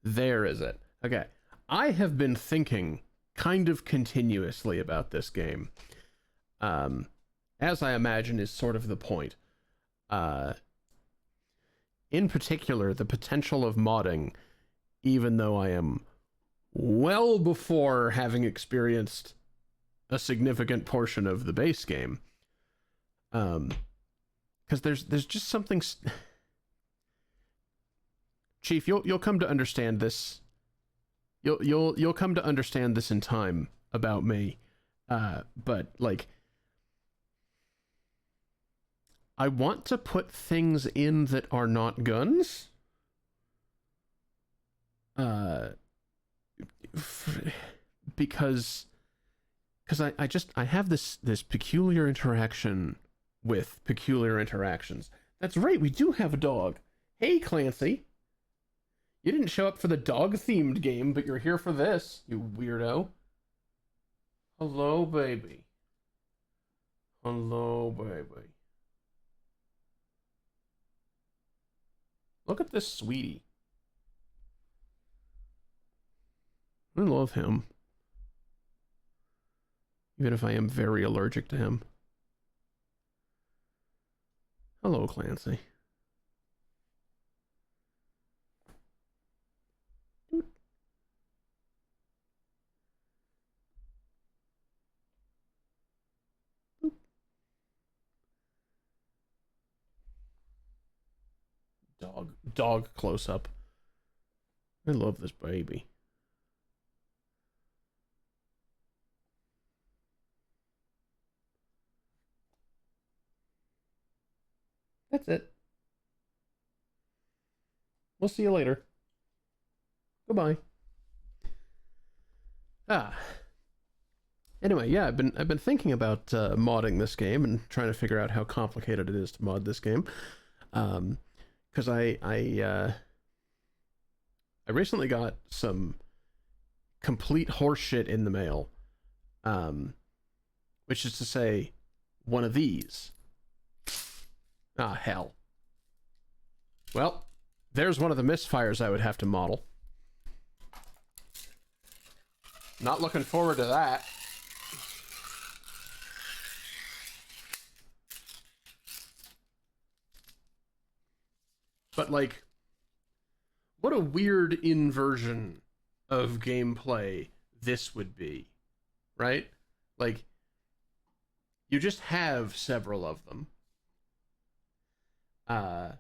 There is it. Okay. I have been thinking kind of continuously about this game. Um, as I imagine is sort of the point. Uh, in particular, the potential of modding, even though I am well before having experienced a significant portion of the base game. Because there's just something. Chief, you'll come to understand this. You'll come to understand this in time about me. But like, I want to put things in that are not guns. Uh, because I have this peculiar interaction with peculiar interactions. That's right, we do have a dog. Hey, Clancy. You didn't show up for the dog-themed game, but you're here for this, you weirdo. Hello, baby. Hello, baby. Look at this sweetie. I love him. Even if I am very allergic to him. Hello, Clancy. Dog close up. I love this baby. That's it. We'll see you later. Goodbye. Ah. Anyway, yeah, I've been thinking about modding this game and trying to figure out how complicated it is to mod this game. Because I recently got some complete horseshit in the mail. Which is to say, one of these. Ah, hell. Well, there's one of the misfires I would have to model. Not looking forward to that. But, like, what a weird inversion of gameplay this would be, right? Like, you just have several of them. Uh,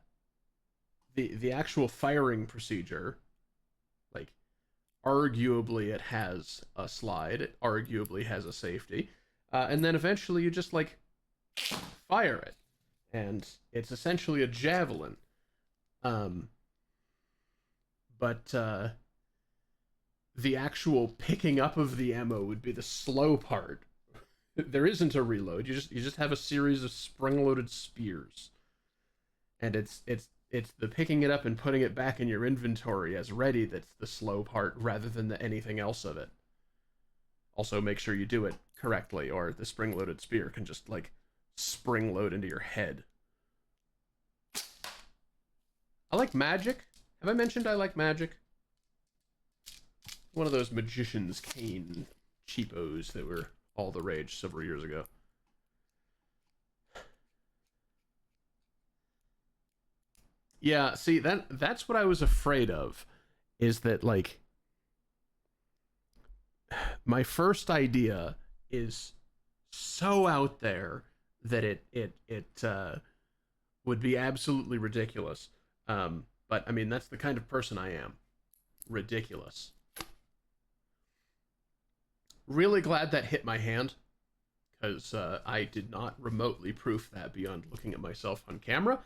the actual firing procedure, like, arguably it has a slide, it arguably has a safety, and then eventually you just like fire it, and it's essentially a javelin. Um, but the actual picking up of the ammo would be the slow part. There isn't a reload. You just have a series of spring-loaded spears, and it's the picking it up and putting it back in your inventory as ready that's the slow part rather than anything else of it. Also, make sure you do it correctly, or the spring-loaded spear can just like spring load into your head. I like magic. Have I mentioned I like magic? One of those magician's cane cheapos that were all the rage several years ago. Yeah, see that's what I was afraid of, is that like my first idea is so out there that it would be absolutely ridiculous. But I mean that's the kind of person I am. Ridiculous. Really glad that hit my hand, because I did not remotely proof that beyond looking at myself on camera,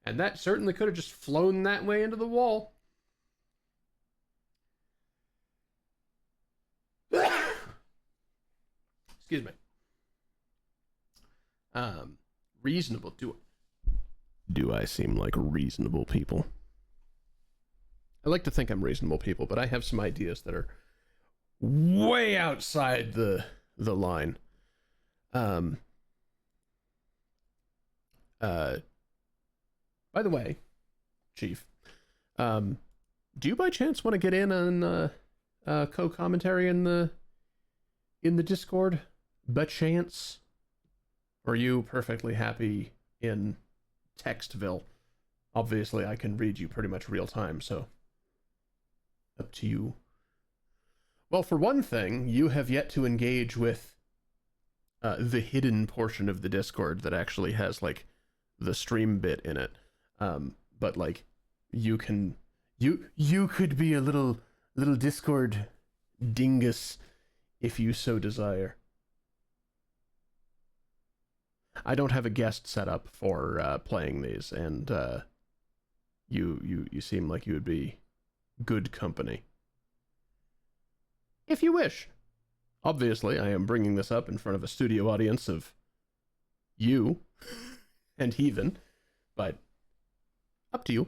and that certainly could have just flown that way into the wall. Excuse me. Um, reasonable. Do I seem like reasonable people? I like to think I'm reasonable people, but I have some ideas that are way outside the line. Um. By the way, Chief, um, Do you by chance want to get in on co-commentary in the Discord? By chance? Or are you perfectly happy in Textville? Obviously, I can read you pretty much real time, so up to you. Well, for one thing, you have yet to engage with the hidden portion of the Discord that actually has like the stream bit in it. But like, you could be a little Discord dingus if you so desire. I don't have a guest set up for playing these, and you seem like you would be good company. If you wish. Obviously, I am bringing this up in front of a studio audience of you and Heathen, but up to you.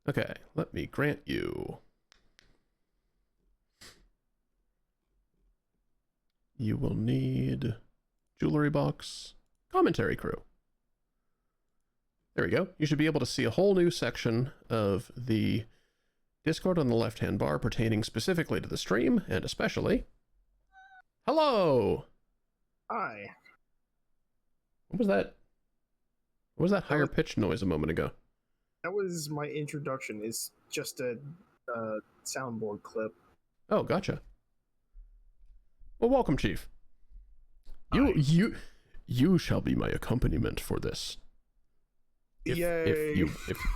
Okay, let me grant you. You will need jewelry box, commentary crew. There we go. You should be able to see a whole new section of the Discord on the left-hand bar pertaining specifically to the stream, and especially... Hello! Hi. What was that? What was that higher pitched noise a moment ago? That was my introduction. It's just a soundboard clip. Oh, gotcha. Well, welcome, Chief. Hi. You shall be my accompaniment for this. Yay!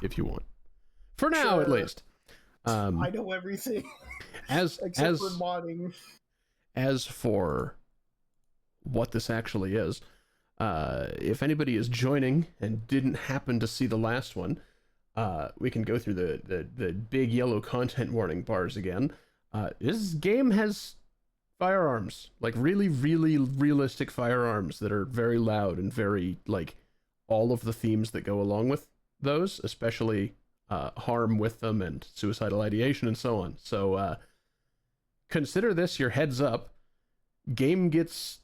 If you want. For now, Sure. at least. I know everything except for modding. As for what this actually is, if anybody is joining and didn't happen to see the last one, we can go through the big yellow content warning bars again. This game has firearms, like really, really realistic firearms that are very loud and very, like, all of the themes that go along with those, especially harm with them and suicidal ideation and so on. So consider this your heads up. Game gets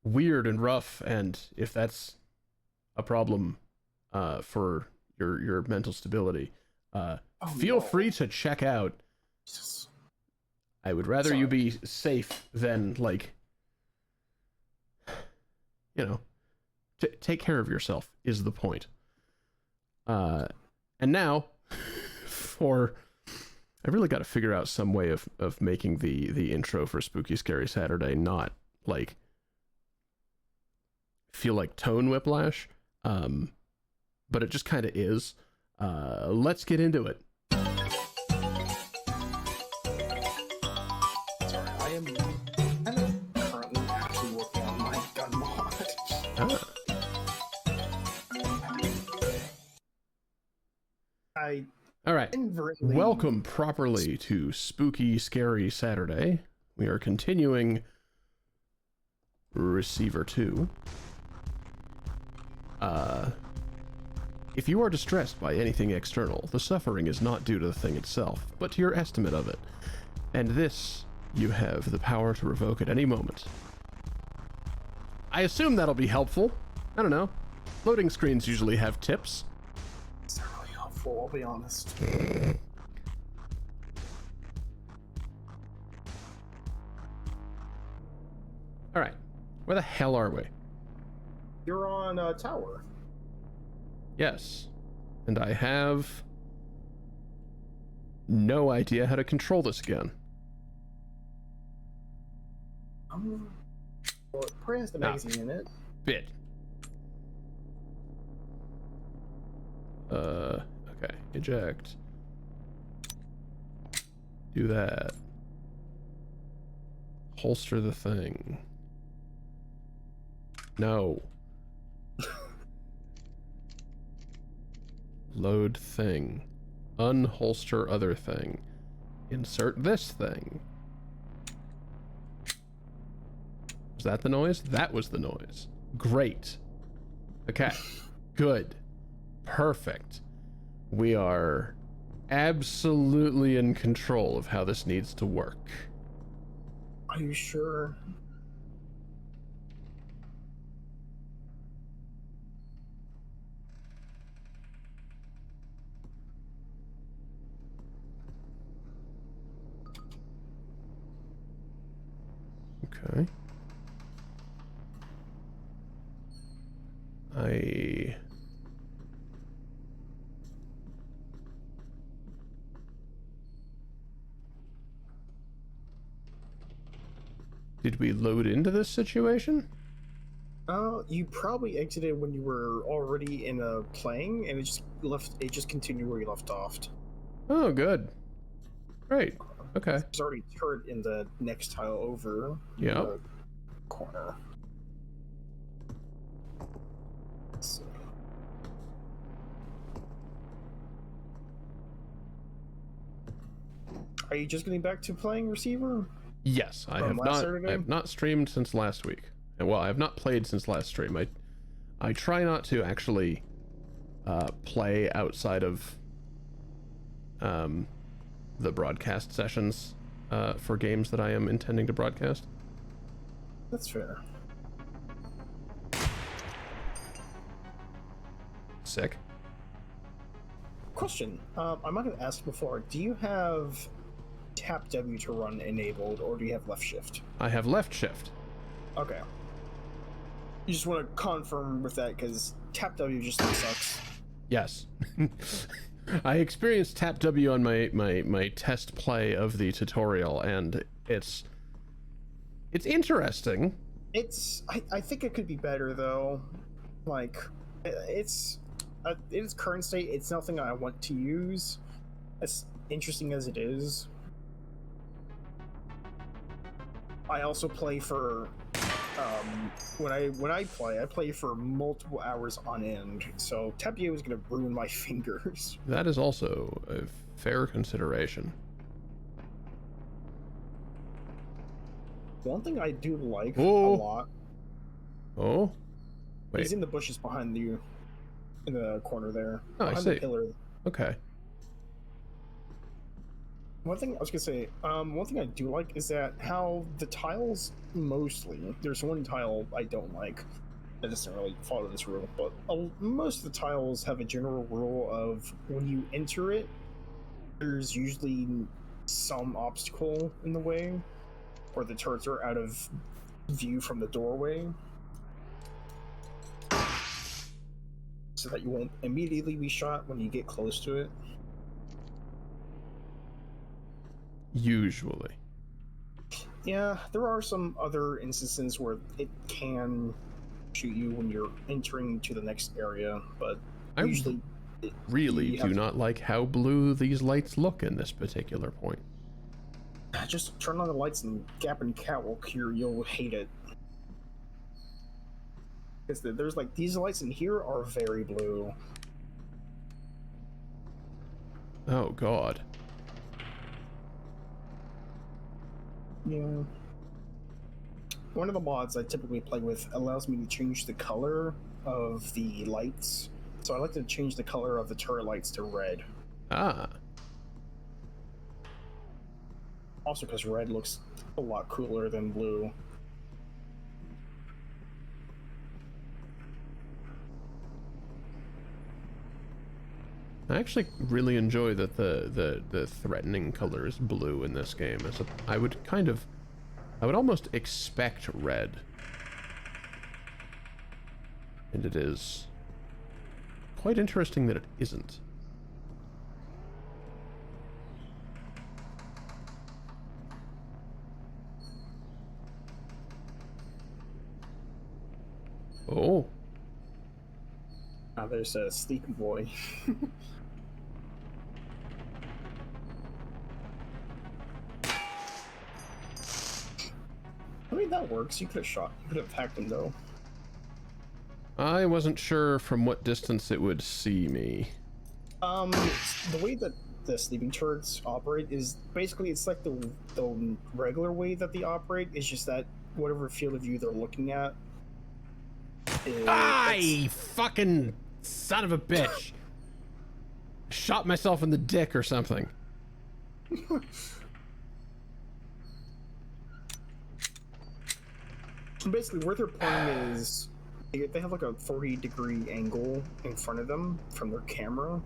weird and rough, and if that's a problem for your mental stability, feel free to check out. Jesus. I would rather you be safe than, like, you know, take care of yourself is the point. And now, I really got to figure out some way of making the intro for Spooky Scary Saturday not, like, feel like tone whiplash, but it just kind of is. Let's get into it. Sorry, I am currently actually working on my gun mod. All right. Welcome properly to Spooky Scary Saturday. We are continuing Receiver 2. If you are distressed by anything external, the suffering is not due to the thing itself, but to your estimate of it. And this, you have the power to revoke at any moment. I assume that'll be helpful. I don't know. Loading screens usually have tips. It's not really helpful, I'll be honest. Alright. Where the hell are we? You're on a tower. Yes. And I have no idea how to control this again. Well, it probably has the magazine in it. Bit. Okay. Eject. Do that. Holster the thing. No. Load thing. Unholster other thing. Insert this thing. Was that the noise? That was the noise. Great. Okay. Good. Perfect. We are absolutely in control of how this needs to work. Are you sure? Okay. Did we load into this situation? You probably exited when you were already in a playing, and it just continued where you left off. Oh, good. Great. Okay. There's already turret in the next tile over in Yep. the corner. So. Are you just getting back to playing receiver? Yes, I From have last not. Saturday? I have not streamed since last week. Well, I have not played since last stream. I try not to actually play outside of the broadcast sessions for games that I am intending to broadcast. That's fair. Sick. Question. I might have asked before. Do you have tap W to run enabled, or do you have left shift? I have left shift. Okay. You just want to confirm with that because tap W just sucks. Yes. I experienced tap W on my test play of the tutorial, and it's interesting. I think it could be better though. Like, it's in its current state, it's nothing I want to use. As interesting as it is. I also play for when I play for multiple hours on end. So tap W is gonna ruin my fingers. That is also a fair consideration. One thing I do like a Oh. lot. Oh, wait. He's in the bushes behind you, in the corner there. Oh, I behind see. the pillar. Okay. One thing I was gonna say, one thing I do like is that how the tiles mostly. There's one tile I don't like. That doesn't really follow this rule, but most of the tiles have a general rule of when you enter it, there's usually some obstacle in the way, or the turrets are out of view from the doorway, so that you won't immediately be shot when you get close to it. Usually. Yeah, there are some other instances where it can shoot you when you're entering to the next area, but I usually really you do have to- not like how blue these lights look in this particular point. just turn on the lights and Gap and Catwalk here, you'll hate it. Because there's like, these lights in here are very blue. Oh god. Yeah. One of the mods I typically play with allows me to change the color of the lights. So I like to change the color of the turret lights to red. Ah. Also because red looks a lot cooler than blue. I actually really enjoy that the threatening color is blue in this game. I would almost expect red. And it is quite interesting that it isn't. Oh. Ah, there's a Sleepy Boy. I mean, that works. You could have hacked him though. I wasn't sure from what distance it would see me. The way that the sleeping turrets operate is basically it's like the regular way that they operate. It's just that whatever field of view they're looking at. Fucking son of a bitch! Shot myself in the dick or something. Basically, where they're pointing is they have like a 40-degree angle in front of them from their camera.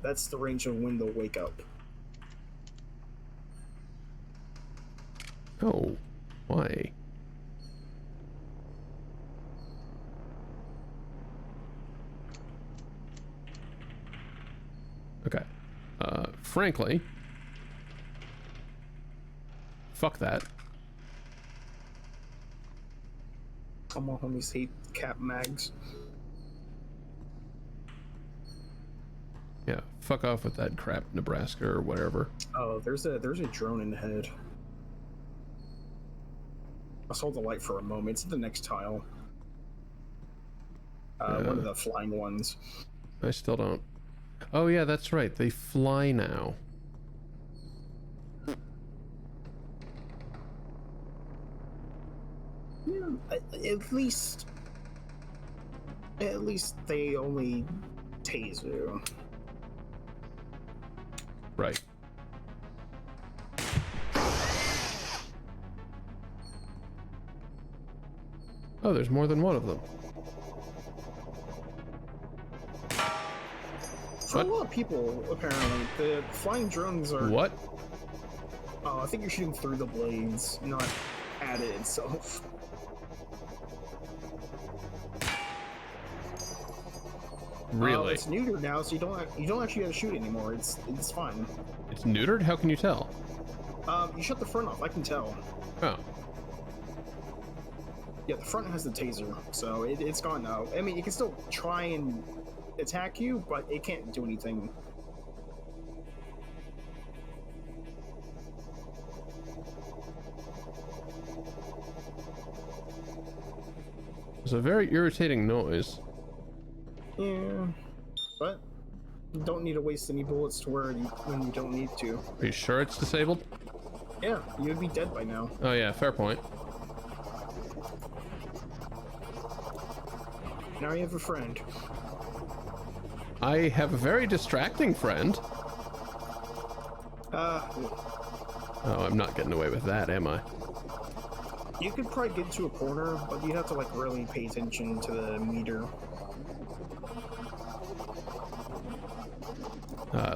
That's the range of when they'll wake up. No. Why? Okay. Frankly, fuck that. Come on, homies hate cap mags. Yeah, fuck off with that crap, Nebraska or whatever. Oh, there's a drone in the head. I saw the light for a moment. It's the next tile. One of the flying ones. I still don't. Oh yeah, that's right. They fly now. Yeah, at least they only tase you. Right. Oh, there's more than one of them. For a lot of people, apparently, the flying drones are... What? Oh, I think you're shooting through the blades, not at it itself. Really? It's neutered now, so you don't actually have to shoot anymore. It's fine. It's neutered? How can you tell? You shut the front off. I can tell. Oh. Yeah, the front has the taser, so it's gone now. I mean, it can still try and attack you, but it can't do anything. It's a very irritating noise. Yeah, but you don't need to waste any bullets to when you don't need to. Are you sure it's disabled? Yeah, you would be dead by now. Oh yeah, fair point. Now you have a friend. I have a very distracting friend. Oh, I'm not getting away with that, am I? You could probably get to a corner, but you'd have to like really pay attention to the meter.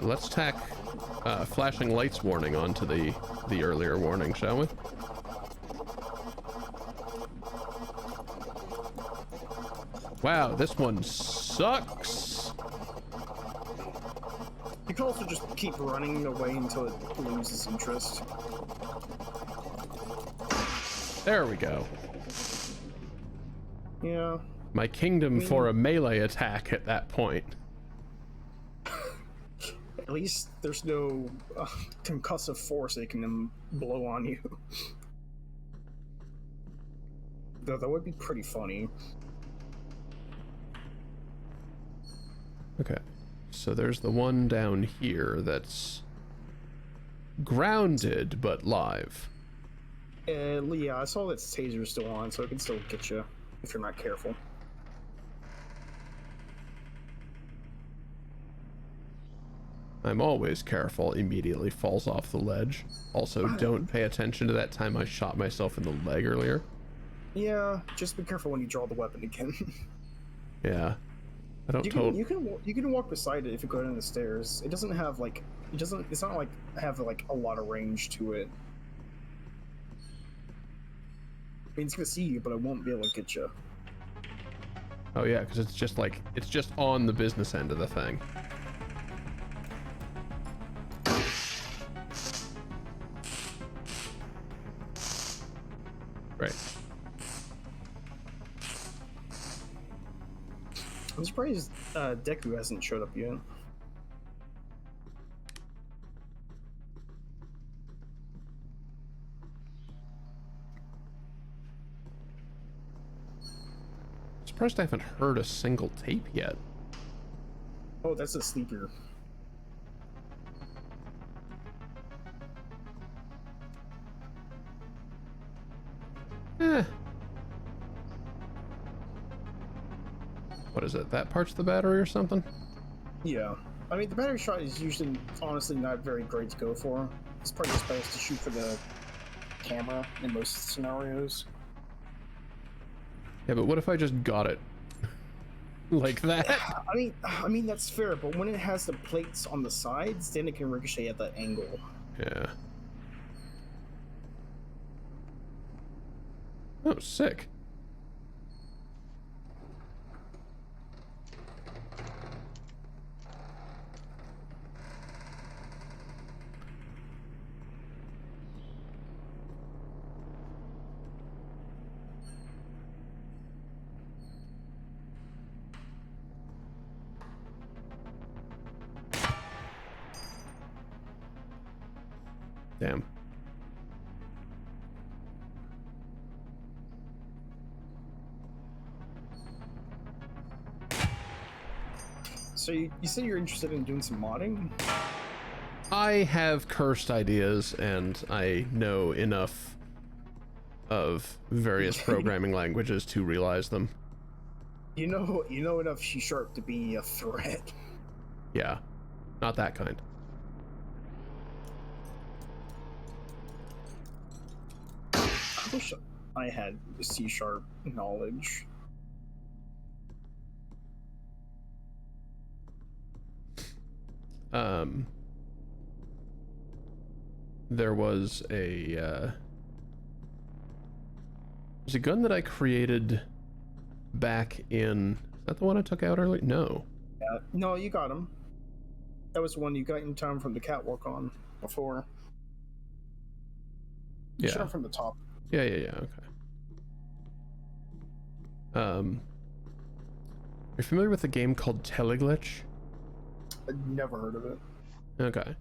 Let's tack flashing lights warning onto the earlier warning, shall we? Wow, this one sucks. You can also just keep running away until it loses interest. There we go. Yeah. My kingdom for a melee attack at that point. At least there's no concussive force they can blow on you. Though that would be pretty funny. Okay, so there's the one down here that's grounded but live. Yeah, I saw that taser's still on, so it can still get you if you're not careful. I'm always careful, immediately falls off the ledge. Also, don't pay attention to that time I shot myself in the leg earlier. Yeah, just be careful when you draw the weapon again. Yeah. I don't you can walk beside it if you go down the stairs. It doesn't have like it's not like have like a lot of range to it. I mean, it's gonna see you, but it won't be able to get you. Oh yeah, because it's just on the business end of the thing. Right. I'm surprised Deku hasn't showed up yet. Surprised I haven't heard a single tape yet. Oh, that's a sleeper. Eh. What is it? That part's the battery or something? Yeah. I mean, the battery shot is usually, honestly, not very great to go for. It's probably just best to shoot for the camera in most scenarios. Yeah, but what if I just got it? Like that? I mean that's fair, but when it has the plates on the sides, then it can ricochet at that angle. Yeah. Oh, sick. Damn. So you said you're interested in doing some modding? I have cursed ideas, and I know enough of various programming languages to realize them. You know enough C# to be a threat. Yeah, not that kind. I wish I had C# knowledge. There was a there's a gun that I created back in, is that the one I took out early? No. Yeah. No, you got him. That was the one you got in time from the catwalk on before. You Yeah. shot from the top. Yeah, okay. You're familiar with a game called Teleglitch? I'd never heard of it. Okay.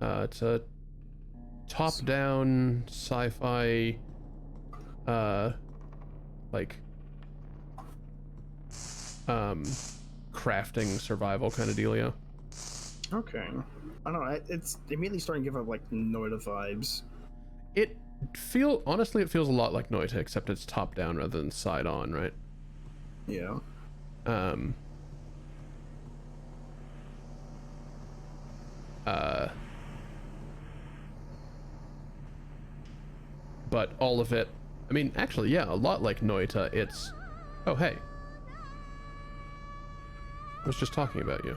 It's a top-down sci-fi, like, crafting survival kind of dealio. Okay. I don't know. It's immediately starting to give up like Noita vibes. Honestly, it feels a lot like Noita, except it's top-down rather than side-on, right? Yeah. But all of it, I mean, actually, yeah, a lot like Noita. It's, oh, hey. I was just talking about you.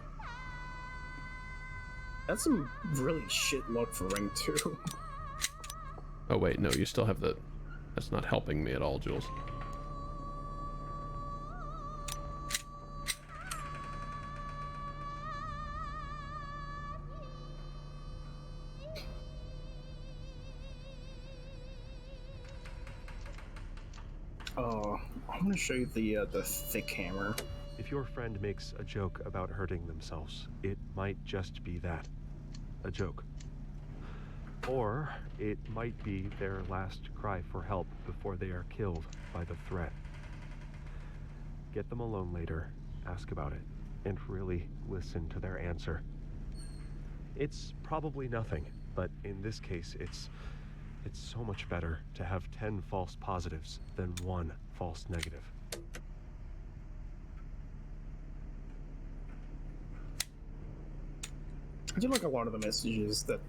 That's some really shit luck for rank 2. Oh, wait, no, you still have the, that's not helping me at all, Jules. Oh, I'm gonna show you the thick hammer. If your friend makes a joke about hurting themselves, it might just be that. A joke. Or it might be their last cry for help before they are killed by the threat. Get them alone later, ask about it, and really listen to their answer. It's probably nothing, but in this case, it's so much better to have 10 false positives than 1 false negative. I do like a lot of the messages that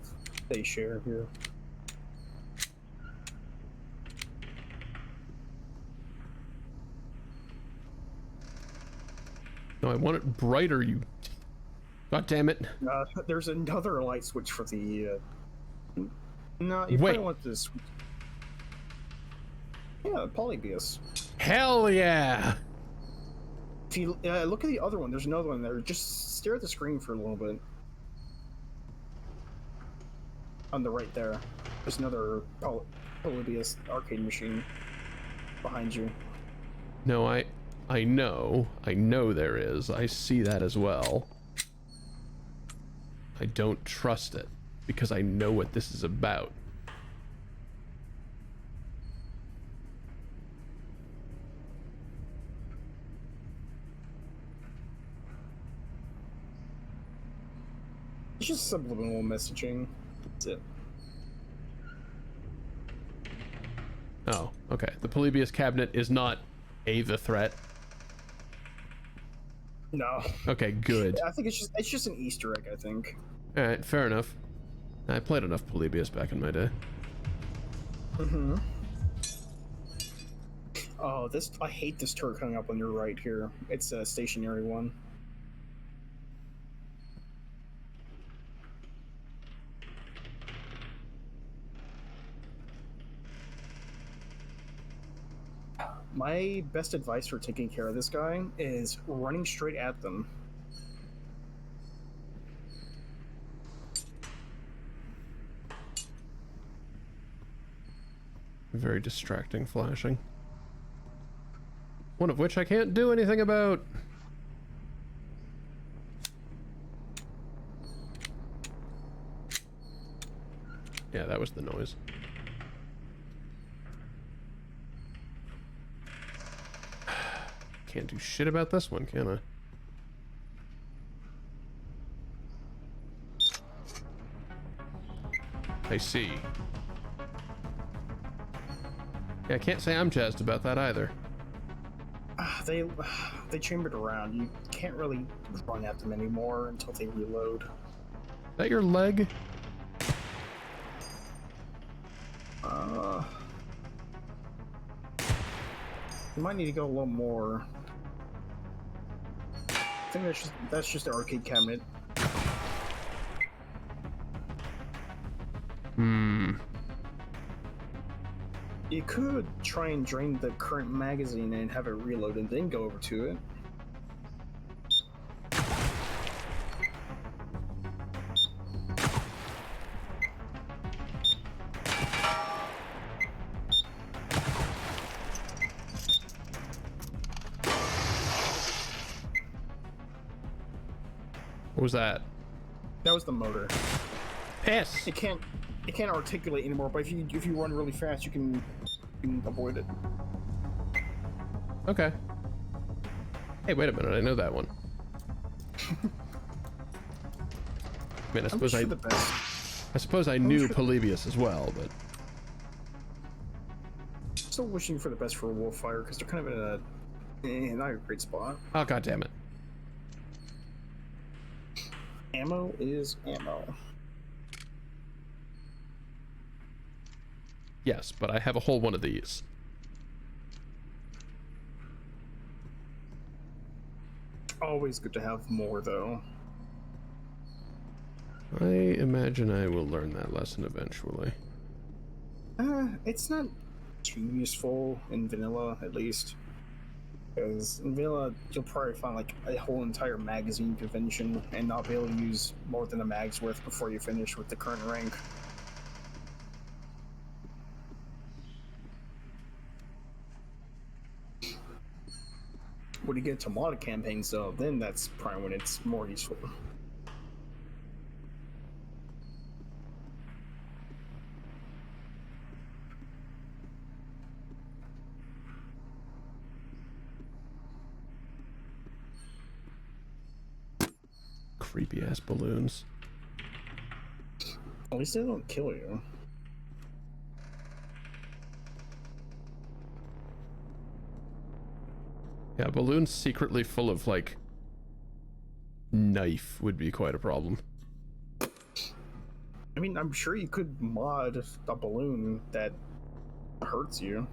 they share here. No, I want it brighter, you... God damn it. There's another light switch for the... No, you Wait. probably want this... Yeah, Polybius. Hell yeah! If you look at the other one, there's another one there. Just stare at the screen for a little bit. On the right there. There's another Polybius arcade machine behind you. No, I know there is. I see that as well. I don't trust it, because I know what this is about. It's just subliminal messaging. That's it. Oh, okay. The Polybius cabinet is not the threat. No. Okay, good. I think it's just an Easter egg, I think. Alright, fair enough. I played enough Polybius back in my day. Mm-hmm. Oh, I hate this turret coming up on your right here. It's a stationary one. My best advice for taking care of this guy is running straight at them. Very distracting flashing. One of which I can't do anything about. Yeah, that was the noise. Can't do shit about this one, can I? I see. Yeah, I can't say I'm jazzed about that either. They chambered around. You can't really run at them anymore until they reload. Is that your leg? You might need to go a little more. I think that's just the arcade cabinet. You could try and drain the current magazine and have it reload and then go over to it. What was that? That was the motor. Piss! It can't articulate anymore, but if you run really fast, you can avoid it. Okay. Hey, wait a minute, I know that one. I mean, I suppose I knew Polybius as well, but still wishing for the best for Wolfire because they're kind of in not a great spot. oh god damn it. Ammo is ammo. Yes, but I have a whole one of these. Always good to have more, though. I imagine I will learn that lesson eventually. It's not too useful in vanilla, at least. Because in vanilla, you'll probably find like a whole entire magazine convention and not be able to use more than a mag's worth before you finish with the current rank. When you get to modded campaigns, though, then that's probably when it's more useful. Creepy ass balloons. At least they don't kill you. Yeah, balloons secretly full of, like, knife would be quite a problem. I mean, I'm sure you could mod a balloon that hurts you.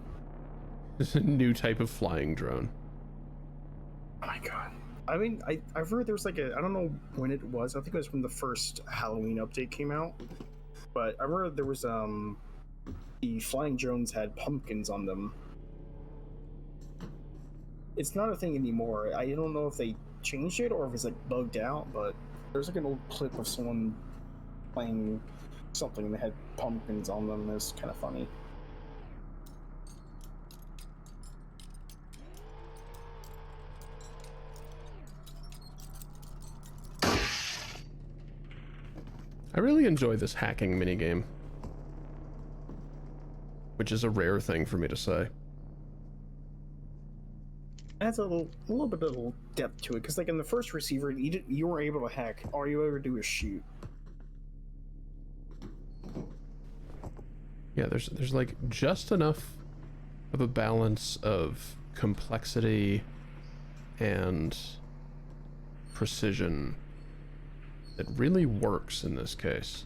It's a new type of flying drone. Oh my god. I mean, I've heard there was like I don't know when it was. I think it was when the first Halloween update came out. But I remember there was, the flying drones had pumpkins on them. It's not a thing anymore. I don't know if they changed it or if it's like bugged out, but there's like an old clip of someone playing something that had pumpkins on them. It was kind of funny. I really enjoy this hacking minigame, which is a rare thing for me to say. Adds a little bit of depth to it, because like in the first receiver, you weren't able to hack. All you ever do is shoot. Yeah, there's like just enough of a balance of complexity and precision that really works in this case.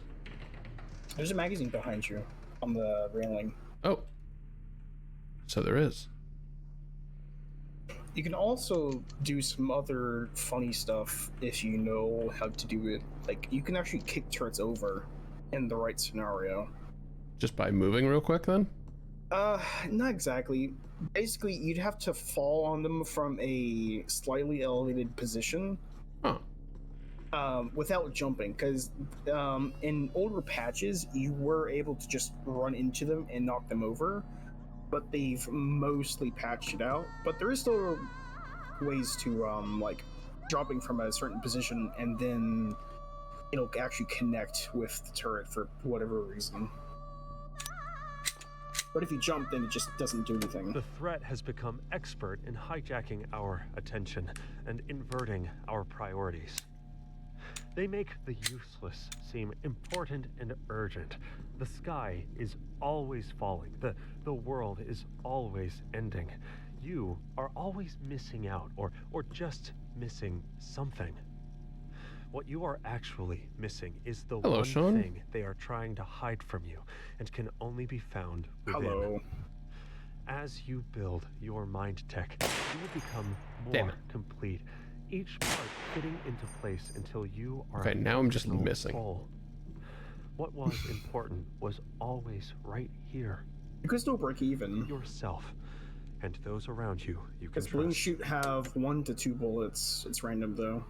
There's a magazine behind you on the railing. Oh, so there is. You can also do some other funny stuff if you know how to do it. Like, you can actually kick turrets over in the right scenario. Just by moving real quick, then? Not exactly. Basically, you'd have to fall on them from a slightly elevated position, Huh. without jumping. Because in older patches, you were able to just run into them and knock them over, but they've mostly patched it out. But there is still ways to like dropping from a certain position and then it'll actually connect with the turret for whatever reason. But if you jump, then it just doesn't do anything. The threat has become expert in hijacking our attention and inverting our priorities. They make the useless seem important and urgent. The sky is always falling. The world is always ending. You are always missing out or just missing something. What you are actually missing is the Hello, one Sean. thing they are trying to hide from you and can only be found within. Hello. As you build your mind tech, you will become Damn more it. complete, each part fitting into place until you are Okay, a now I'm just functional missing. whole. What was important was always right here. You can still break even. Yourself and those around you you can Because balloon trust. shoot have 1 to 2 bullets. It's random though.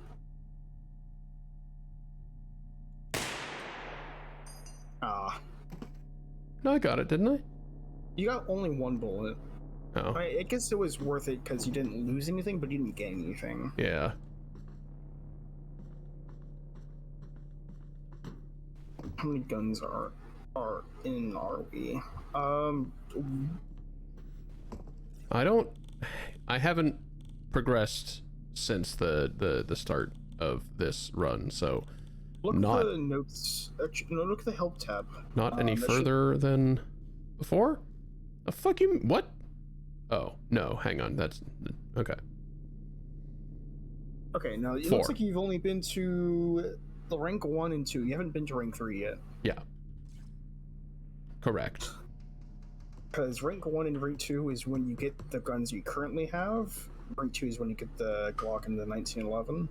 Ah, No, I got it, didn't I? you got only 1 bullet. Oh, I guess it was worth it because you didn't lose anything, but you didn't gain anything. yeah. How many guns are in RV? I haven't progressed since the start of this run, so Look Not- at the notes. Actually, no, look at the help tab. not any that should- further than before? The fuck you, what? Oh, no, hang on, that's, okay. Okay, now it 4. looks like you've only been to the rank 1 and 2. You haven't been to rank 3 yet. Yeah. Correct. Because rank 1 and rank 2 is when you get the guns you currently have. Rank 2 is when you get the Glock and the 1911.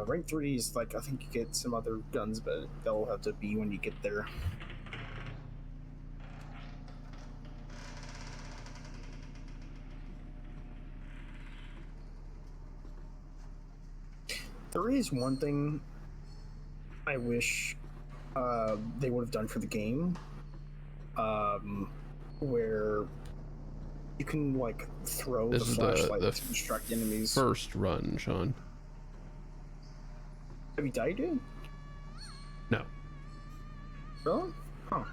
Rank 3 is like, I think you get some other guns, but they'll have to be when you get there. There is one thing I wish they would have done for the game, where you can like throw This the is flashlight the to distract enemies. first run, Sean. Have you died yet? No. Really? Huh.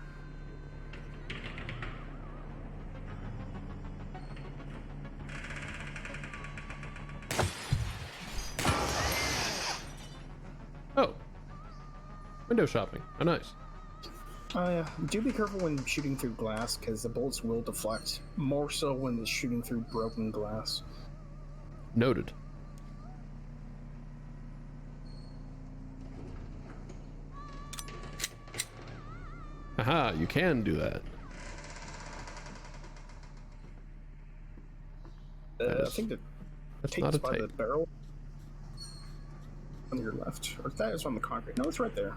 Oh. Window shopping. Oh, nice. Do be careful when shooting through glass, because the bullets will deflect. More so when it's shooting through broken glass. Noted. Haha, you can do that. That I is- think the That's tape's not a by the tape. barrel. On your left. Or that is on the concrete. No, it's right there.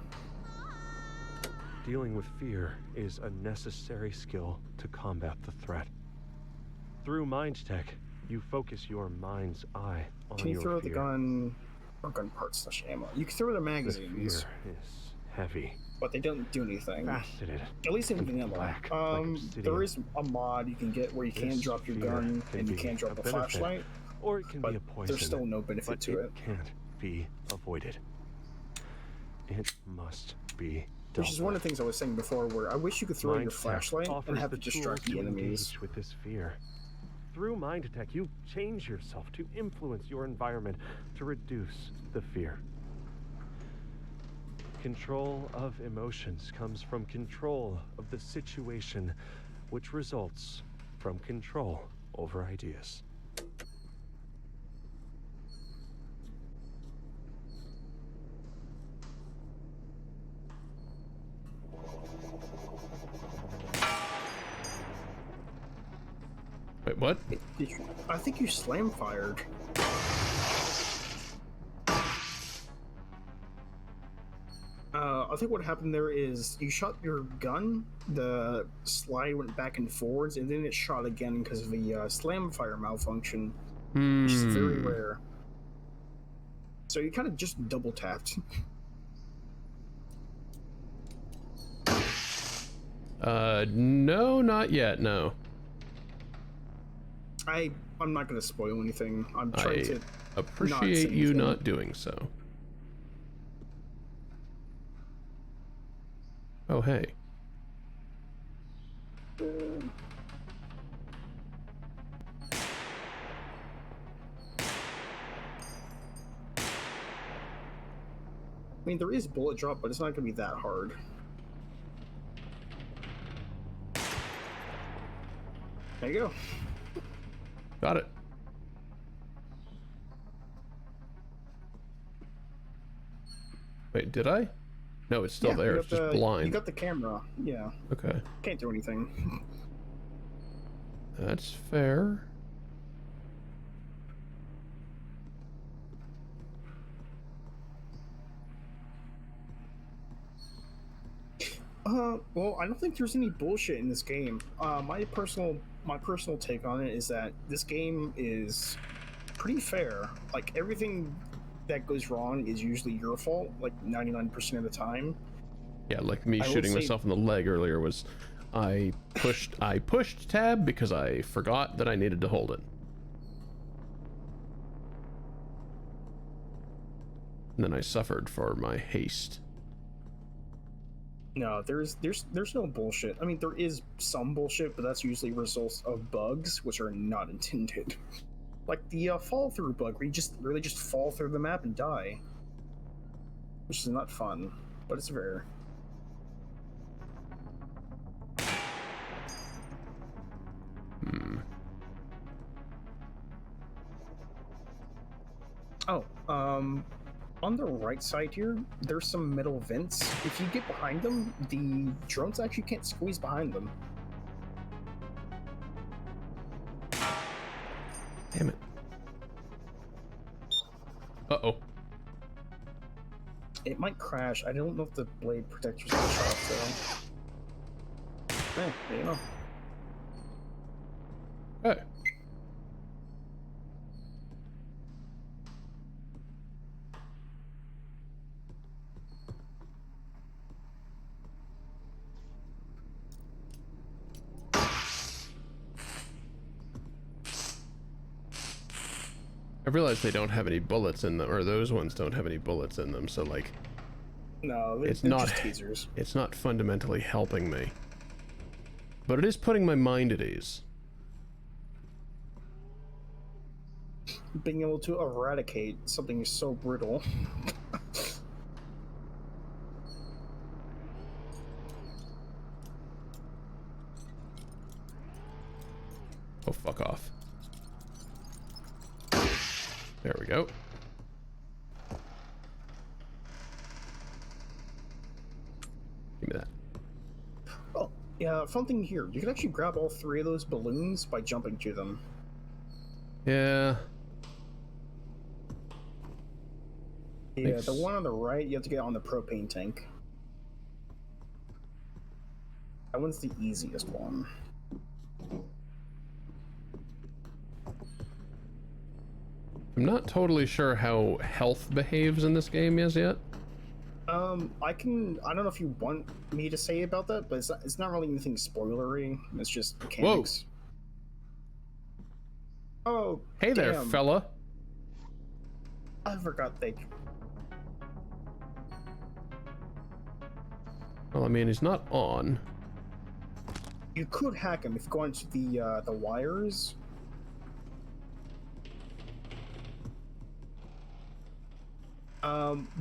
Dealing with fear is a necessary skill to combat the threat. Through mind tech, you focus your mind's eye on Can you your throw fear. the gun or gun parts slash ammo? You can throw the The magazines, fear is heavy, but they don't do anything. faceted. At least in and vanilla. black, like obsidian. There is a mod you can get where you can This drop your fear gun can and you be can drop a the benefit, flashlight, Or it can but be a poison. there's still no benefit but to it. can't be avoided. It must be Which is dealt one of with. the things I was saying before, where I wish you could throw your Mind tech flashlight and offers have the it distract tools the to enemies. engage with this fear. Through mind tech, you change yourself to influence your environment to reduce the fear. Control of emotions comes from control of the situation, which results from control over ideas. Wait, what? I think you slam fired. I think what happened there is you shot your gun, the slide went back and forwards, and then it shot again because of the slam fire malfunction, which is very rare. So you kind of just double tapped. No, not yet, no. I'm not going to spoil anything. I'm trying to appreciate you not doing so. Oh, hey. I mean, there is bullet drop, but it's not going to be that hard. There you go. Got it. Wait, did I? No, it's still there. It's just blind. You got the camera. Yeah. Okay. Can't do anything. That's fair. Well, I don't think there's any bullshit in this game. My personal take on it is that this game is pretty fair. Like, everything that goes wrong is usually your fault, like 99% of the time. Yeah, like me shooting myself in the leg earlier was I pushed tab because I forgot that I needed to hold it. And then I suffered for my haste. No, there's no bullshit. I mean, there is some bullshit, but that's usually results of bugs which are not intended. Like the fall through bug, where you really just fall through the map and die, which is not fun, but it's rare. Oh, on the right side here, there's some metal vents. If you get behind them, the drones actually can't squeeze behind them. Damn it. Uh-oh. It might crash. I don't know if the blade protectors are shot, so... Hey, there you go. Hey. I realize they don't have any bullets in them, or those ones don't have any bullets in them, so like... No, it's they're not just teasers. It's not fundamentally helping me. But it is putting my mind at ease. Being able to eradicate something so brutal. Oh, fuck off. There we go. Give me that. Oh, yeah, fun thing here. You can actually grab all three of those balloons by jumping to them. Yeah. Yeah, the one on the right, you have to get on the propane tank. That one's the easiest one. I'm not totally sure how health behaves in this game as yet. I don't know if you want me to say about that, but it's not really anything spoilery. It's just mechanics. Whoa. Oh, hey there, damn. fella. I forgot they... Well, I mean, he's not on. You could hack him if you go into the wires.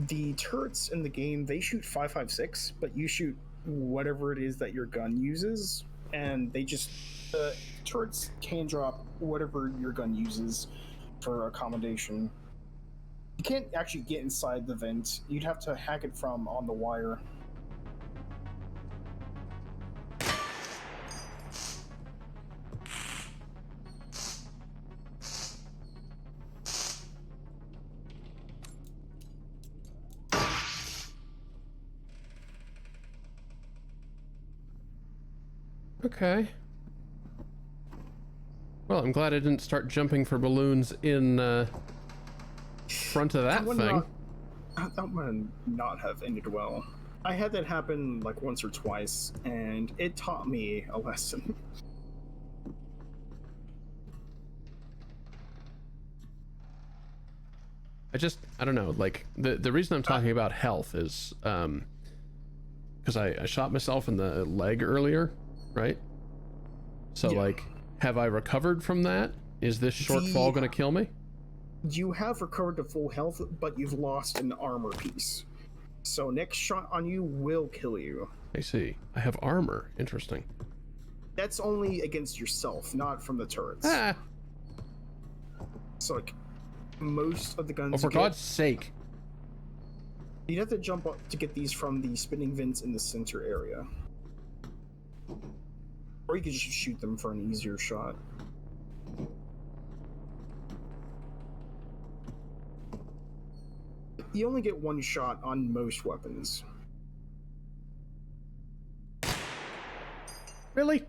The turrets in the game, they shoot 5.56, but you shoot whatever it is that your gun uses, and they just... The turrets can drop whatever your gun uses for accommodation. You can't actually get inside the vent. You'd have to hack it from on the wire. Okay. Well, I'm glad I didn't start jumping for balloons in front of that thing. That would not have ended well. I had that happen like once or twice, and it taught me a lesson. I don't know, like, the reason I'm talking about health is, because I shot myself in the leg earlier, right? So, Yeah. like, have I recovered from that? Is this shortfall gonna kill me? You have recovered to full health, but you've lost an armor piece. So next shot on you will kill you. I see. I have armor. Interesting. That's only against yourself, not from the turrets. Ah! So, like, most of the guns Oh, for you get, God's sake. you'd have to jump up to get these from the spinning vents in the center area. Or you could just shoot them for an easier shot. You only get one shot on most weapons. Really?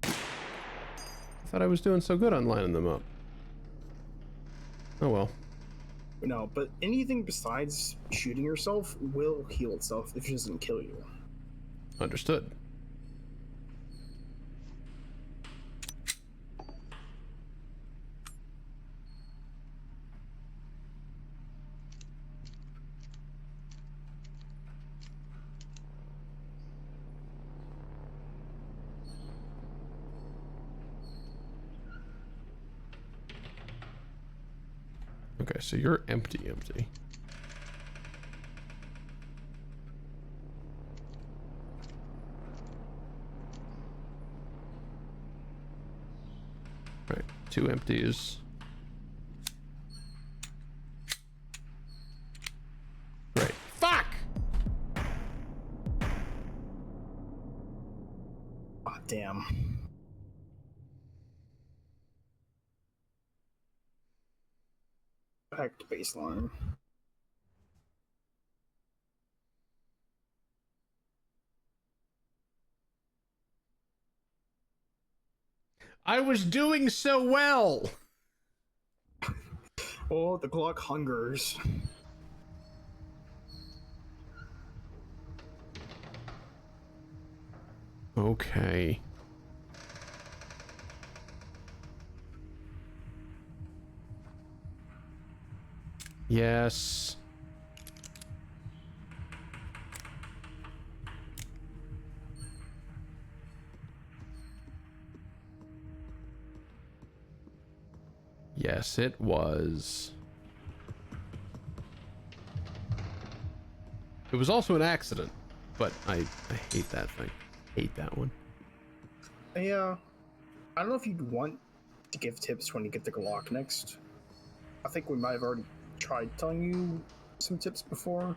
I thought I was doing so good on lining them up. Oh well. No, but anything besides shooting yourself will heal itself if it doesn't kill you. Understood. Okay, so you're empty. Right, 2 empties. Right. Fuck! Ah, damn. Back to baseline. I was doing so well! Oh, the Glock hungers. Okay. Yes. Yes, it was. It was also an accident, but I hate that thing. Hate that one. Yeah. I don't know if you'd want to give tips when you get the Glock next. I think we might have already tried telling you some tips before,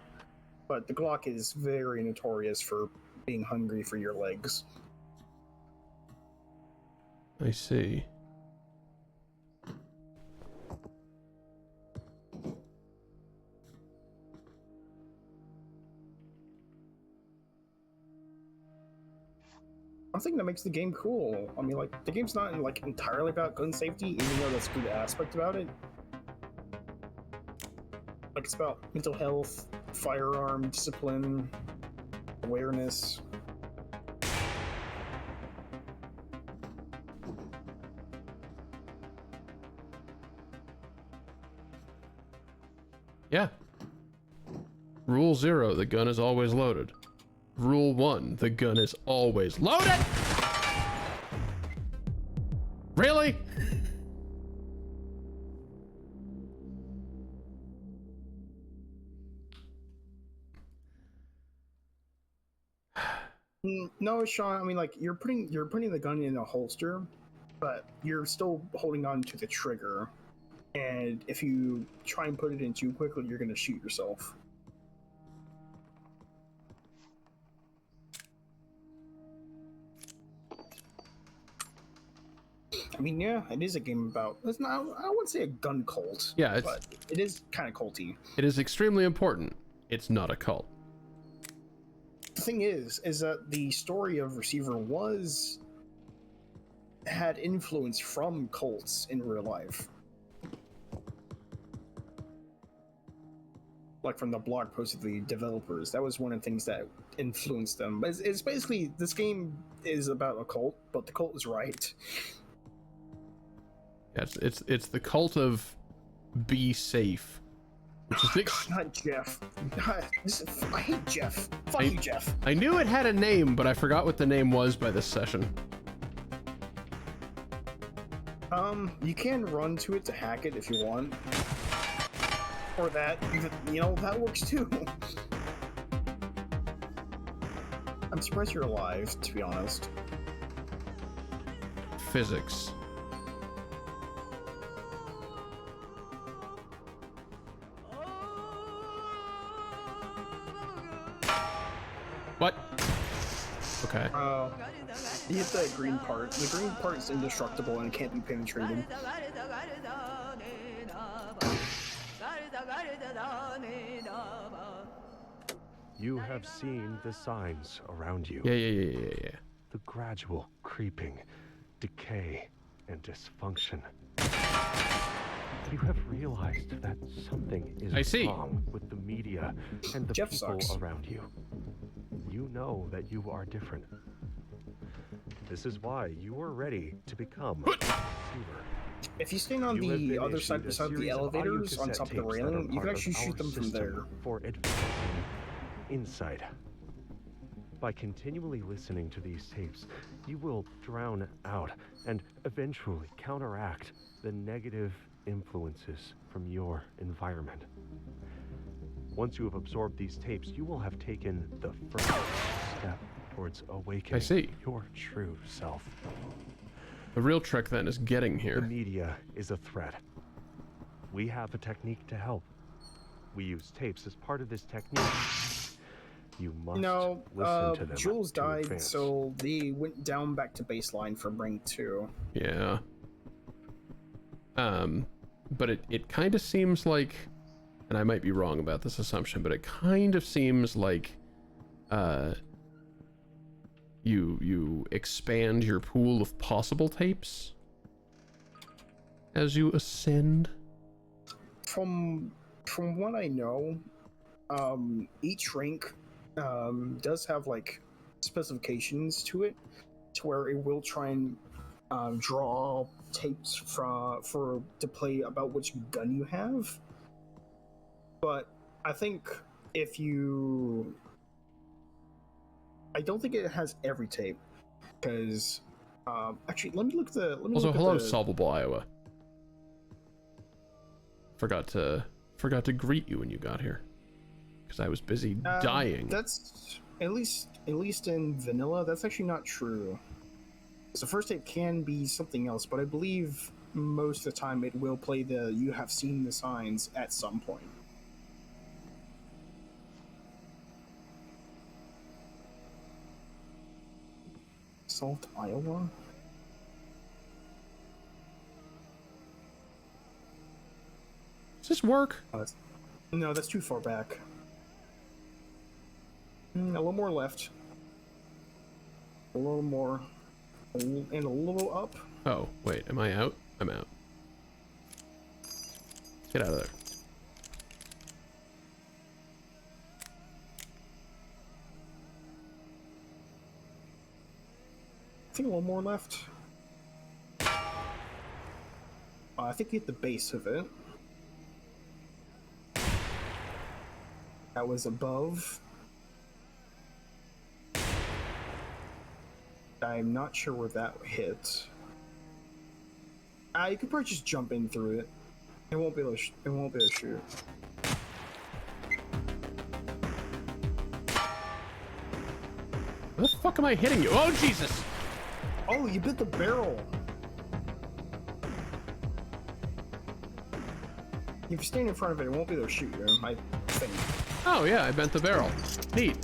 but the Glock is very notorious for being hungry for your legs. I see. I think that makes the game cool. I mean, like, the game's not like entirely about gun safety, even though that's a good aspect about it. Like, it's about mental health, firearm discipline, awareness. Yeah. Rule 0, the gun is always loaded. Rule 1, the gun is always loaded! Really? No, Sean, I mean, like, you're putting the gun in a holster, but you're still holding on to the trigger. And if you try and put it in too quickly, you're gonna shoot yourself. I mean, yeah, it is a game about. It's not. I wouldn't say a gun cult. Yeah, but it is kind of culty. It is extremely important. It's not a cult. the thing is that the story of Receiver had influence from cults in real life. Like from the blog post of the developers, that was one of the things that influenced them. But it's basically, this game is about a cult, but the cult is right. Yeah, it's the cult of be safe. Which is Not Jeff. I hate Jeff. Fuck you, Jeff. I knew it had a name, but I forgot what the name was by this session. You can run to it to hack it if you want. Or that, that works too. I'm surprised you're alive, to be honest. Physics. What? Okay. You hit the green part. The green part is indestructible and can't be penetrated. You have seen the signs around you. Yeah. The gradual creeping, decay, and dysfunction. You have realized that something is wrong with the media and the Jeff people sucks. around you. You know that you are different. This is why you are ready to become a receiver. If you stand on the other side beside the elevators on top of the railing, you can actually shoot them from there. For advancing insight. By continually listening to these tapes, you will drown out and eventually counteract the negative influences from your environment. Once you have absorbed these tapes, you will have taken the first step towards awakening your true self. The real trick then is getting here. The media is a threat. We have a technique to help. We use tapes as part of this technique. You must listen to them. Jules died, so they went down back to baseline for Brink 2. Yeah. But it kind of seems like, and I might be wrong about this assumption, but it kind of seems like you expand your pool of possible tapes as you ascend. From what I know, each rank does have like specifications to it, to where it will try and draw tapes to play about which gun you have. But I think I don't think it has every tape, because actually, let me look at the. Also, hello, Solvable Iowa. Forgot to greet you when you got here, because I was busy dying. That's at least in vanilla. That's actually not true. So first tape can be something else, but I believe most of the time it will play the "You have seen the signs" at some point. Salt, Iowa? Does this work? No, that's too far back. A little more left. A little more. And a little up. Oh, wait, am I out? I'm out. Get out of there. I think a little more left. I think you hit the base of it. That was above. I'm not sure where that hit. You could probably just jump in through it. It won't be able to shoot. Where the fuck am I hitting you? Oh, Jesus! Oh, you bit the barrel. If you stand in front of it, it won't be able to shoot you, I think. Oh yeah, I bent the barrel. Neat.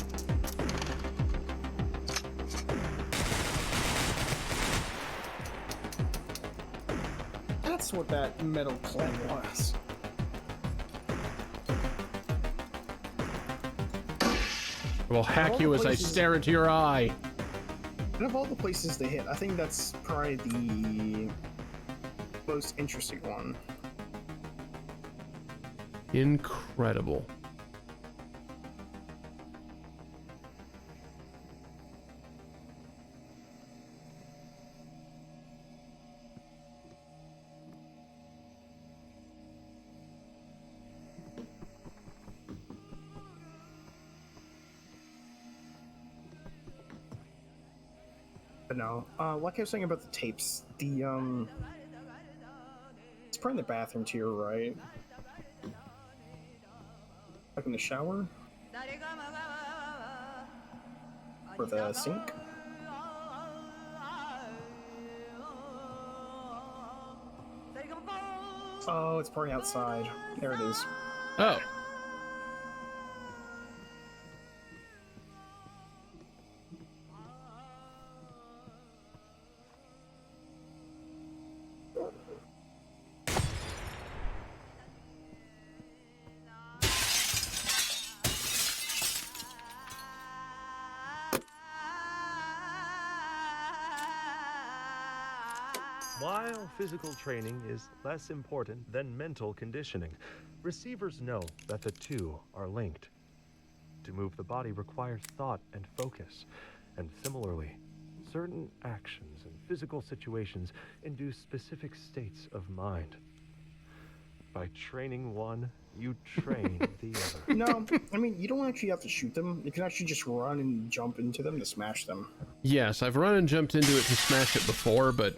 That's what that metal clang was. I will hack you as I stare into your eye. And of all the places to hit, I think that's probably the most interesting one. Incredible. But no, like I was saying about the tapes, it's probably in the bathroom to your right. Like in the shower? Or the sink? Oh, it's probably outside. There it is. Oh. While physical training is less important than mental conditioning, receivers know that the two are linked. To move the body requires thought and focus, and similarly, certain actions and physical situations induce specific states of mind. By training one, you train the other. No, I mean, you don't actually have to shoot them. You can actually just run and jump into them to smash them. Yes, I've run and jumped into it to smash it before, but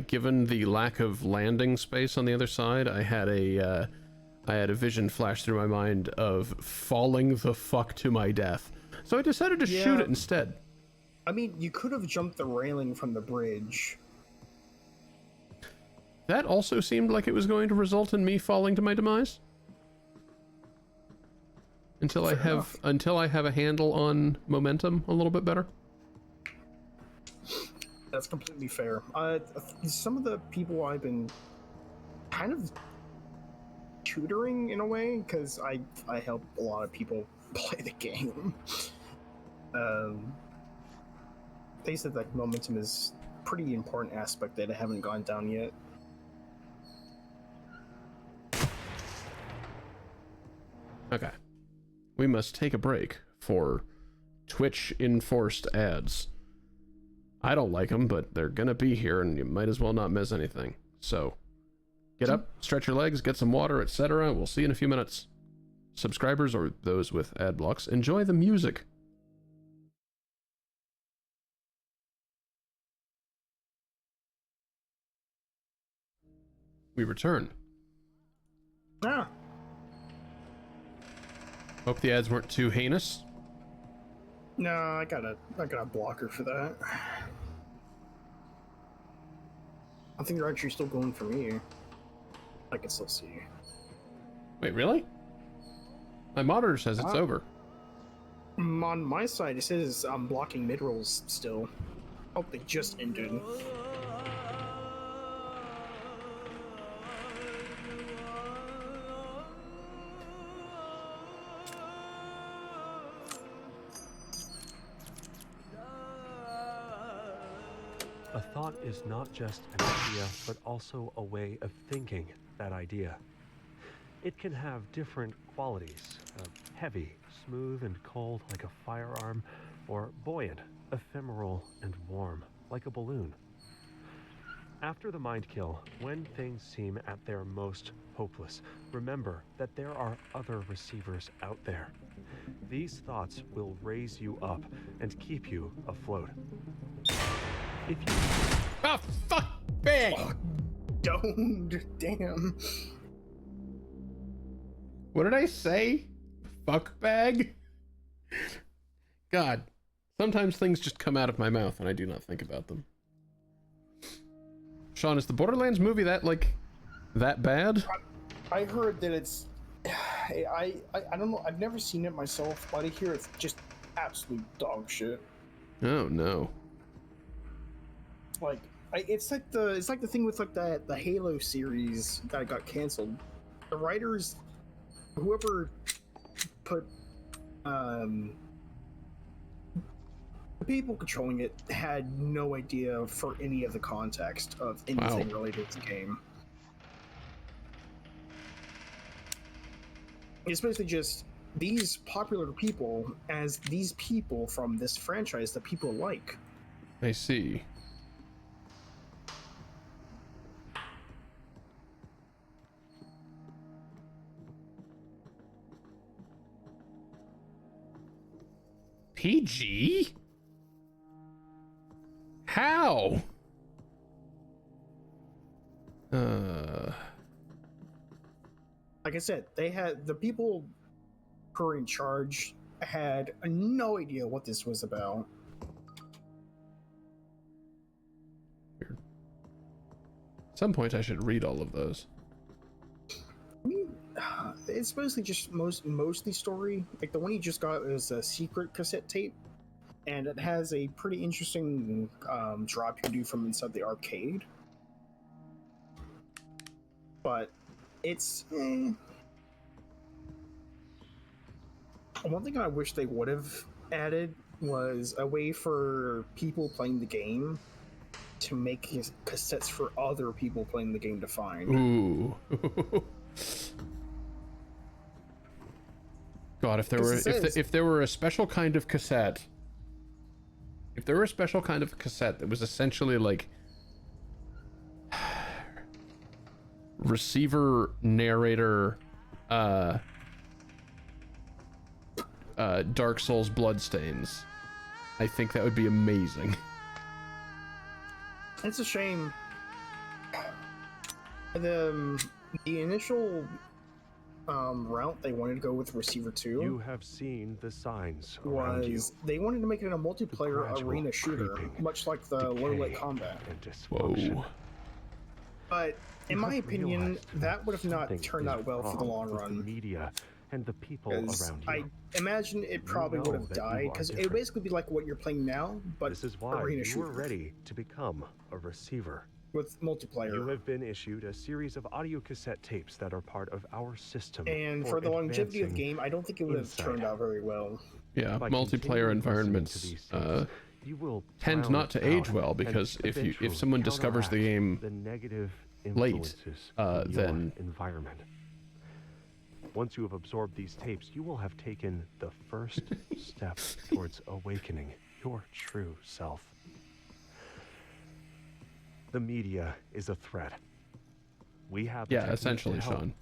given the lack of landing space on the other side, I had a vision flash through my mind of falling the fuck to my death. So I decided to shoot it instead. I mean, you could have jumped the railing from the bridge. That also seemed like it was going to result in me falling to my demise. Until I have a handle on momentum a little bit better. That's completely fair. Some of the people I've been kind of tutoring in a way, because I help a lot of people play the game. They said that momentum is a pretty important aspect that I haven't gone down yet. Okay. We must take a break for Twitch-enforced ads. I don't like them, but they're gonna be here, and you might as well not miss anything. So, get up, stretch your legs, get some water, etc. We'll see you in a few minutes. Subscribers, or those with ad blocks, enjoy the music. We return. Ah. Hope the ads weren't too heinous. No, I got a blocker for that. I think they're actually still going for me. I can still see. Wait, really? My monitor says it's over. On my side, it says I'm blocking mid-rolls still. Oh, they just ended. A thought is not just an idea, but also a way of thinking that idea. It can have different qualities, heavy, smooth and cold like a firearm, or buoyant, ephemeral and warm like a balloon. After the mind kill, when things seem at their most hopeless, remember that there are other receivers out there. These thoughts will raise you up and keep you afloat. If you... Oh, fuck! Bang! Oh, don't. Damn. What did I say? Fuck bag? God. Sometimes things just come out of my mouth and I do not think about them. Sean, is the Borderlands movie that bad? I heard that it's... I don't know. I've never seen it myself, but I hear it's just absolute dog shit. Oh, no. Like, it's like the thing with like the Halo series that got canceled. The writers, whoever put the people controlling it had no idea for any of the context of anything related to the game. It's basically just these popular people as these people from this franchise that people like. I see. PG? How? Like I said, they had the people who were in charge had no idea what this was about. Weird. At some point I should read all of those. I mean, it's mostly just mostly story. Like the one you just got is a secret cassette tape, and it has a pretty interesting drop you can do from inside the arcade. But it's one thing I wish they would have added was a way for people playing the game to make cassettes for other people playing the game to find. Ooh. God, if there were a special kind of cassette, that was essentially like receiver narrator Dark Souls Bloodstains, I think that would be amazing. It's a shame. The initial route they wanted to go with Receiver 2 You have seen the signs around you. was they wanted to make it a multiplayer arena shooter, much like the low light combat. And dysfunction. Whoa. But in You my have opinion, realized that would have not something turned is out well for the wrong long with run. The media and the people 'Cause around I you. imagine it probably know would have that you died are because it would different. basically be like what you're playing now, but This is why arena you shooter were ready to become a receiver. with multiplayer. You have been issued a series of audio cassette tapes that are part of our system. And for the longevity of the advancing game, I don't think it would have insight. turned out very well. Yeah, By multiplayer continuing listening to environments these tapes, you will tend drown not to out age well and because if eventually someone discovers the game the negative late, influences in then- your environment. Once you have absorbed these tapes, you will have taken the first step towards awakening your true self. The media is a threat. We have the yeah, technique essentially, to help. Sean.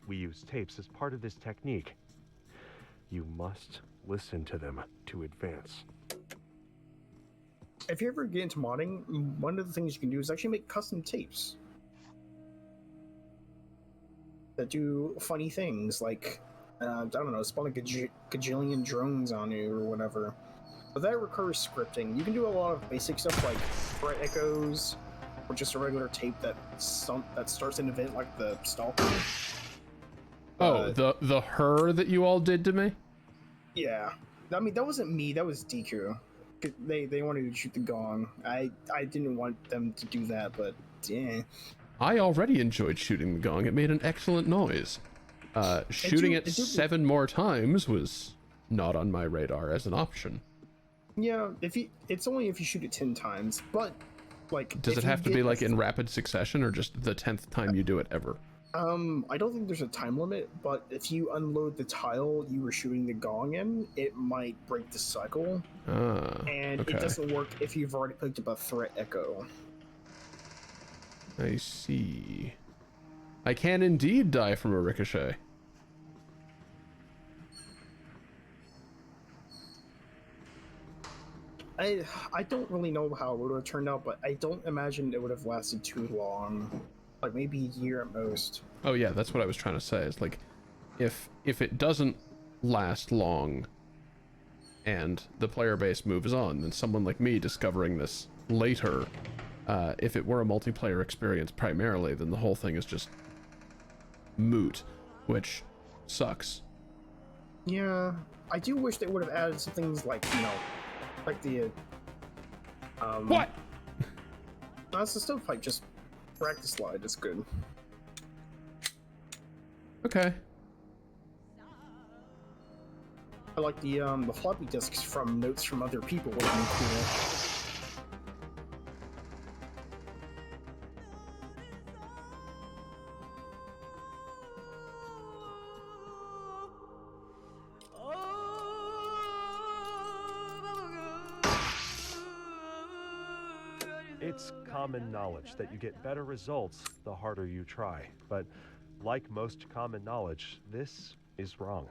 We use tapes as part of this technique. You must listen to them to advance. If you ever get into modding, one of the things you can do is actually make custom tapes that do funny things, like I don't know, spawn a gajillion drones on you or whatever. But that requires scripting. You can do a lot of basic stuff like threat echoes, or just a regular tape that starts an event like the Stalker. Oh, the her that you all did to me? Yeah, I mean that wasn't me. That was Deku. They wanted to shoot the gong. I didn't want them to do that, but yeah. I already enjoyed shooting the gong. It made an excellent noise. Shooting it 7 more times was not on my radar as an option. Yeah, it's only if you shoot it 10 times, but like. Does it have to be like in rapid succession or just the 10th time you do it ever? I don't think there's a time limit, but if you unload the tile you were shooting the gong in, it might break the cycle. And okay. it doesn't work if you've already picked up a threat echo. I see. I can indeed die from a ricochet. I don't really know how it would have turned out, but I don't imagine it would have lasted too long. Like maybe a year at most. Oh yeah, that's what I was trying to say. It's like, if it doesn't last long, and the player base moves on, then someone like me discovering this later, if it were a multiplayer experience primarily, then the whole thing is just moot, which sucks. Yeah, I do wish they would have added some things like, you know, like the What? That's the stovepipe. Just practice slide. It's good. Okay. I like the floppy disks from notes from other people would have been cool. It's common knowledge that you get better results the harder you try, but like most common knowledge, this is wrong.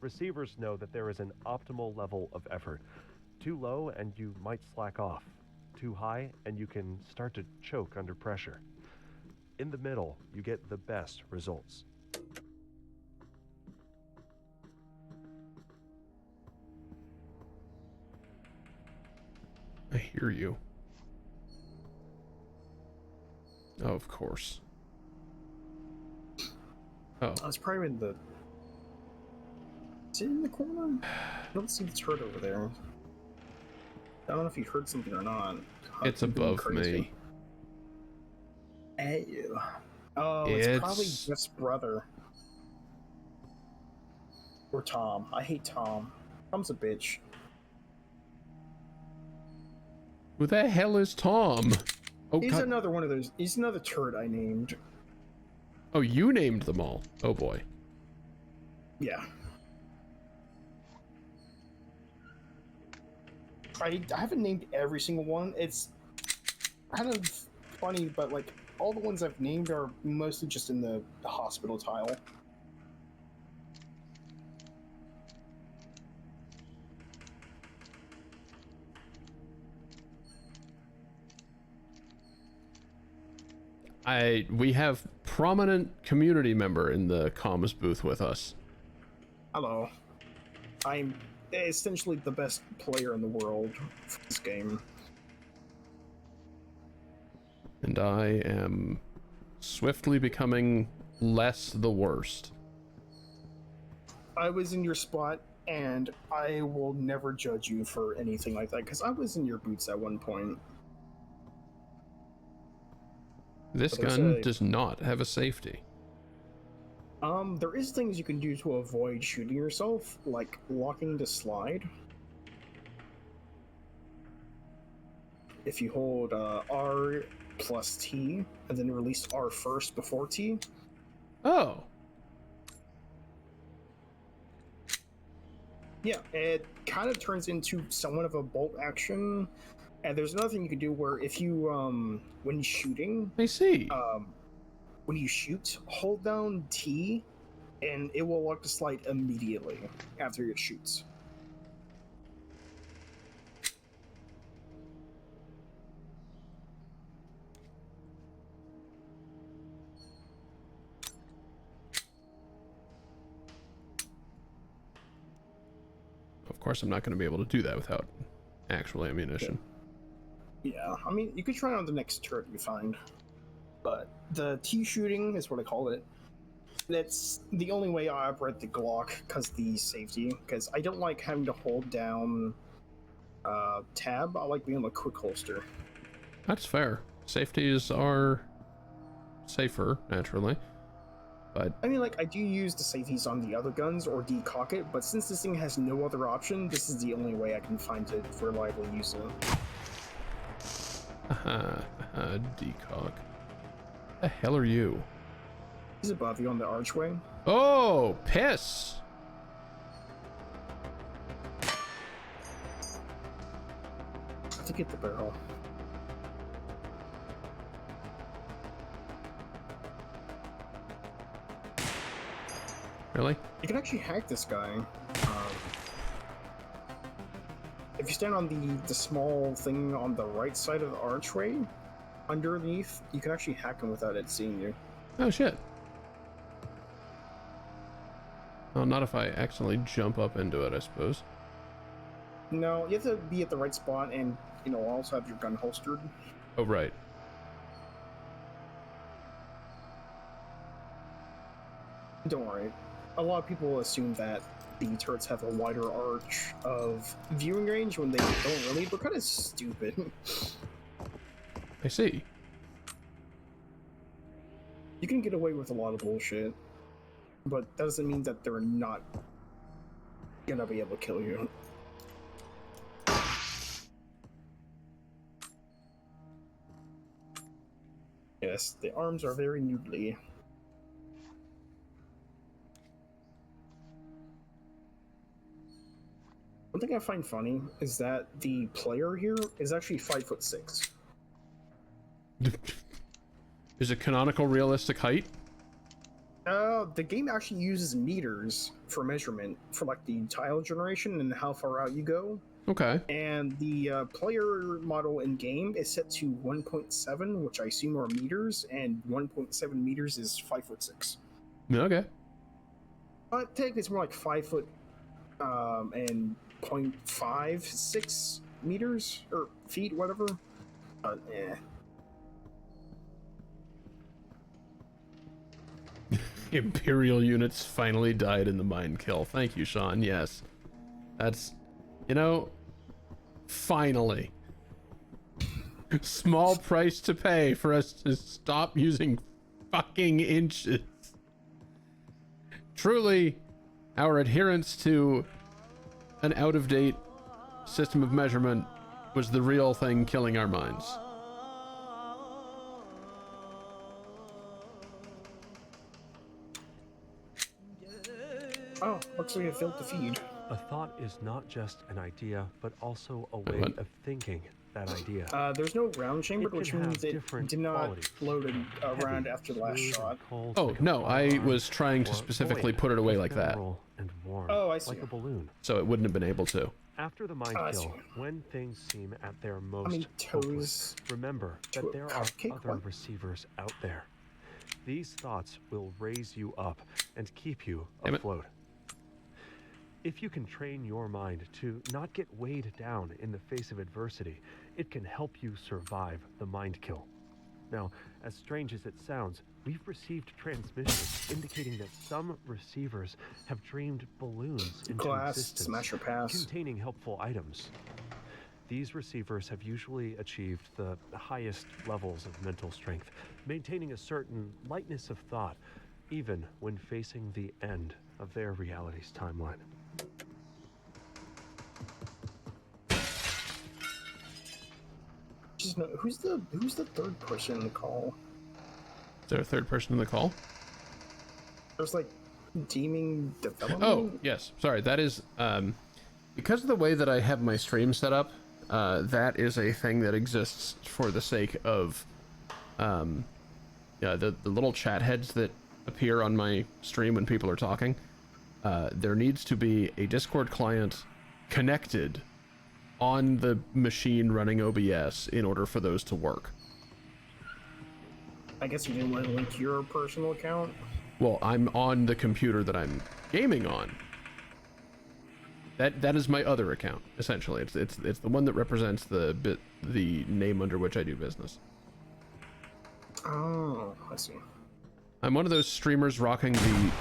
Receivers know that there is an optimal level of effort. Too low and you might slack off. Too high and you can start to choke under pressure. In the middle, you get the best results. I hear you. Oh, of course. Oh. I was probably in the... Is it in the corner? I don't see the turret over there. I don't know if you heard something or not. It's above me. Ew. Oh, it's probably Jeff's brother. Or Tom. I hate Tom. Tom's a bitch. Who the hell is Tom? Oh, He's God. another one of those. He's another turret I named. Oh, you named them all. Oh boy. Yeah. I haven't named every single one. It's kind of funny, but like all the ones I've named are mostly just in the hospital tile. We have prominent community member in the comms booth with us. Hello. I'm essentially the best player in the world for this game. And I am swiftly becoming less the worst. I was in your spot, and I will never judge you for anything like that, because I was in your boots at one point. This gun does not have a safety. There is things you can do to avoid shooting yourself, like locking the slide. If you hold R plus T, and then release R first before T. Oh. Yeah, it kind of turns into somewhat of a bolt action. And there's another thing you can do where if you, when shooting... I see. When you shoot, hold down T, and it will lock the slide immediately after it shoots. Of course, I'm not going to be able to do that without actual ammunition. Yeah, I mean, you could try on the next turret you find. But the T shooting is what I call it. That's the only way I operate the Glock, because the safety. Because I don't like having to hold down tab. I like being able to quick holster. That's fair. Safeties are safer, naturally. But I mean, like, I do use the safeties on the other guns or decock it, but since this thing has no other option, this is the only way I can find to reliably use it. Decock. The hell are you? He's above you on the archway. Oh, piss! I have to get the barrel. Really? You can actually hack this guy. If you stand on the small thing on the right side of the archway, underneath, you can actually hack him without it seeing you. Oh, shit. Well, not if I accidentally jump up into it, I suppose. No, you have to be at the right spot and, you know, also have your gun holstered. Oh, right. Don't worry. A lot of people assume that the turrets have a wider arch of viewing range when they don't really. They're kind of stupid. I see. You can get away with a lot of bullshit, but that doesn't mean that they're not gonna be able to kill you. Yes, the arms are very noodly. One thing I find funny is that the player here is actually 5'6". Is it canonical realistic height? The game actually uses meters for measurement for like the tile generation and how far out you go. Okay. And the player model in game is set to 1.7, which I assume are meters, and 1.7 meters is 5'6". Okay. Technically, it's more like 5 foot and 0.56 meters or feet, whatever. Imperial units finally died in the mine kill. Thank you, Sean. Yes. That's, you know, finally. Small price to pay for us to stop using fucking inches. Truly, our adherence to an out-of-date system of measurement was the real thing killing our minds. Oh, looks like I failed to feed. A thought is not just an idea, but also a way what? of thinking that idea. There's no round chamber, It which can means have it different did not qualities. load around Heavy, after the last smooth, shot. and cold Oh, like a no, I firearm, was trying to or specifically void, put it away like that, ephemeral and warm, Oh, I see. like a balloon. so it wouldn't have been able to. After the mind I kill, see. when things seem at their most How many hopeless, toes remember to that a there are cupcake? other What? receivers out there. These thoughts will raise you up and keep you Damn it. afloat. If you can train your mind to not get weighed down in the face of adversity, it can help you survive the mind kill. Now, as strange as it sounds, we've received transmissions indicating that some receivers have dreamed balloons into glass existence, smasher pass? containing helpful items. These receivers have usually achieved the highest levels of mental strength, maintaining a certain lightness of thought, even when facing the end of their reality's timeline. Just know, who's the third person in the call? Is there a third person in the call? There's like deeming development. Oh, yes. Sorry, that is because of the way that I have my stream set up, that is a thing that exists for the sake of the little chat heads that appear on my stream when people are talking. There needs to be a Discord client connected on the machine running OBS in order for those to work. I guess you didn't want to link your personal account. Well, I'm on the computer that I'm gaming on. That is my other account, essentially. It's the one that represents the name under which I do business. Oh, I see. I'm one of those streamers rocking the.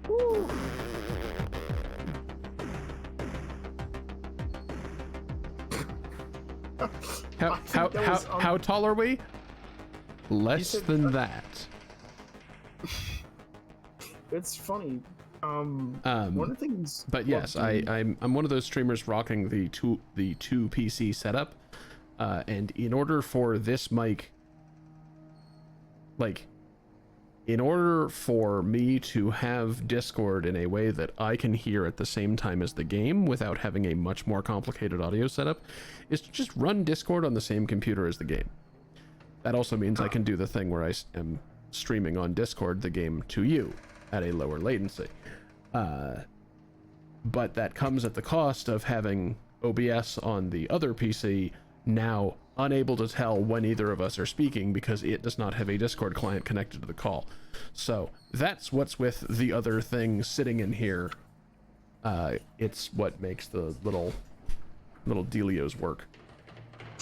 Woo. How tall are we? Less said- than that. It's funny. One of the things. But yes, I'm one of those streamers rocking the two PC setup, and in order for this mic, like, in order for me to have Discord in a way that I can hear at the same time as the game without having a much more complicated audio setup, is to just run Discord on the same computer as the game. That also means I can do the thing where I am streaming on Discord the game to you at a lower latency. But that comes at the cost of having OBS on the other PC now unable to tell when either of us are speaking because it does not have a Discord client connected to the call. So that's what's with the other thing sitting in here. It's what makes the little dealios work.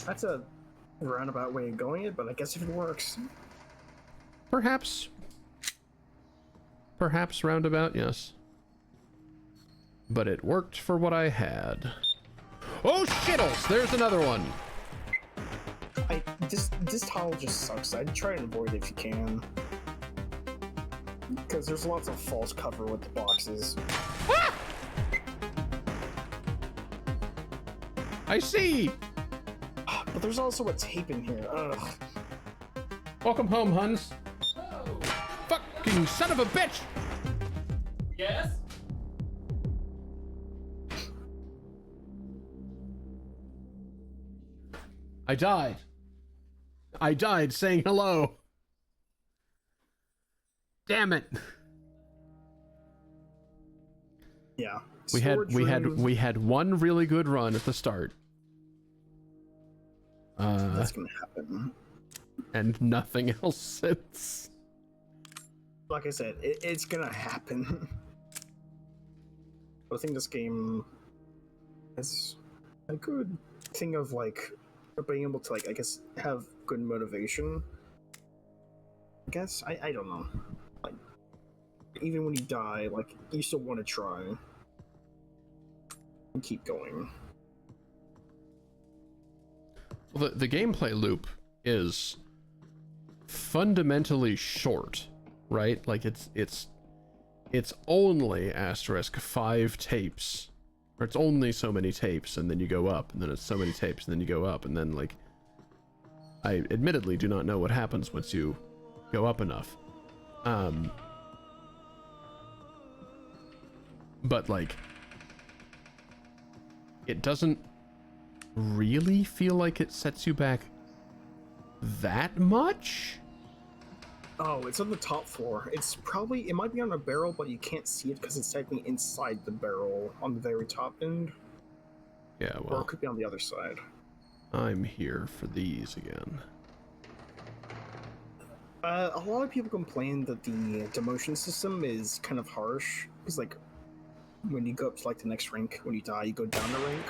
That's a roundabout way of going it, but I guess if it works. Perhaps roundabout, yes. But it worked for what I had. Oh shittles! There's another one. This tile just sucks. I'd try and avoid it if you can, because there's lots of false cover with the boxes. I see! But there's also a tape in here. Ugh. Welcome home, Huns. Oh, Fucking son of a bitch! yes? I died. I died saying hello. Damn it. Yeah. We Storage room, had one really good run at the start. That's gonna happen. And nothing else since. Like I said, it's gonna happen. But I think this game is a good thing of like being able to like I guess have good motivation. I guess I don't know. Like even when you die, like you still want to try and keep going. Well, the gameplay loop is fundamentally short, right? Like it's only asterisk 5 tapes, or it's only so many tapes, and then you go up, and then it's so many tapes, and then you go up, and then like I admittedly do not know what happens once you go up enough. But like it doesn't really feel like it sets you back that much. Oh, it's on the top floor. It might be on a barrel, but you can't see it because it's technically inside the barrel on the very top end. Yeah, Or well, it could be on the other side. I'm here for these again. A lot of people complain that the demotion system is kind of harsh. Because, like, when you go up to, like, the next rank, when you die, you go down the rank.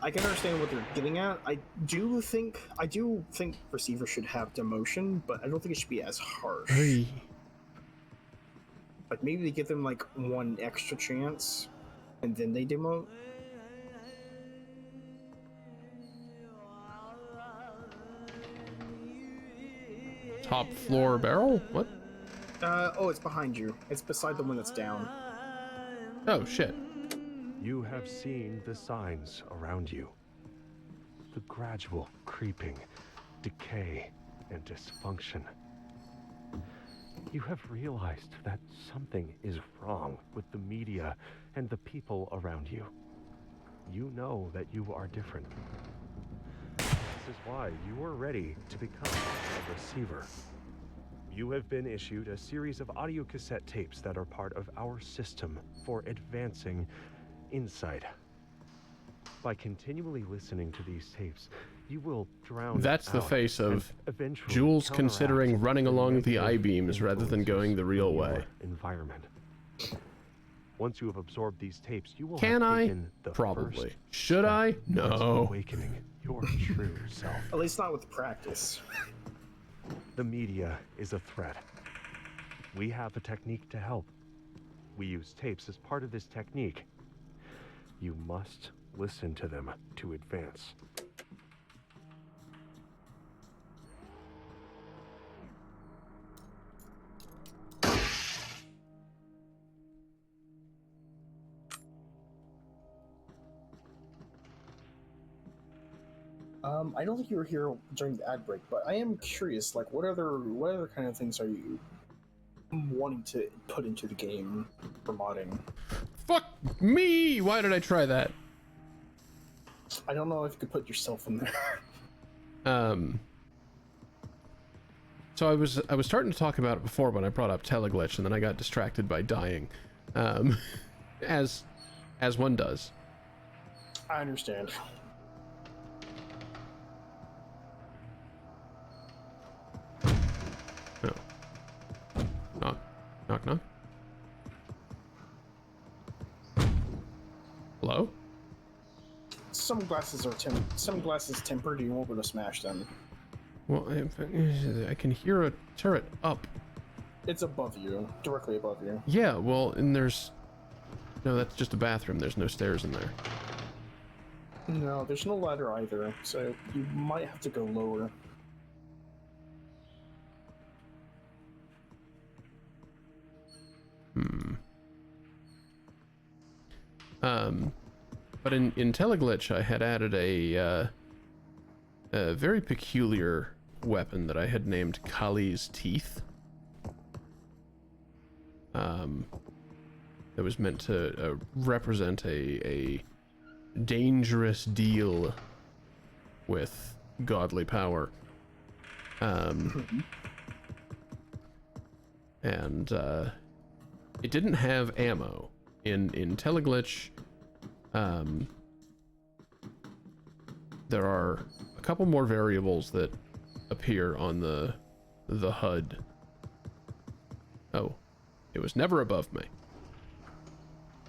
I can understand what they're getting at. I do think Receiver should have demotion, but I don't think it should be as harsh. Hey. Like, maybe they give them, like, one extra chance, and then they demote. Top floor barrel? What? Oh, it's behind you. It's beside the one that's down. Oh, shit. You have seen the signs around you. The gradual creeping, decay, and dysfunction. You have realized that something is wrong with the media and the people around you. You know that you are different. This is why you are ready to become a receiver. You have been issued a series of audio cassette tapes that are part of our system for advancing insight. By continually listening to these tapes, you will drown That's the out face and of eventually Jules counteract considering running along the negative I-beams rather than going the real influences in way. your environment. Once you have absorbed these tapes, you will Can have I? taken the Probably. first Should step I? towards No. awakening your true self. At least not with practice. The media is a threat. We have a technique to help. We use tapes as part of this technique. You must listen to them to advance. I don't think you were here during the ad break, but I am curious, like, what other kind of things are you wanting to put into the game for modding? Fuck me! Why did I try that? I don't know if you could put yourself in there. So I was starting to talk about it before when I brought up Teleglitch, and then I got distracted by dying. As one does. I understand. No. Knock. Knock, knock. Hello? Some glasses tempered. You won't be able to smash them. Well, I can hear a turret up. It's above you, directly above you. Yeah, well, and there's... No, that's just a bathroom. There's no stairs in there. No, there's no ladder either, so you might have to go lower. But in Teleglitch, I had added a very peculiar weapon that I had named Kali's Teeth. That was meant to represent a dangerous deal with godly power. And it didn't have ammo. In Teleglitch, there are a couple more variables that appear on the HUD. Oh, it was never above me.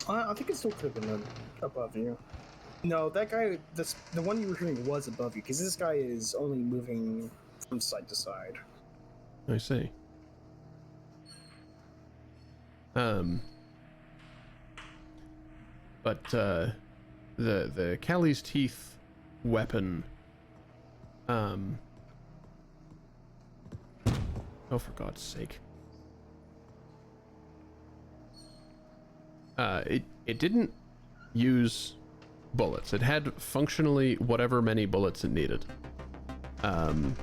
I think it still could have been above you. No, that guy, the one you were hearing was above you, because this guy is only moving from side to side. I see. But the Kali's Teeth weapon, oh, for God's sake. It didn't use bullets. It had functionally whatever many bullets it needed. But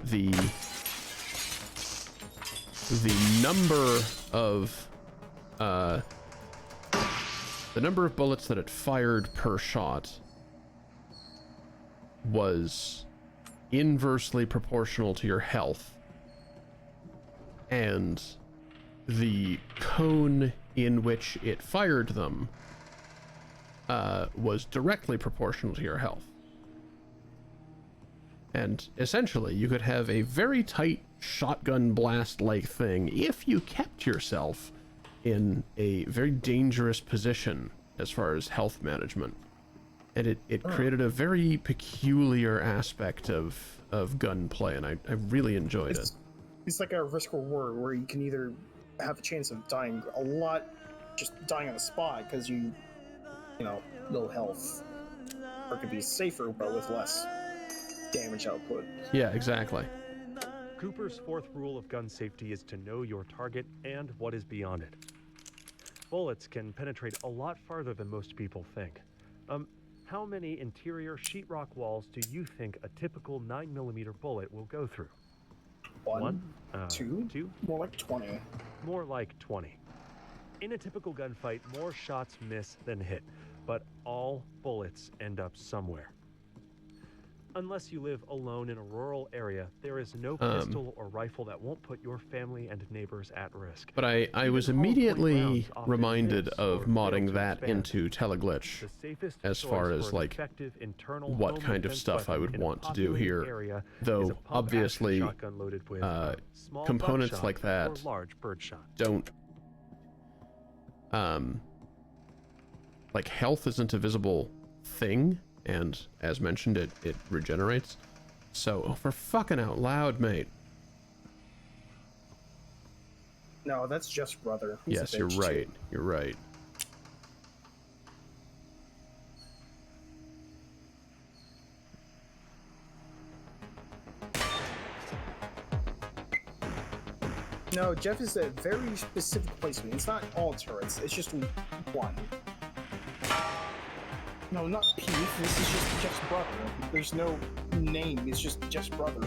the number of bullets that it fired per shot was inversely proportional to your health, and the cone in which it fired them was directly proportional to your health. And essentially, you could have a very tight shotgun blast-like thing if you kept yourself in a very dangerous position as far as health management. And it created a very peculiar aspect of gunplay, and I really enjoyed it. It's like a risk reward where you can either have a chance of dying a lot, just dying on the spot because you know, low health, or it could be safer but with less damage output. Yeah, exactly. Cooper's fourth rule of gun safety is to know your target and what is beyond it. Bullets can penetrate a lot farther than most people think. How many interior sheetrock walls do you think a typical 9mm bullet will go through? One, two? More like 20. More like 20. In a typical gunfight, more shots miss than hit, but all bullets end up somewhere. Unless you live alone in a rural area, there is no pistol or rifle that won't put your family and neighbors at risk. But I was immediately reminded of modding that into Teleglitch as far as like what kind of stuff I would want to do here, though obviously components like that don't like health isn't a visible thing, and as mentioned, it regenerates. So, for fucking out loud, mate. No, that's just brother. He's Yes, you're right. You're right. No, Jeff is a very specific placement. It's not all turrets. It's just one. No, not Pete. This is just Jeff's brother. There's no name. It's just Jeff's brother.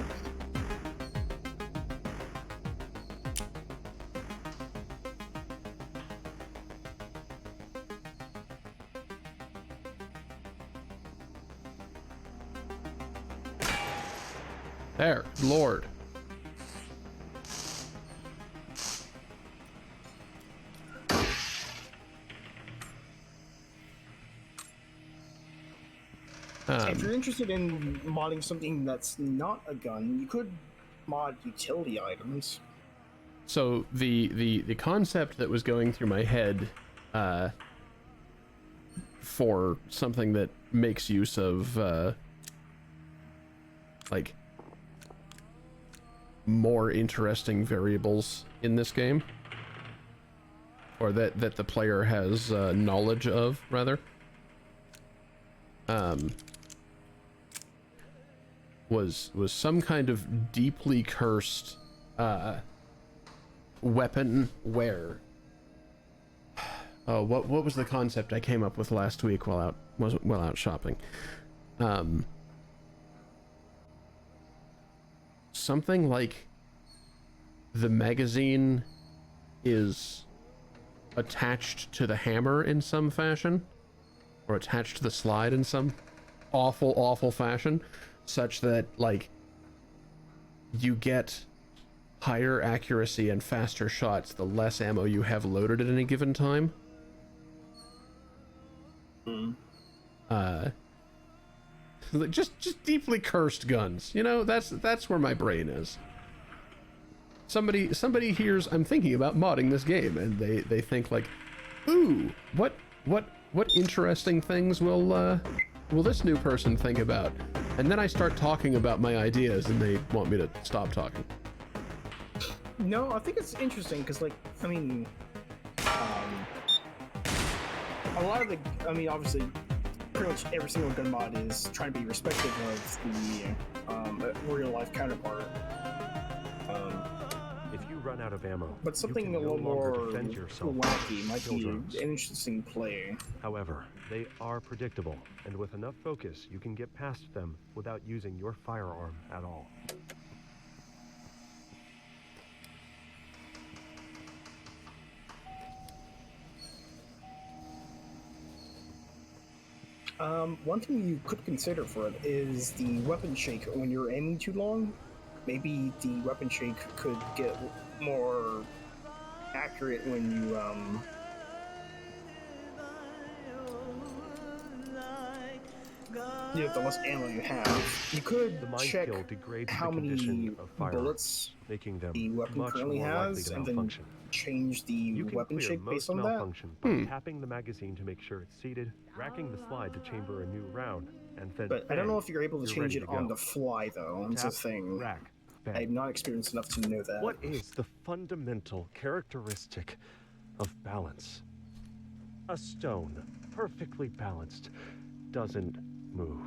There, Lord. If you're interested in modding something that's not a gun, you could mod utility items. So the concept that was going through my head for something that makes use of like more interesting variables in this game, or that the player has knowledge of, rather, was some kind of deeply cursed weapon where Oh, what was the concept I came up with last week while out shopping? Something like the magazine is attached to the hammer in some fashion, or attached to the slide in some awful fashion, such that like you get higher accuracy and faster shots the less ammo you have loaded at any given time. Just deeply cursed guns, you know. That's where my brain is. Somebody hears I'm thinking about modding this game, and they think like, ooh, what interesting things will this new person think about? And then I start talking about my ideas, and they want me to stop talking. No, I think it's interesting because, like, I mean, a lot of obviously, pretty much every single gun mod is trying to be respectful of the real life counterpart. If you run out of ammo, But something you a can no little longer more defend yourself wacky might kill be drones. an interesting play. However, they are predictable, and with enough focus, you can get past them without using your firearm at all. One thing you could consider for it is the weapon shake when you're aiming too long. Maybe the weapon shake could get more accurate when you the less ammo you have. You could The mind check skill degrades how the many condition of fire, bullets making them the weapon much currently more likely has, to and then malfunction. change the You can weapon clear shake most based on that. malfunction by tapping the magazine to make sure it's seated, racking the slide to chamber a new round, and then But I don't know if you're able to you're change ready it to on go. the fly, though. That's the Tap, thing. rack, I'm bang. not experienced enough to know that. What is the fundamental characteristic of balance? A stone, perfectly balanced, doesn't move.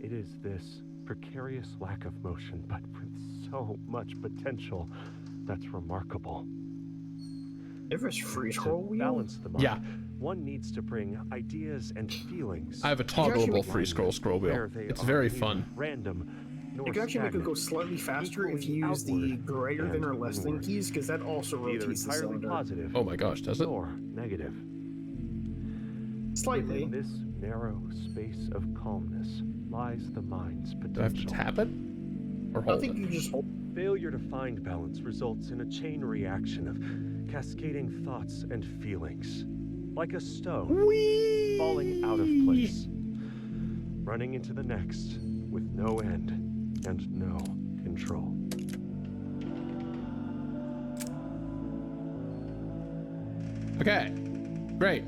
It is this precarious lack of motion, but with so much potential, that's remarkable. If it's free scroll To wheel, balance the mind, Yeah. one needs to bring ideas and feelings. I have a actually toggleable make free scroll where wheel. they It's are very neither fun. random nor you can actually make it go stagnant, slightly faster if you equally use the outward greater than and or less than inward. keys, because that also neither rotates the entirely cylinder. positive Oh my gosh, does it? nor negative. Slightly. Within this narrow space of calmness lies the mind's Do I have to potential. tap it? Or I hold think it? you just hold. Failure to find balance results in a chain reaction of cascading thoughts and feelings, like a stone Whee! falling out of place, running into the next with no end and no control. Okay, great.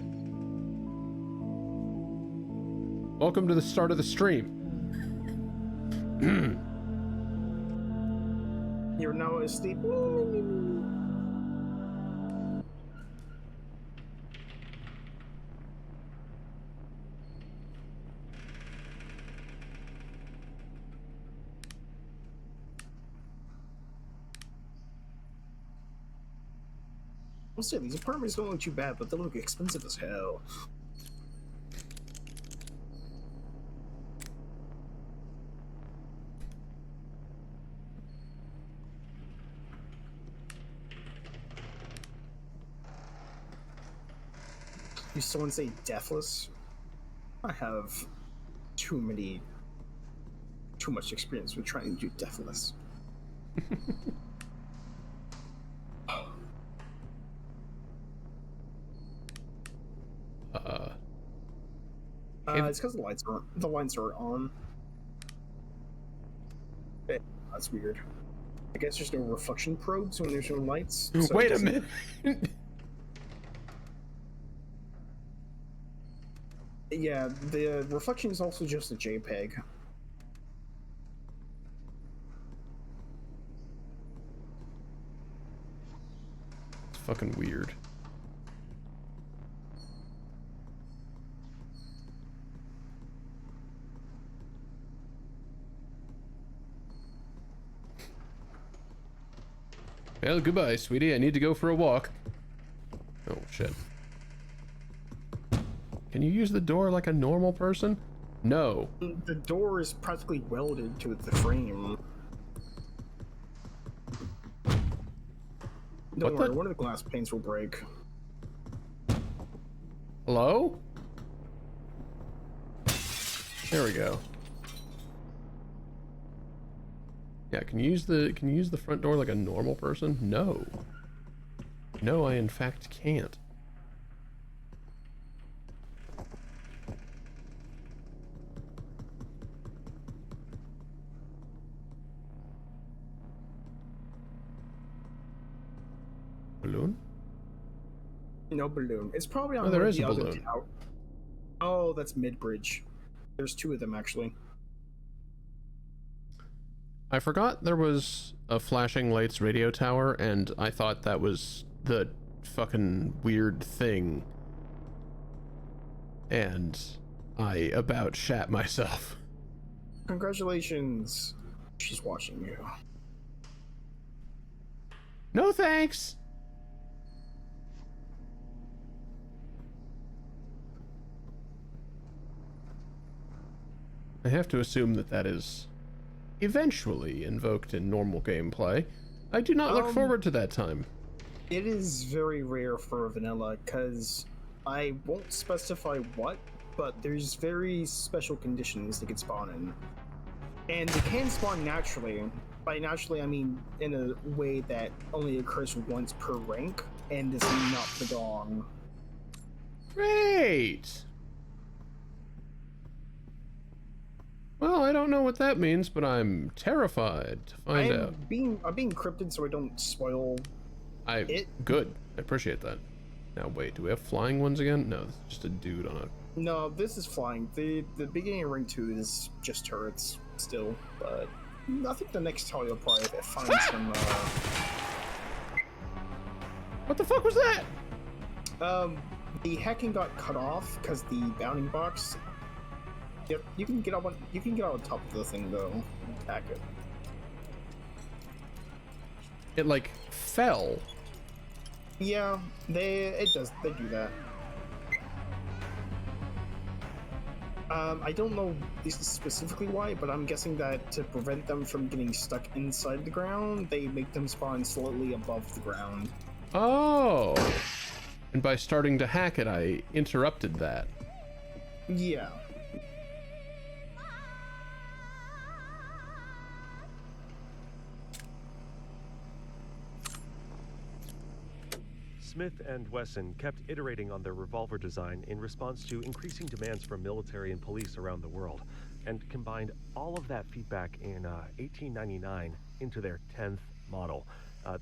Welcome to the start of the stream. You're now asleep. I'll say these apartments don't look too bad, but they look expensive as hell. You someone say deathless? I have too much experience with trying to do deathless. It's because the lights are on. Eh, that's weird. I guess there's no reflection probes when there's no lights. so it Wait a doesn't- minute. Yeah, the reflection is also just a JPEG. It's fucking weird. Well, goodbye, sweetie. I need to go for a walk. Oh, shit. Can you use the door like a normal person? No. The door is practically welded to the frame. Don't What worry, the- one of the glass panes will break. Hello? There we go. Yeah, can you use the front door like a normal person? No. No, I in fact can't. Balloon? No balloon. It's probably on Oh, there one of is the a other balloon. tower. Oh, that's mid-bridge. There's two of them, actually. I forgot there was a flashing lights radio tower, and I thought that was the fucking weird thing. And I about shat myself. Congratulations. She's watching you. No thanks! I have to assume that that is eventually invoked in normal gameplay. I do not look forward to that time. It is very rare for vanilla, because I won't specify what, but there's very special conditions they can spawn in. And they can spawn naturally. By naturally, I mean in a way that only occurs once per rank, and is not the dawn. Great! Well, I don't know what that means, but I'm terrified to find out. I'm being encrypted so I don't spoil it. Good. I appreciate that. Now wait, do we have flying ones again? No, this is just a dude on a... No, this is flying. The beginning of Ring 2 is just turrets still, but I think the next tile you'll probably find some What the fuck was that? the hacking got cut off because the bounding box. Yep, you can get on top of the thing though. And hack it. It like fell. Yeah, they do that. I don't know this is specifically why, but I'm guessing that to prevent them from getting stuck inside the ground, they make them spawn slightly above the ground. Oh. And by starting to hack it, I interrupted that. Yeah. Smith and Wesson kept iterating on their revolver design in response to increasing demands from military and police around the world, and combined all of that feedback in 1899 into their 10th model,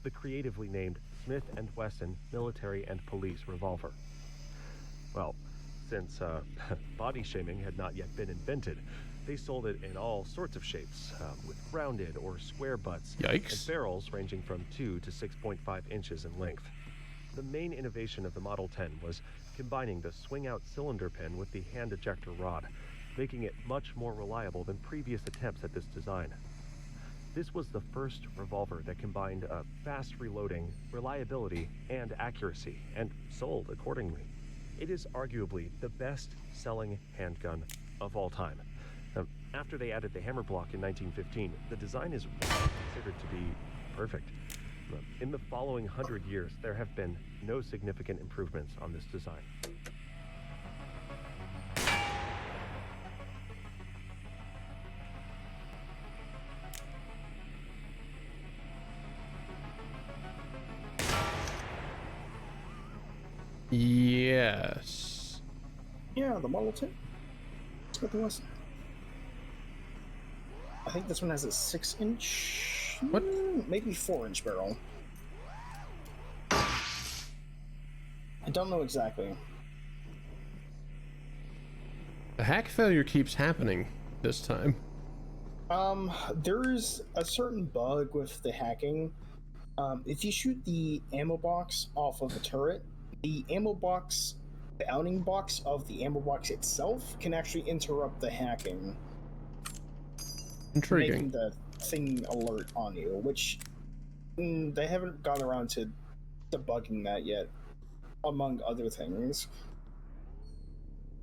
the creatively named Smith and Wesson Military and Police Revolver. Well, since body shaming had not yet been invented, they sold it in all sorts of shapes, with rounded or square butts, Yikes. and barrels ranging from 2 to 6.5 inches in length. The main innovation of the Model 10 was combining the swing-out cylinder pin with the hand ejector rod, making it much more reliable than previous attempts at this design. This was the first revolver that combined fast reloading, reliability, and accuracy, and sold accordingly. It is arguably the best-selling handgun of all time. After they added the hammer block in 1915, the design is considered to be perfect. In the following 100 years, there have been no significant improvements on this design. Yes. Yeah, the Model 10. Smith and Wesson. I think this one has a 6-inch, What? maybe 4-inch barrel. I don't know exactly. The hack failure keeps happening this time. There's a certain bug with the hacking. If you shoot the ammo box off of a turret, the ammo box, the outing box of the ammo box itself can actually interrupt the hacking, Intriguing. making the thing alert on you, which they haven't gone around to debugging that yet. among other things.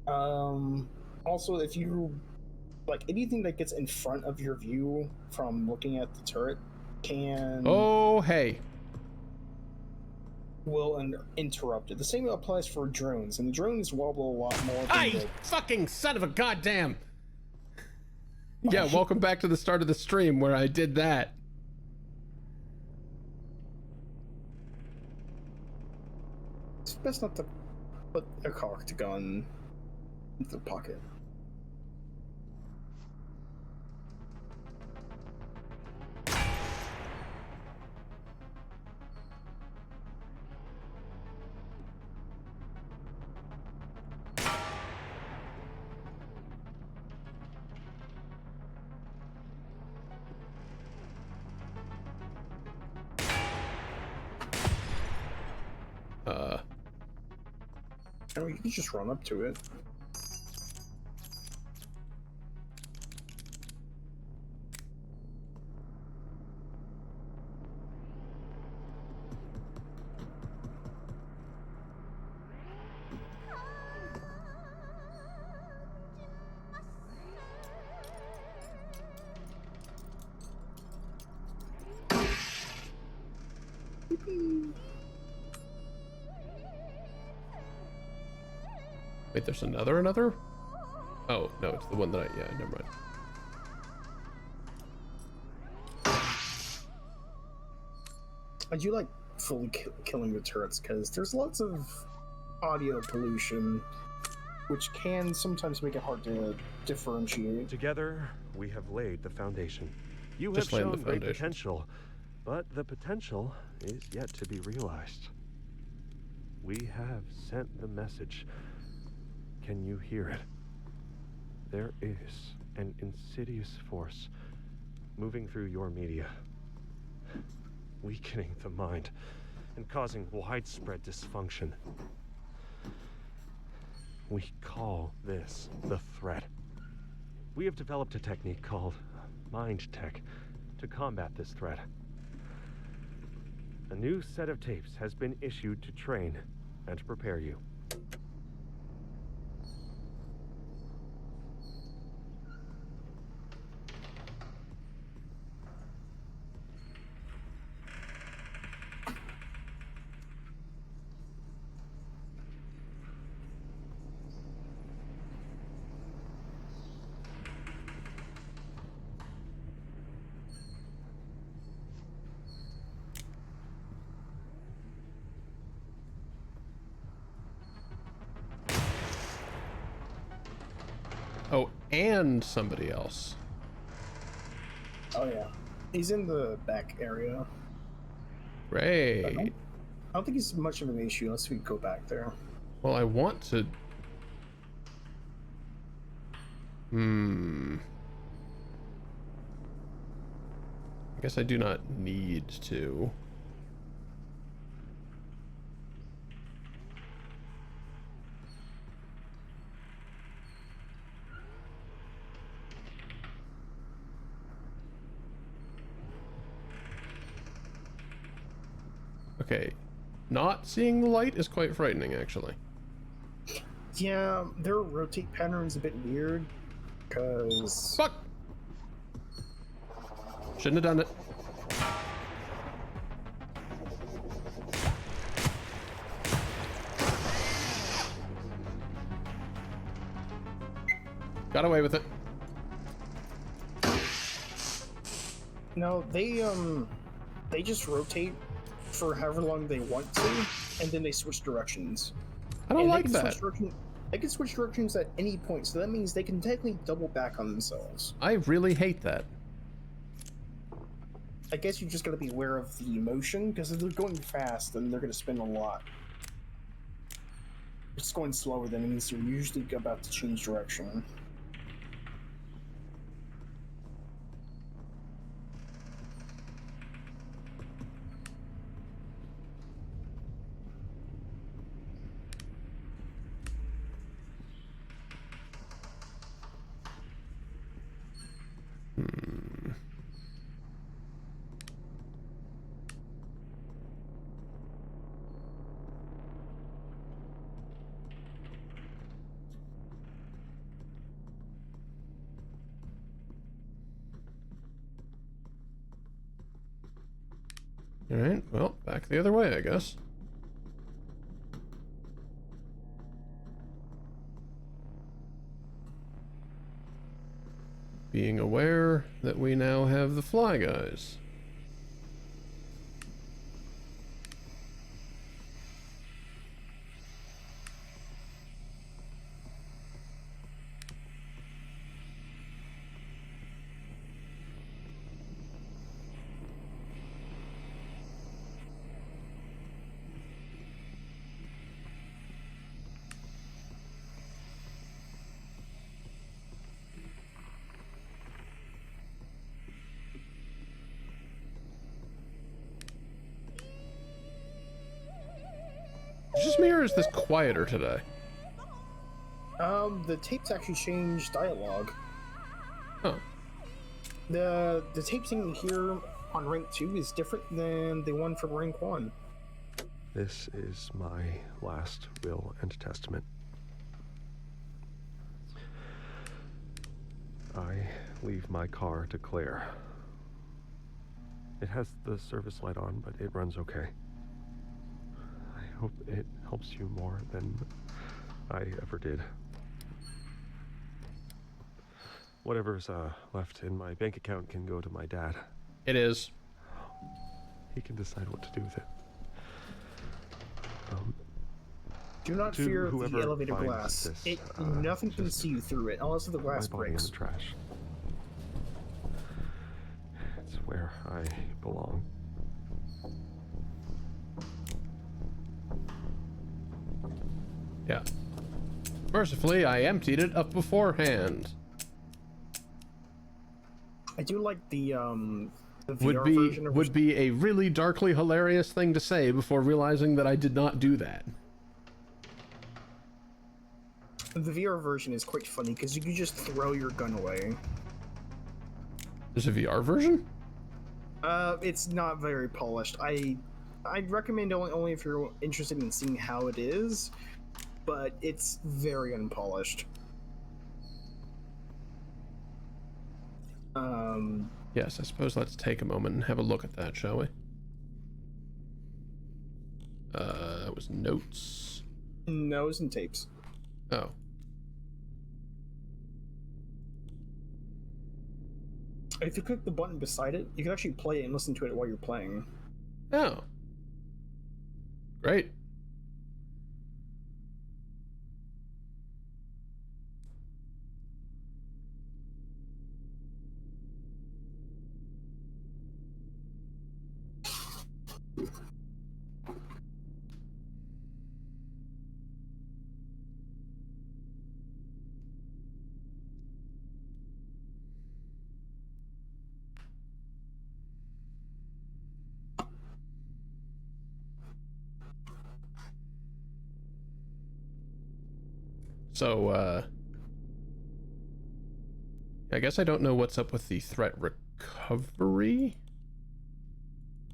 Also, if you like anything that gets in front of your view from looking at the turret can Oh, hey. will interrupt it. The same applies for drones, and the drones wobble a lot more than Hey, fucking son of a goddamn. Yeah, welcome back to the start of the stream where I did that. It's best not to put a cocked gun into the pocket. Oh, you can just run up to it. Wait, there's another? Oh, no, it's the one that yeah, never mind. I do like fully killing the turrets because there's lots of audio pollution, which can sometimes make it hard to differentiate. Together, we have laid the foundation. You have Just laying the shown great foundation. potential, but the potential is yet to be realized. We have sent the message. Can you hear it? There is an insidious force moving through your media, weakening the mind and causing widespread dysfunction. We call this the threat. We have developed a technique called Mind Tech to combat this threat. A new set of tapes has been issued to train and prepare you. Oh, and somebody else. Oh yeah, he's in the back area. Great. I don't think he's much of an issue unless we go back there. Well, I want to... I guess I do not need to. Okay, not seeing the light is quite frightening, actually. Yeah, their rotate pattern's a bit weird, because... Fuck! Shouldn't have done it. Got away with it. No, they just rotate for however long they want to, and then they switch directions. I don't And like that. They can switch directions at any point, so that means they can technically double back on themselves. I really hate that. I guess you just gotta be aware of the motion, because if they're going fast, then they're gonna spin a lot. If it's going slower, then it means they're usually about to change direction. Alright, well, back the other way, I guess. Being aware that we now have the Fly Guys. Is this me or is this quieter today? The tapes actually changed dialogue. Oh. The tape singing here on rank 2 is different than the one from rank 1. This is my last will and testament. I leave my car to Claire. It has the service light on, but it runs okay. I hope it helps you more than I ever did. Whatever's left in my bank account can go to my dad. It is. He can decide what to do with it. Do not To fear the whoever elevator finds glass. this, Nothing can just see you through it unless the glass my body in breaks. the trash. It's where I belong. Yeah. Mercifully, I emptied it up beforehand. I do like the VR Would version of be a really darkly hilarious thing to say before realizing that I did not do that. the VR version is quite funny because you can just throw your gun away. There's a VR version? It's not very polished. I'd recommend only if you're interested in seeing how it is, but it's very unpolished. Yes, I suppose let's take a moment and have a look at that, shall we? That was notes. Nose and tapes. Oh. If you click the button beside it, you can actually play it and listen to it while you're playing. Oh. Great. So, I guess I don't know what's up with the threat recovery.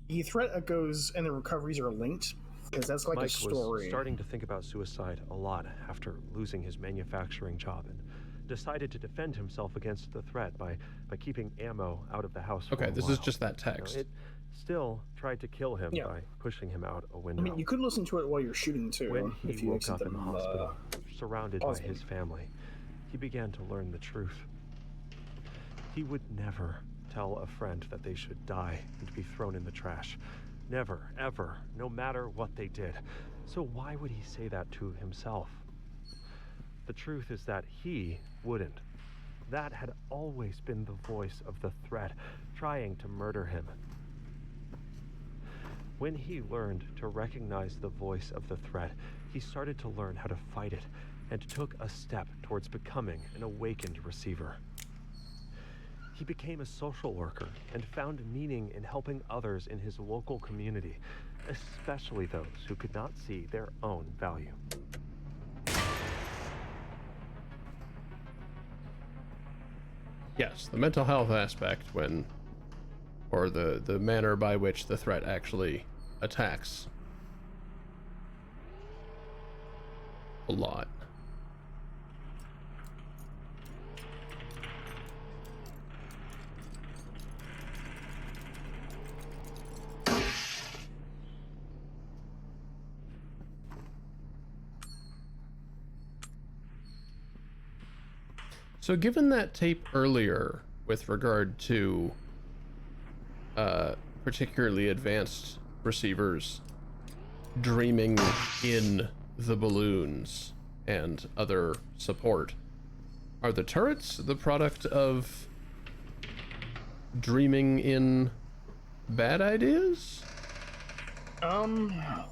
The threat goes and the recoveries are linked, because that's like Mike a story. was starting to think about suicide a lot after losing his manufacturing job and decided to defend himself against the threat by keeping ammo out of the house for Okay, a this while. is just that text. It still tried to kill him Yeah. by pushing him out a I window. mean, you could listen to it while you're shooting too. When he if you woke up exit in the them, hospital, surrounded by pause them. his family, he began to learn the truth. He would never tell a friend that they should die and be thrown in the trash. Never, ever, no matter what they did. So why would he say that to himself? The truth is that he wouldn't. That had always been the voice of the threat, trying to murder him. When he learned to recognize the voice of the threat, he started to learn how to fight it and took a step towards becoming an awakened receiver. He became a social worker and found meaning in helping others in his local community, especially those who could not see their own value. Yes, the mental health aspect or the manner by which the threat actually attacks. A lot. So given that tape earlier with regard to particularly advanced receivers dreaming in the balloons and other support, are the turrets the product of dreaming in bad ideas? I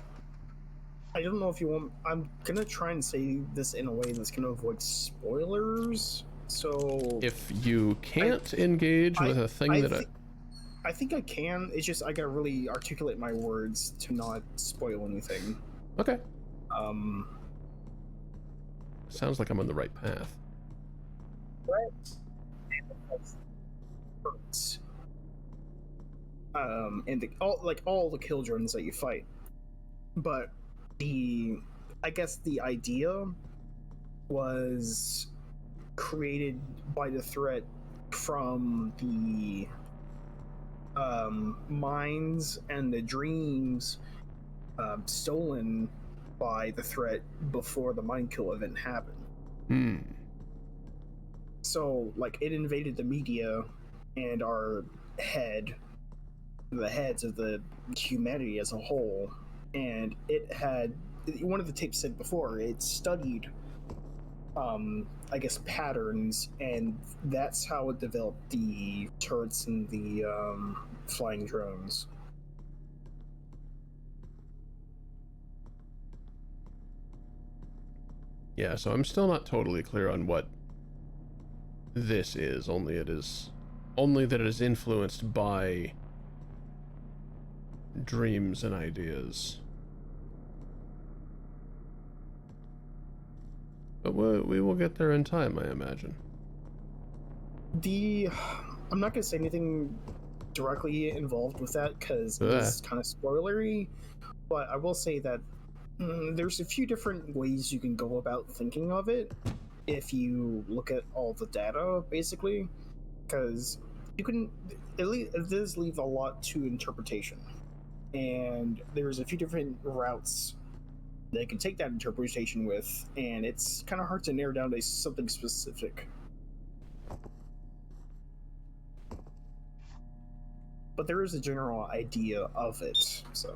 don't know if you want. I'm gonna try and say this in a way that's gonna avoid spoilers. So If you can't engage with a thing that I think I can. It's just I gotta really articulate my words to not spoil anything. Okay. Um, Sounds like I'm on the right path. and all the kill drones that you fight, but I guess the idea was created by the threat from the minds and the dreams stolen by the threat before the mind kill event happened. So, like, it invaded the media and the heads of the humanity as a whole, and it had, one of the tapes said before, it studied I guess patterns, and that's how it developed the turrets and the flying drones. Yeah, so I'm still not totally clear on what this is, only that it is influenced by dreams and ideas. But we will get there in time, I imagine. I'm not going to say anything directly involved with that because it's kind of spoilery, but I will say that there's a few different ways you can go about thinking of it if you look at all the data, basically, because it does leave a lot to interpretation, and there's a few different routes they can take that interpretation with, and it's kind of hard to narrow down to something specific. But there is a general idea of it, so.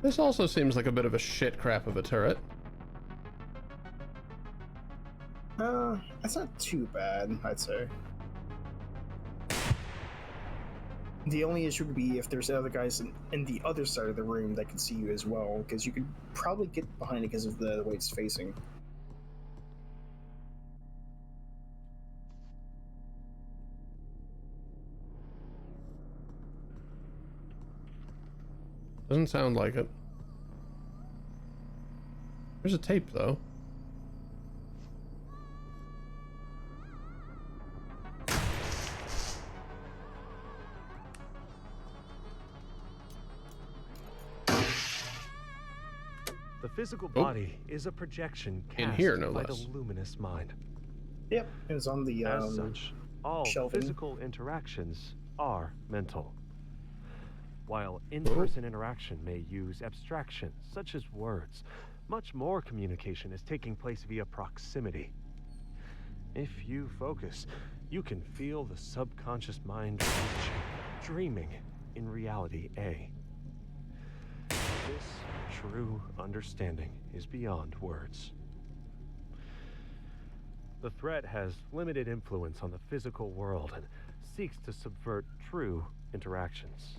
This also seems like a bit of a shit crap of a turret. That's not too bad, I'd say. The only issue would be if there's other guys in the other side of the room that can see you as well, because you could probably get behind it because of the way it's facing. Doesn't sound like it. There's a tape, though. The physical body is a projection cast in here, no by less. the luminous mind. Yep, it was on the As such, all shelving. physical interactions are mental. While in-person interaction may use abstraction, such as words, much more communication is taking place via proximity. If you focus, you can feel the subconscious mind dreaming in reality A. This true understanding is beyond words. The threat has limited influence on the physical world and seeks to subvert true interactions.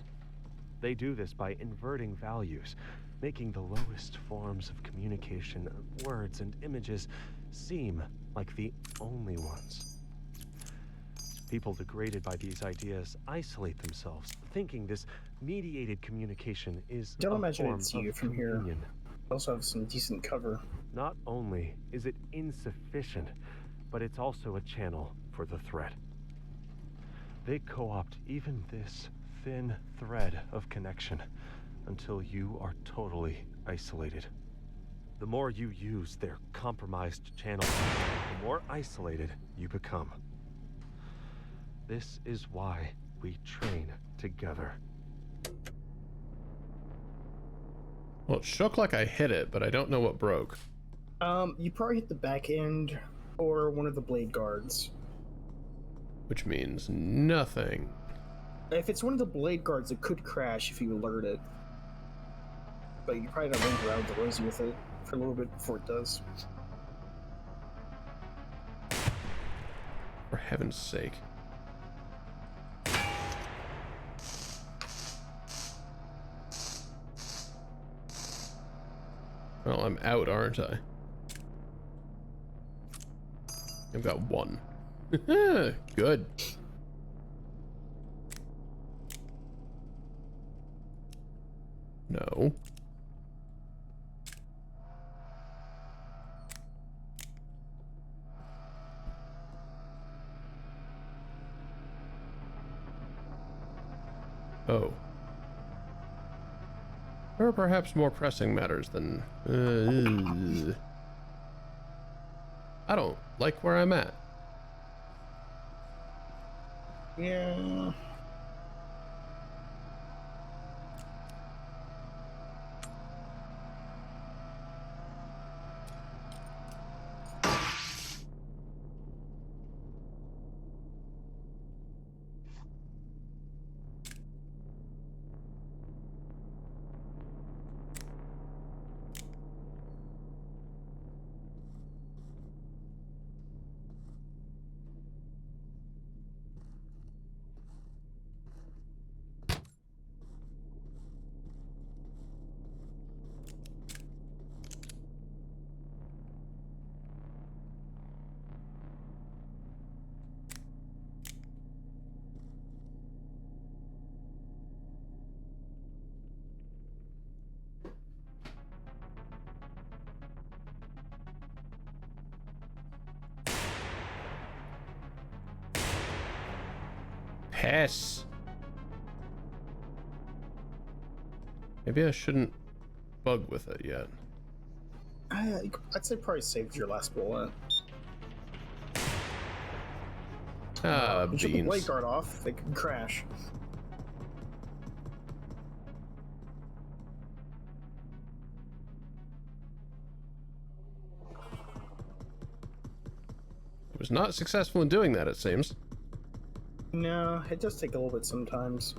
They do this by inverting values, making the lowest forms of communication, words and images, seem like the only ones. People degraded by these ideas isolate themselves, thinking this mediated communication is Don't a imagine form it's you of from here. communion. Also have some decent cover. Not only is it insufficient, but it's also a channel for the threat. They co-opt even this thin thread of connection until you are totally isolated. The more you use their compromised channel, the more isolated you become. This is why we train together. Well, it shook like I hit it, but I don't know what broke. You probably hit the back end or one of the blade guards. Which means nothing. If it's one of the blade guards, it could crash if you alert it. But you probably gotta link around the rosy with it for a little bit before it does. For heaven's sake. Well, I'm out, aren't I? I've got one. Good. No. Oh. There are perhaps more pressing matters than... I don't like where I'm at. Yeah. Piss. Maybe I shouldn't bug with it yet. I'd say probably saved your last bullet. Ah, You should the blade beans. guard off, they could crash. I was not successful in doing that, it seems. No, it does take a little bit sometimes.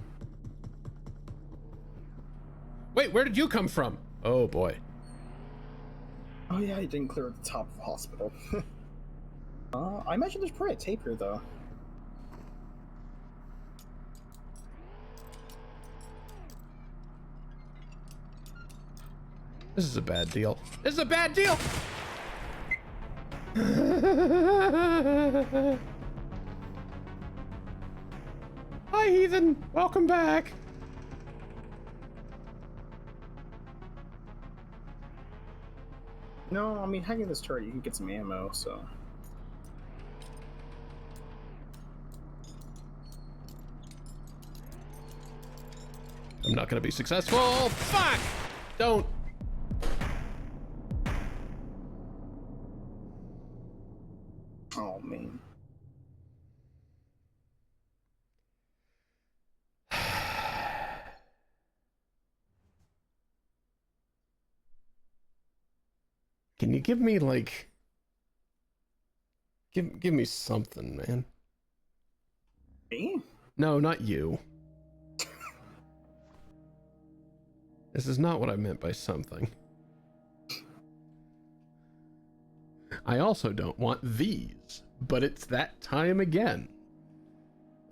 Wait, where did you come from? Oh boy. Oh yeah, you didn't clear at the top of the hospital. I imagine there's probably a tape here, though. This is a bad deal. This is a bad deal! Hi, heathen. Welcome back. No, I mean, hanging this turret, you can get some ammo, so... I'm not gonna be successful. Fuck! Don't. Oh, man. Can you give me like... Give me something, man. Me? No, not you. This is not what I meant by something. I also don't want these, but it's that time again.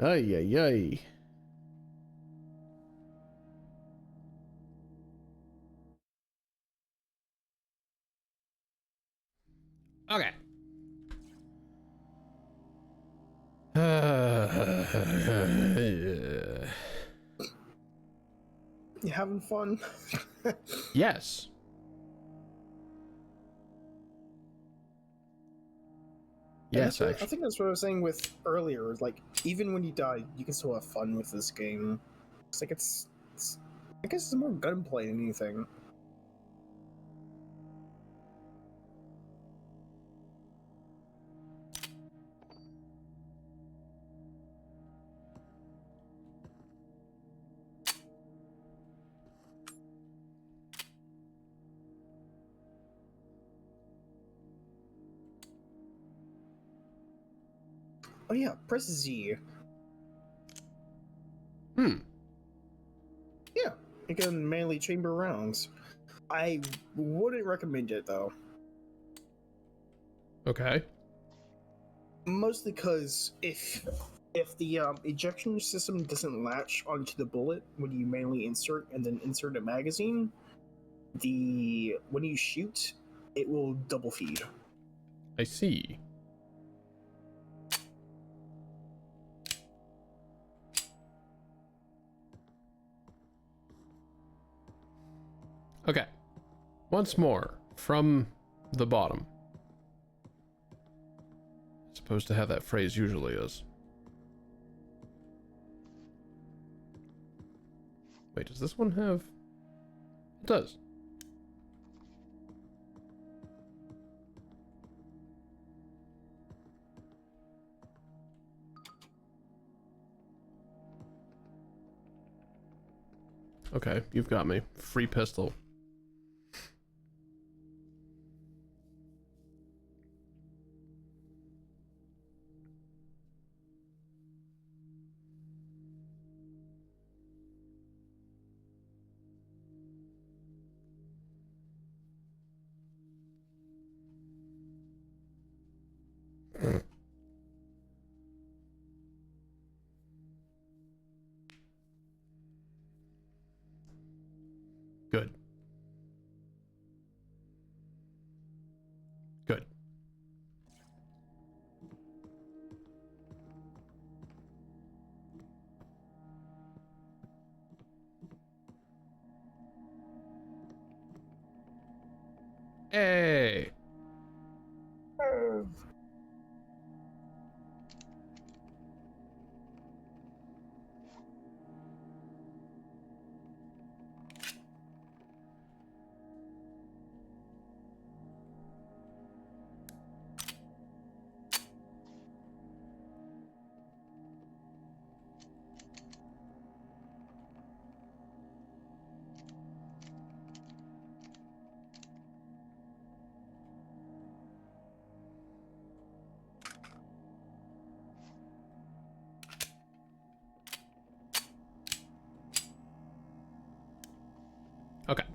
Ay, ay, ay. Okay. You having fun? Yes. Yes, I actually. think that's what I was saying with earlier. Is like, even when you die, you can still have fun with this game. It's like it's I guess it's more gunplay than anything. Oh yeah, press Z. Hmm. Yeah, you can melee chamber rounds. I wouldn't recommend it though. Okay. Mostly because if the ejection system doesn't latch onto the bullet when you manually insert and then insert a magazine, when you shoot, it will double feed. I see. Okay. Once more, from the bottom. Supposed to have that phrase usually is. Wait, does this one have... It does. Okay, you've got me. Free pistol. Good. Good. Hey. Okay.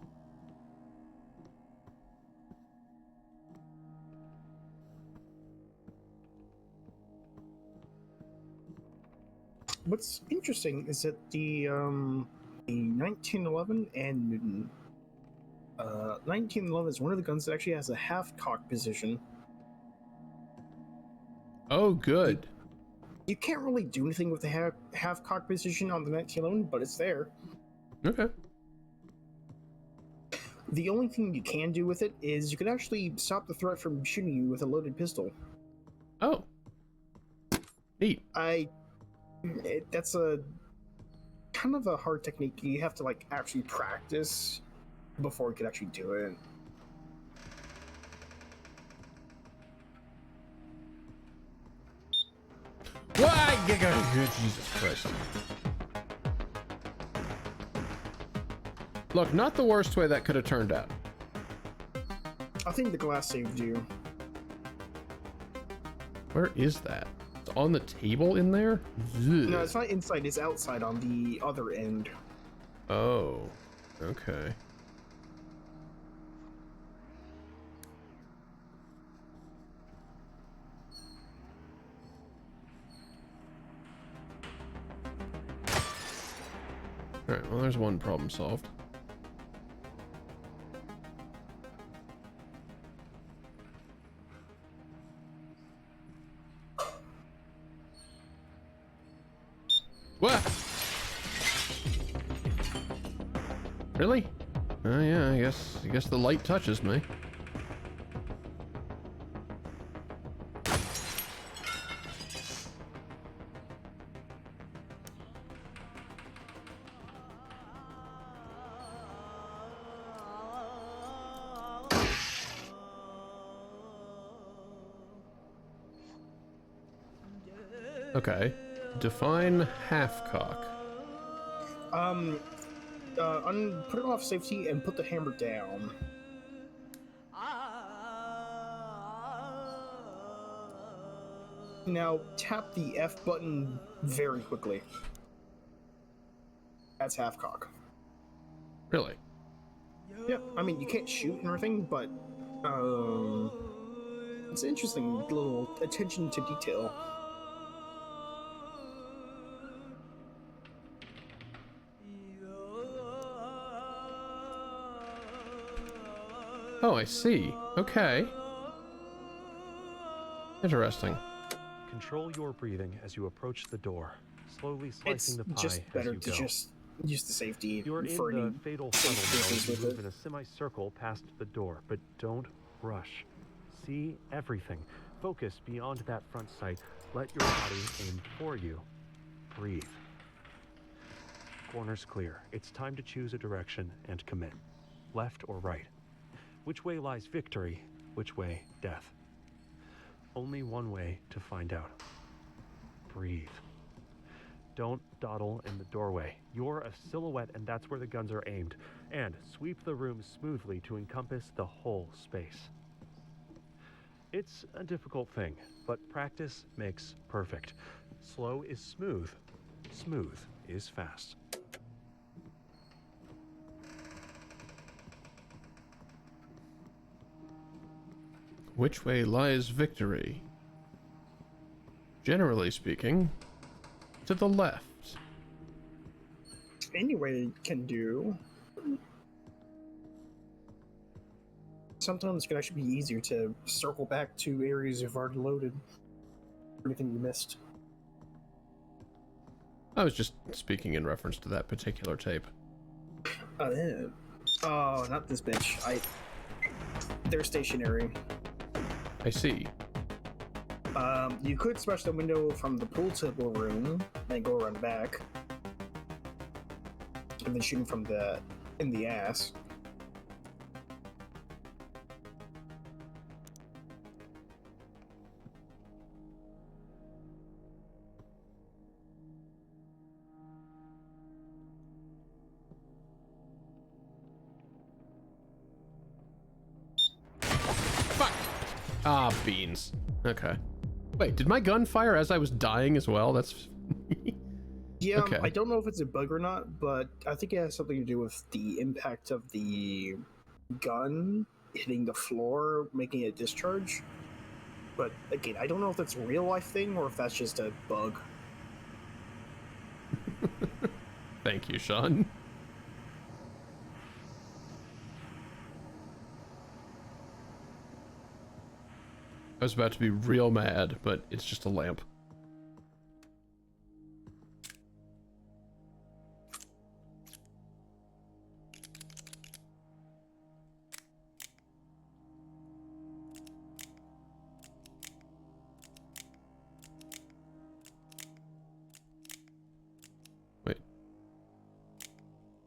What's interesting is that the 1911 and 1911 is one of the guns that actually has a half cock position. Oh, good. You can't really do anything with the half cock position on the 1911, but it's there. Okay. The only thing you can do with it is you can actually stop the threat from shooting you with a loaded pistol. Oh. Neat. That's a kind of a hard technique. You have to like actually practice before you can actually do it. Why? Jesus Christ. Look, not the worst way that could have turned out. I think the glass saved you. Where is that? It's on the table in there? Ugh. No, it's not inside, it's outside on the other end. Oh. Okay. Alright, well there's one problem solved. What? Really? Oh yeah, I guess the light touches me. Okay. Define half-cock. Put it off safety and put the hammer down. Now tap the F button very quickly. That's half cock. Really? Yeah, I mean, you can't shoot and everything, but it's an interesting little attention to detail. Oh, I see. Okay. Interesting. Control your breathing as you approach the door, slowly It's slicing the pie just better as you to go. just use the safety You're in for the any fatal safe funnel now business as you with move it. in a semicircle past the door, but don't rush. See everything. Focus beyond that front sight. Let your body aim for you. Breathe. Corners clear. It's time to choose a direction and commit. Left or right? Which way lies victory? Which way death? Only one way to find out. Breathe. Don't dawdle in the doorway. You're a silhouette and that's where the guns are aimed. And sweep the room smoothly to encompass the whole space. It's a difficult thing, but practice makes perfect. Slow is smooth. Smooth is fast. Which way lies victory? Generally speaking, to the left. Anyway, can do. Sometimes it can actually be easier to circle back to areas you've already loaded. Anything you missed. I was just speaking in reference to that particular tape. Oh, not this bitch. They're stationary. I see. You could smash the window from the pool table room and go around back. And then shoot him from in the ass. Fuck! Ah, beans. Okay. Wait, did my gun fire as I was dying as well? That's... Yeah, Okay. I don't know if it's a bug or not, but I think it has something to do with the impact of the gun hitting the floor, making it discharge. But again, I don't know if that's a real life thing or if that's just a bug. Thank you, Sean. I was about to be real mad, but it's just a lamp. Wait.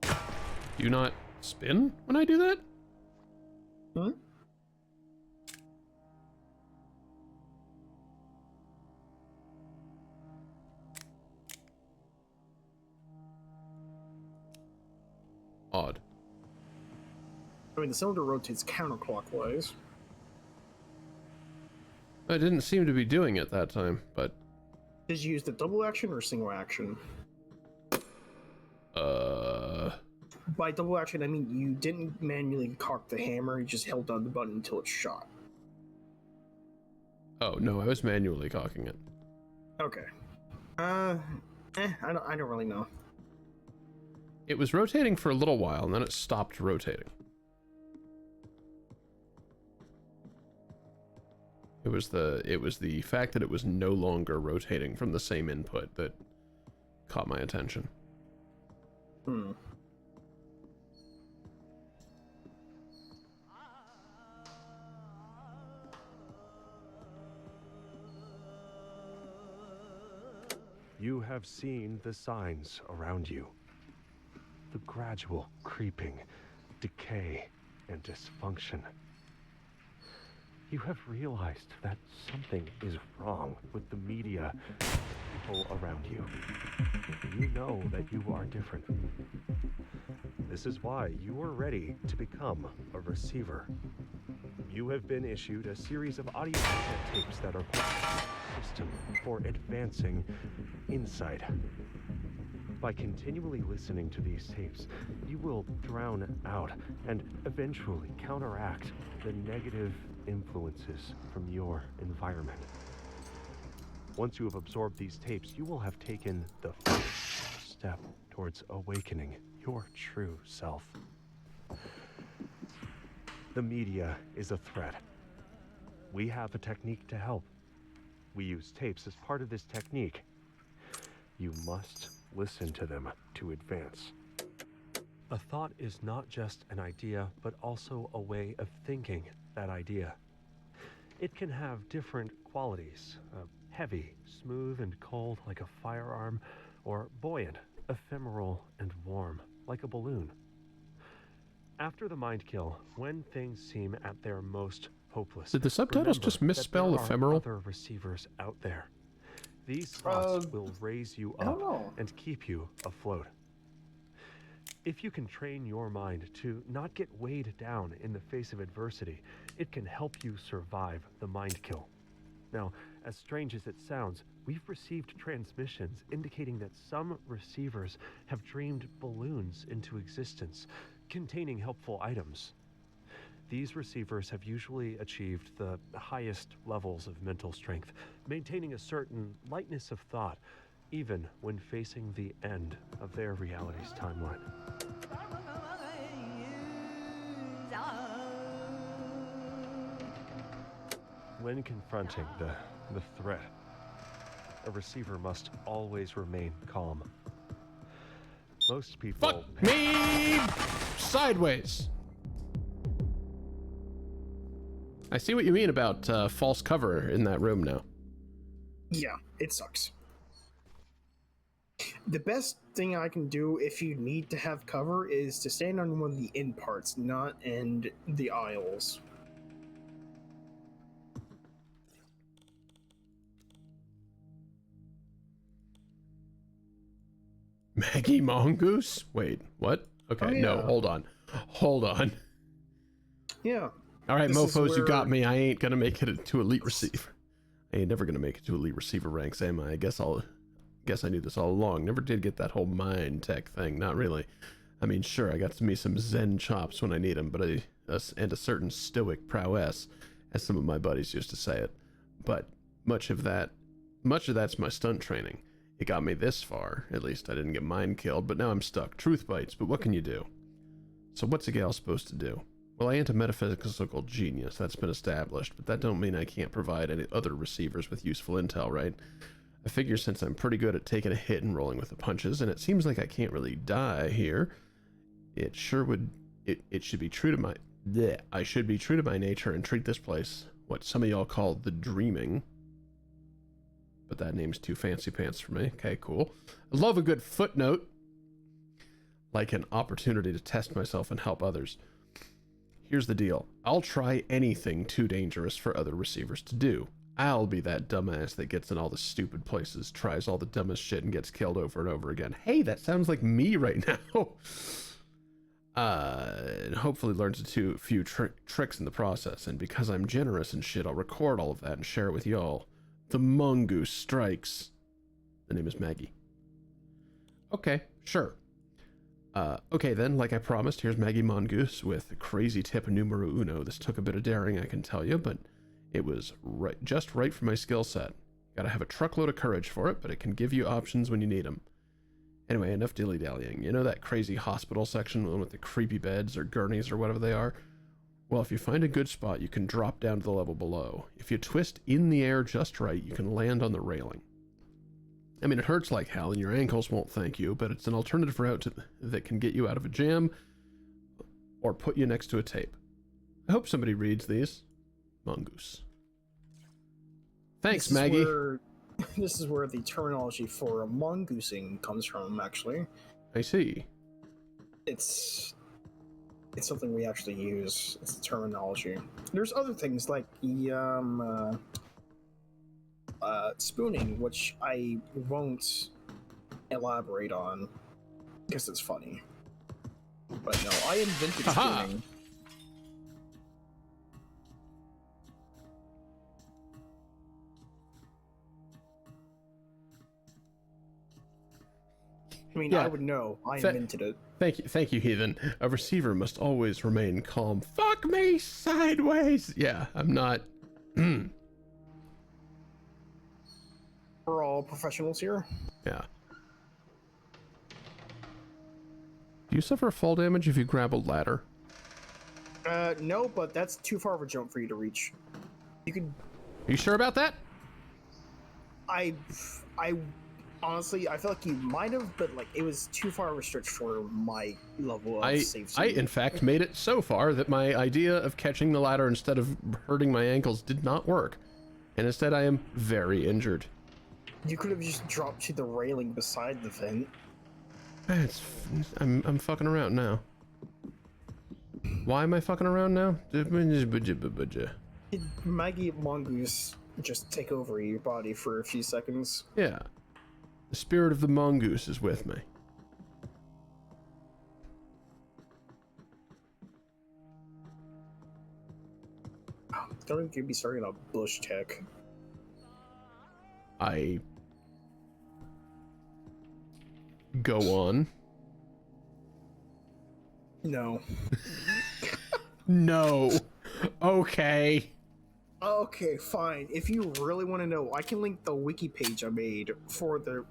Do you not spin when I do that? Hmm? Odd. I mean, the cylinder rotates counterclockwise. I didn't seem to be doing it that time, but... Did you use the double action or single action? By double action, I mean you didn't manually cock the hammer, you just held down the button until it shot. Oh, no, I was manually cocking it. Okay. I don't really know. It was rotating for a little while, and then it stopped rotating. It was the fact that it was no longer rotating from the same input that caught my attention. Hmm. You have seen the signs around you. The gradual creeping, decay, and dysfunction. You have realized that something is wrong with the media and the people around you. You know that you are different. This is why you are ready to become a receiver. You have been issued a series of audio content tapes that are system for advancing insight. By continually listening to these tapes, you will drown out and eventually counteract the negative influences from your environment. Once you have absorbed these tapes, you will have taken the first step towards awakening your true self. The media is a threat. We have a technique to help. We use tapes as part of this technique. You must listen to them to advance. A thought is not just an idea, but also a way of thinking that idea. It can have different qualities, heavy, smooth and cold like a firearm, or buoyant, ephemeral and warm like a balloon. After the mind kill, when things seem at their most hopeless, Did the subtitles remember just misspell that there ephemeral? are other receivers out there. These thoughts will raise you I don't up know. and keep you afloat. If you can train your mind to not get weighed down in the face of adversity, it can help you survive the mind kill. Now, as strange as it sounds, we've received transmissions indicating that some receivers have dreamed balloons into existence, containing helpful items. These receivers have usually achieved the highest levels of mental strength, maintaining a certain lightness of thought, even when facing the end of their reality's timeline. When confronting the threat, a receiver must always remain calm. Most people Fuck me sideways. I see what you mean about false cover in that room now. Yeah, it sucks. The best thing I can do if you need to have cover is to stand on one of the in parts, not in the aisles. Maggie Mongoose? Wait, what? Okay, Oh, no, yeah. hold on. Hold on. Yeah. All right, This is mofos, you got where- me. I ain't gonna make it to elite receiver. I ain't never gonna make it to elite receiver ranks, am I? I guess I knew this all along. Never did get that whole mind tech thing. Not really. I mean, sure, I got me some Zen chops when I need them, but and a certain stoic prowess, as some of my buddies used to say it. But much of that's my stunt training. It got me this far. At least I didn't get mind killed, but now I'm stuck. Truth bites, but what can you do? So what's a gal supposed to do? Well, I ain't a metaphysical genius, that's been established, but that don't mean I can't provide any other receivers with useful intel, right? I figure since I'm pretty good at taking a hit and rolling with the punches, and it seems like I can't really die here, it should be true to my... I should be true to my nature and treat this place, what some of y'all call the dreaming. But that name's too fancy pants for me. Okay, cool. I love a good footnote. Like an opportunity to test myself and help others. Here's the deal. I'll try anything too dangerous for other receivers to do. I'll be that dumbass that gets in all the stupid places, tries all the dumbest shit, and gets killed over and over again. Hey, that sounds like me right now. And hopefully learns a few tricks in the process. And because I'm generous and shit, I'll record all of that and share it with y'all. The mongoose strikes. The name is Maggie. Okay, sure. Okay then, like I promised, here's Maggie Mongoose with crazy tip numero uno. This took a bit of daring, I can tell you, but it was just right for my skill set. Gotta have a truckload of courage for it, but it can give you options when you need them. Anyway, enough dilly-dallying. You know that crazy hospital section, the one with the creepy beds or gurneys or whatever they are? Well, if you find a good spot, you can drop down to the level below. If you twist in the air just right, you can land on the railing. I mean, it hurts like hell, and your ankles won't thank you, but it's an alternative route that can get you out of a jam or put you next to a tape. I hope somebody reads these. Mongoose. Thanks, Maggie. This is where the terminology for mongoosing comes from, actually. I see. It's something we actually use. It's the terminology. There's other things like the spooning, which I won't elaborate on because it's funny. But no, I invented Aha! spooning. I mean, Yeah. I would know. I Fa- invented it. Thank you, heathen. A receiver must always remain calm. Fuck me sideways. Yeah, I'm not. We're all professionals here. Yeah. Do you suffer fall damage if you grab a ladder? No, but that's too far of a jump for you to reach. You could. Are you sure about that? I honestly, I feel like you might have, but like it was too far of a stretch for my level of I safety. in fact made it so far that my idea of catching the ladder instead of hurting my ankles did not work, and instead I am very injured. You could have just dropped to the railing beside the vent. I'm fucking around now. Why am I fucking around now? Did Maggie Mongoose just take over your body for a few seconds? Yeah. The spirit of the mongoose is with me. Don't get me started on bush tech. I go on. No. No. Okay. Okay, fine. If you really want to know, I can link the wiki page I made for the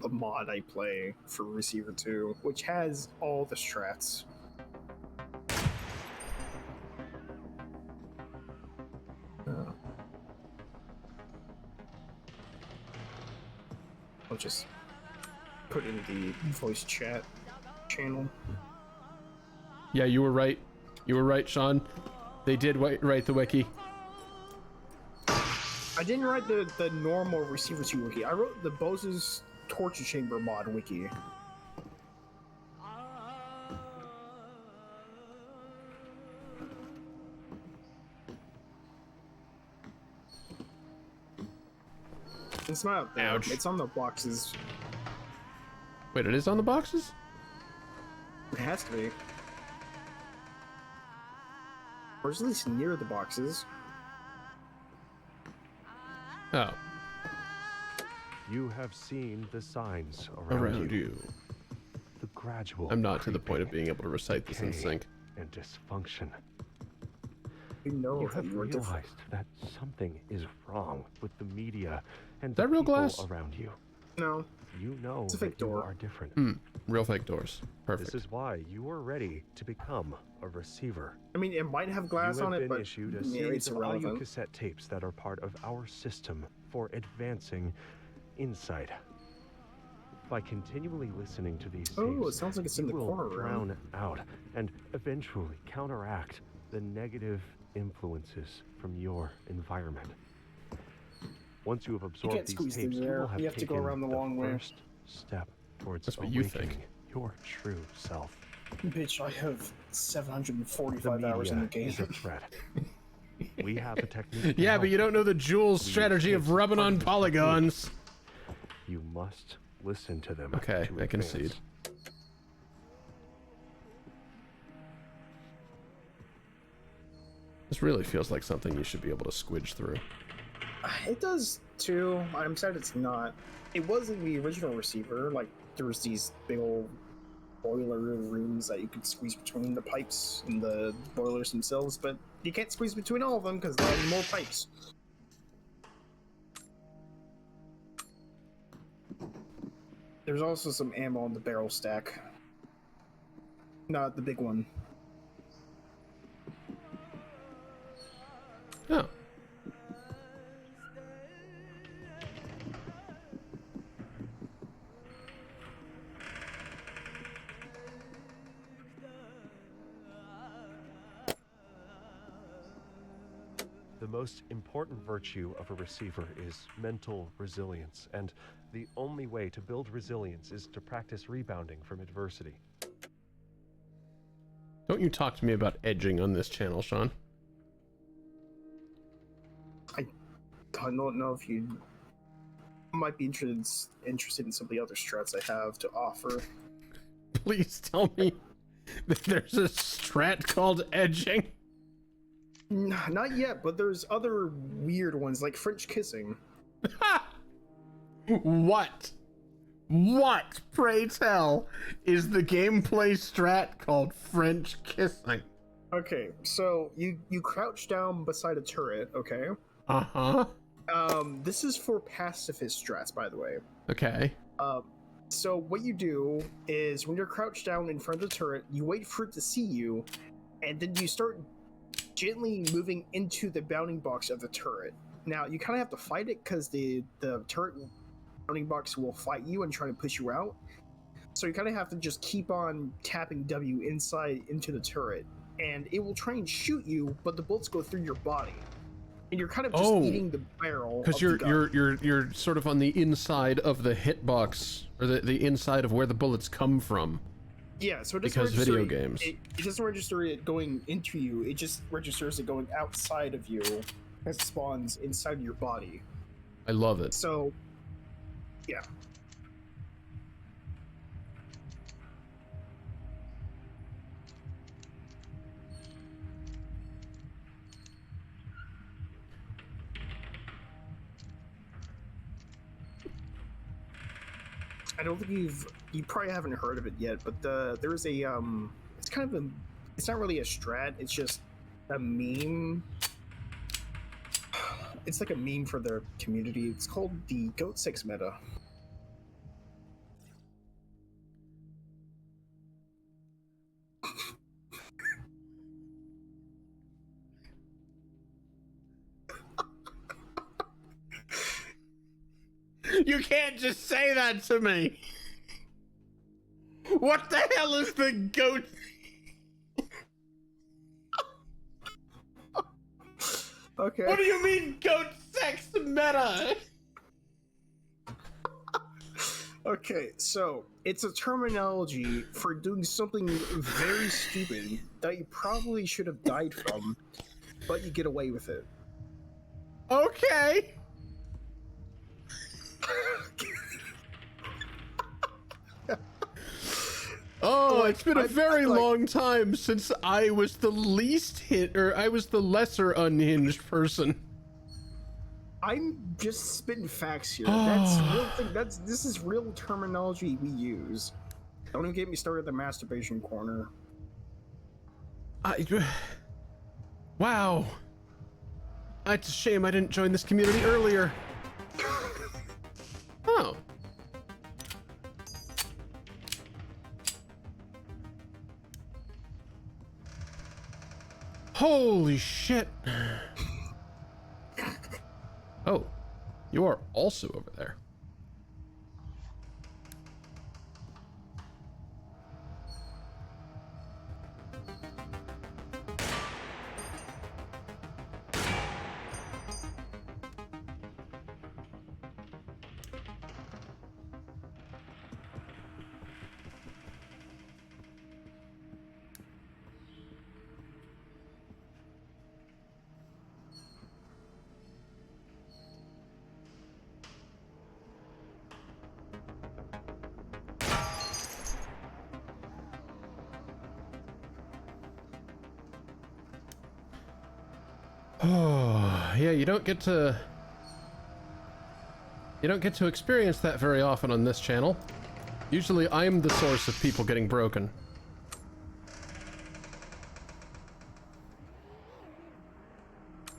mod I play for Receiver 2, which has all the strats. I'll just put in the voice chat channel. Yeah, you were right. You were right, Sean. They did write the wiki. I didn't write the normal Receiver 2 wiki. I wrote the Bose's Torture Chamber mod wiki. It's not up there. Ouch. It's on the boxes. Wait, it is on the boxes? It has to be. Or at least near the boxes. Oh, You have seen the signs around, around you. The gradual. I'm not to the point of creeping being able to recite this in decay sync. and dysfunction. You know You that have you are different. realized that something is wrong with the media and that the real people glass? around you. No. You know It's a that fake you door. are different. Real fake doors. Perfect. This is why you are ready to become a receiver. I mean, it might have glass You have on it, been but issued a yeah, series it's of audio irrelevant. cassette tapes that are part of our system for advancing insight. By continually listening to these Oh, tapes, it sounds like it's in you the will corner room. drown out and eventually counteract the negative influences from your environment. Once you have absorbed can't these squeeze tapes, through you there. will have You have to go taken around the long way. first step towards That's what you think. awakening your true self. Bitch, I have The 745 hours in the media game. is a threat. We have a technique. to Yeah, but help. you don't know the Jules We strategy use of tapes rubbing as part on of the polygons. You must listen to them. Okay, to I concede. advance. This really feels like something you should be able to squidge through. It does too. I'm sad it's not. It was in the original Receiver. Like, there was these big old boiler rooms that you could squeeze between the pipes and the boilers themselves, but you can't squeeze between all of them because they have more pipes. There's also some ammo on the barrel stack. Not the big one. Oh. The most important virtue of a receiver is mental resilience, and the only way to build resilience is to practice rebounding from adversity. Don't you talk to me about edging on this channel, Sean. I don't know if you might be interested in some of the other strats I have to offer. Please tell me that there's a strat called edging. Not yet, but there's other weird ones like French kissing. What? What, pray tell, is the gameplay strat called French kissing? Okay, so you crouch down beside a turret, okay? Uh-huh. This is for pacifist strats, by the way. Okay. So what you do is when you're crouched down in front of the turret, you wait for it to see you, and then you start gently moving into the bounding box of the turret. Now, you kind of have to fight it because the turret bounding box will fight you and try to push you out. So you kind of have to just keep on tapping W inside into the turret, and it will try and shoot you, but the bullets go through your body. And you're kind of just eating the barrel. Because you're sort of on the inside of the hitbox, or the inside of where the bullets come from. Yeah, so it doesn't because register video games. It doesn't register it going into you. It just registers it going outside of you as it spawns inside of your body. I love it. So, yeah. I don't think you probably haven't heard of it yet, but there's a it's kind of it's not really a strat, it's just a meme. It's like a meme for their community. It's called the Goat 6 meta. You can't just say that to me. What the hell is the goat? Okay. What do you mean goat sex meta? Okay, so it's a terminology for doing something very stupid that you probably should have died from, but you get away with it. Okay. Oh, it's been a very long time since I was the I was the lesser unhinged person. I'm just spitting facts here. That's real thing. This is real terminology we use. Don't even get me started at the masturbation corner. Wow. It's a shame I didn't join this community earlier. Oh. Holy shit. Oh, you are also over there. Oh, yeah, you don't get to experience that very often on this channel. Usually I'm the source of people getting broken.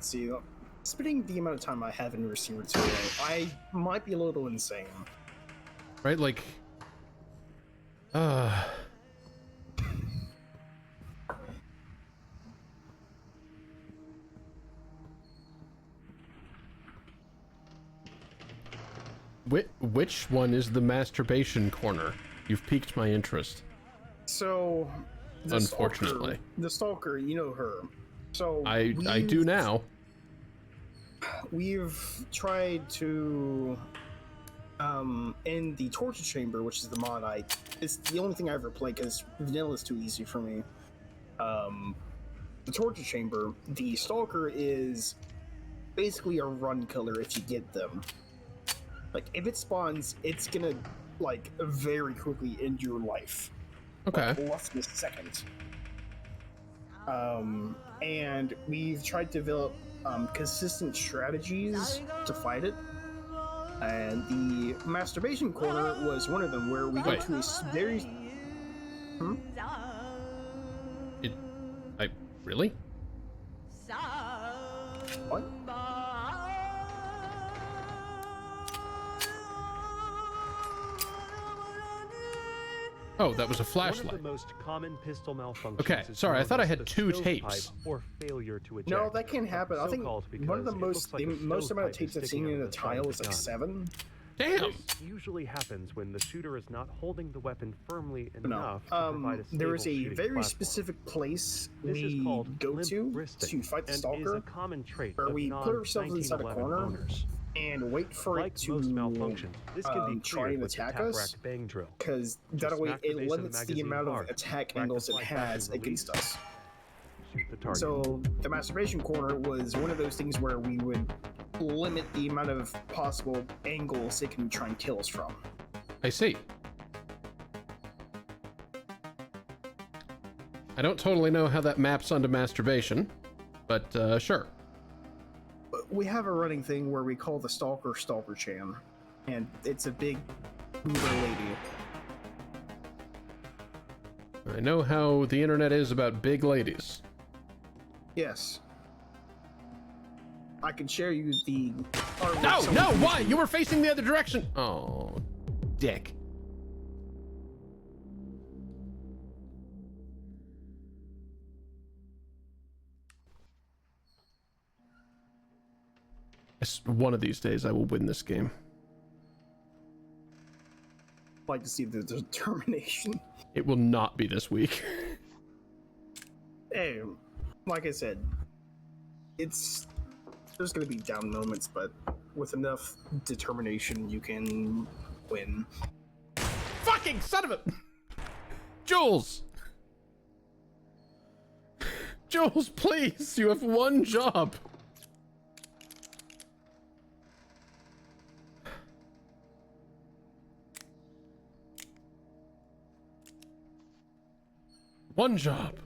See, spending the amount of time I have in receiver today, I might be a little insane. Right, like which one is the masturbation corner? You've piqued my interest. So, Unfortunately. the stalker, you know her. So I do now. We've tried to in the torture chamber, which is the mod it's the only thing I ever play because vanilla is too easy for me. The torture chamber, the stalker is basically a run killer if you get them. Like, if it spawns, it's gonna, like, very quickly end your life. Okay. Like, less than a second. And we've tried to develop consistent strategies to fight it. And the masturbation corner was one of them, where we go Wait. to a very... Hmm? Really? What? Oh, that was a One flashlight. of the most common pistol malfunctions. Okay, is sorry, I known thought I as had the two stovepipe tapes. Or failure to eject. No, that can't happen. I think So-called one of the because it looks like a most amount of stovepipe tapes is I've sticking seen out in of a the side of tile the is like gun. 7. Damn! This usually happens when the shooter is not holding the weapon firmly No. enough to provide a There is stable a shooting very platform. specific place This is we called go limp to wristing, fight the and is stalker a common trait where of we put ourselves inside a non-1911 corner owners. and wait for Like it to most malfunctions, this can be try cleared and with the attack tap us, rack bang drill. because that Just way smack the it base of the limits the magazine amount of hard, attack rack the angles it slide back has and release. against us. Shoot the target. So the masturbation corner was one of those things where we would limit the amount of possible angles it can try and kill us from. I see. I don't totally know how that maps onto masturbation, but sure. But we have a running thing where we call the stalker Stalker Chan, and it's a big boomer lady. I know how the internet is about big ladies. Yes. I can share you the artwork No, some no, of the- why? You were facing the other direction. Oh, dick. One of these days I will win this game. like to see the determination. It will not be this week. Hey, like I said, there's gonna be down moments, but with enough determination, you can win. Fucking son of a... Jules! Jules, please! You have one job! One job.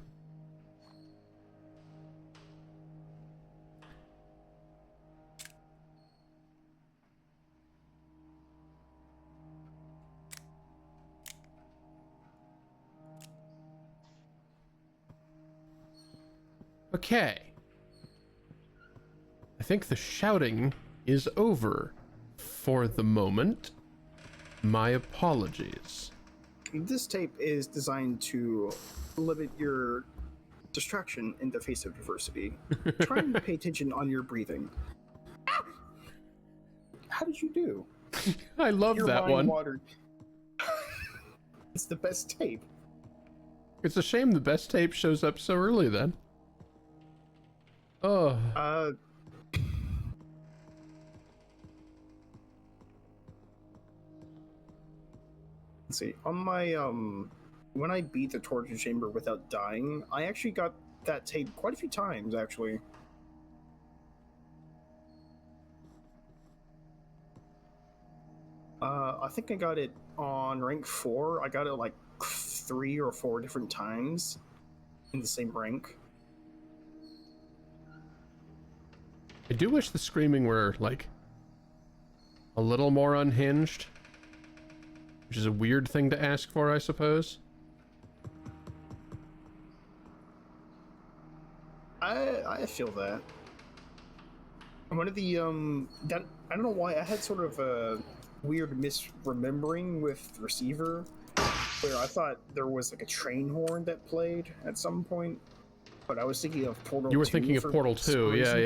Okay. I think the shouting is over for the moment. My apologies. This tape is designed to limit your distraction in the face of adversity. Try and pay attention on your breathing. How did you do? I love Your that mind one. watered. It's the best tape. It's a shame the best tape shows up so early then. Oh. Let's see. On my when I beat the torture chamber without dying, I actually got that tape quite a few times actually. I think I got it on rank 4. I got it like 3 or 4 different times in the same rank. I do wish the screaming were, like, a little more unhinged. Which is a weird thing to ask for, I suppose. I feel that. One of the that I don't know why I had sort of a weird misremembering with Receiver, where I thought there was like a train horn that played at some point, but I was thinking of Portal 2. You were thinking of for Portal some 2, reason.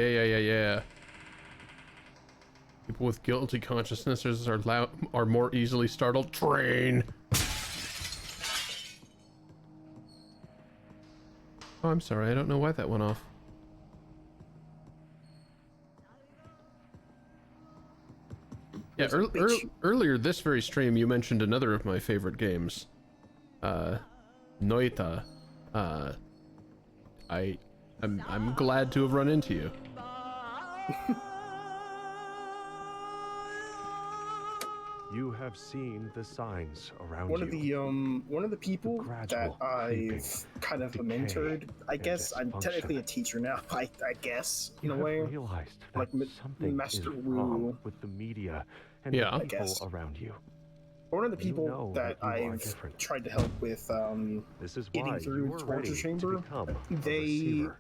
yeah. People with guilty consciousnesses are more easily startled. Train! Oh, I'm sorry, I don't know why that went off. Yeah, There's a bitch. earlier this very stream, you mentioned another of my favorite games. Noita. I'm glad to have run into you. You have seen the signs around you. One of the people The that gradual creeping, I've kind of decay, mentored. I and guess I'm technically a dysfunction. teacher now. I guess in You a have way. realized that Like something Master is wrong Wu. with the media and Yeah. the I people guess. around you. One of the You people know that that you are I've different. tried to help with This is getting why through you the are torture ready chamber, to become a they receiver. You have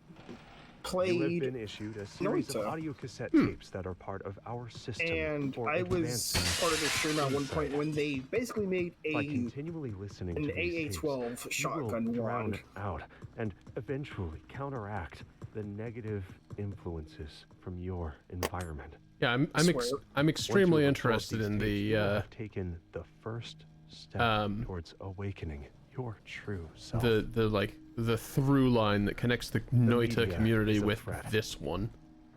played been issued a series of Noita. audio cassette Hmm. tapes that are part of our system And for I was advanced part of the stream at one insight. point when they basically made By continually listening an to these tapes, AA-12 you will shotgun drown wand. out and eventually counteract the negative influences from your environment. Yeah, I'm Swear. I'm Once extremely you absorb interested these in tapes, the you will have taken the first step towards awakening your true self. the through line that connects the Noita media community is a with threat. this one.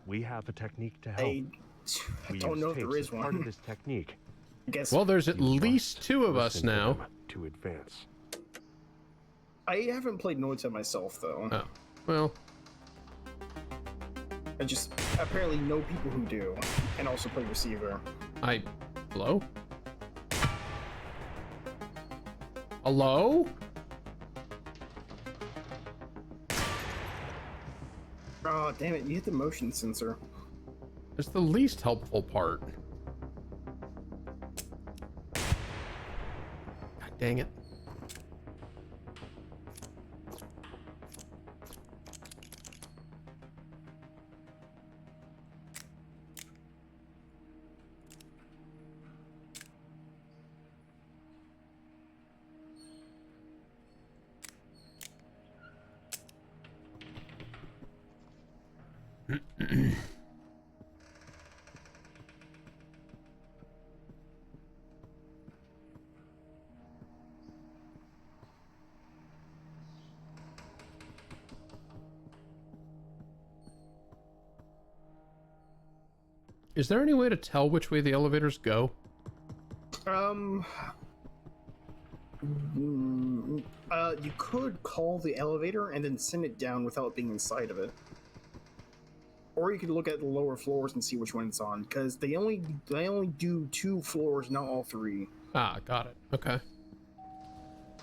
We have a technique to help. I We don't use know if there tapes is as part of one. this technique. I guess Well, there's at You least must 2 of us listen to now. them to advance. I haven't played Noita myself though. Oh, well, I just apparently know people who do, and also play receiver. hello? Hello? Oh damn it! You hit the motion sensor. It's the least helpful part. God dang it. Is there any way to tell which way the elevators go? You could call the elevator and then send it down without being inside of it. Or you could look at the lower floors and see which one it's on, because they only do 2 floors, not all 3. Ah, got it. Okay.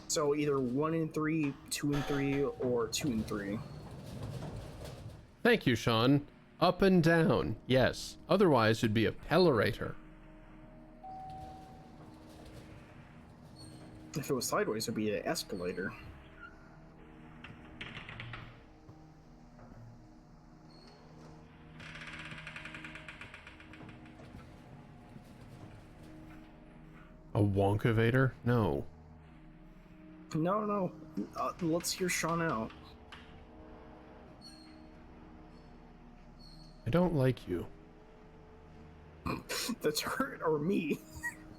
So either 1 and 3, 2 and 3, or 2 and 3. Thank you, Sean. Up and down, yes. Otherwise, it'd be a pellerator. If it was sideways, it'd be an escalator. A wonkavator? No. No. Let's hear Sean out. I don't like you. The turret or me?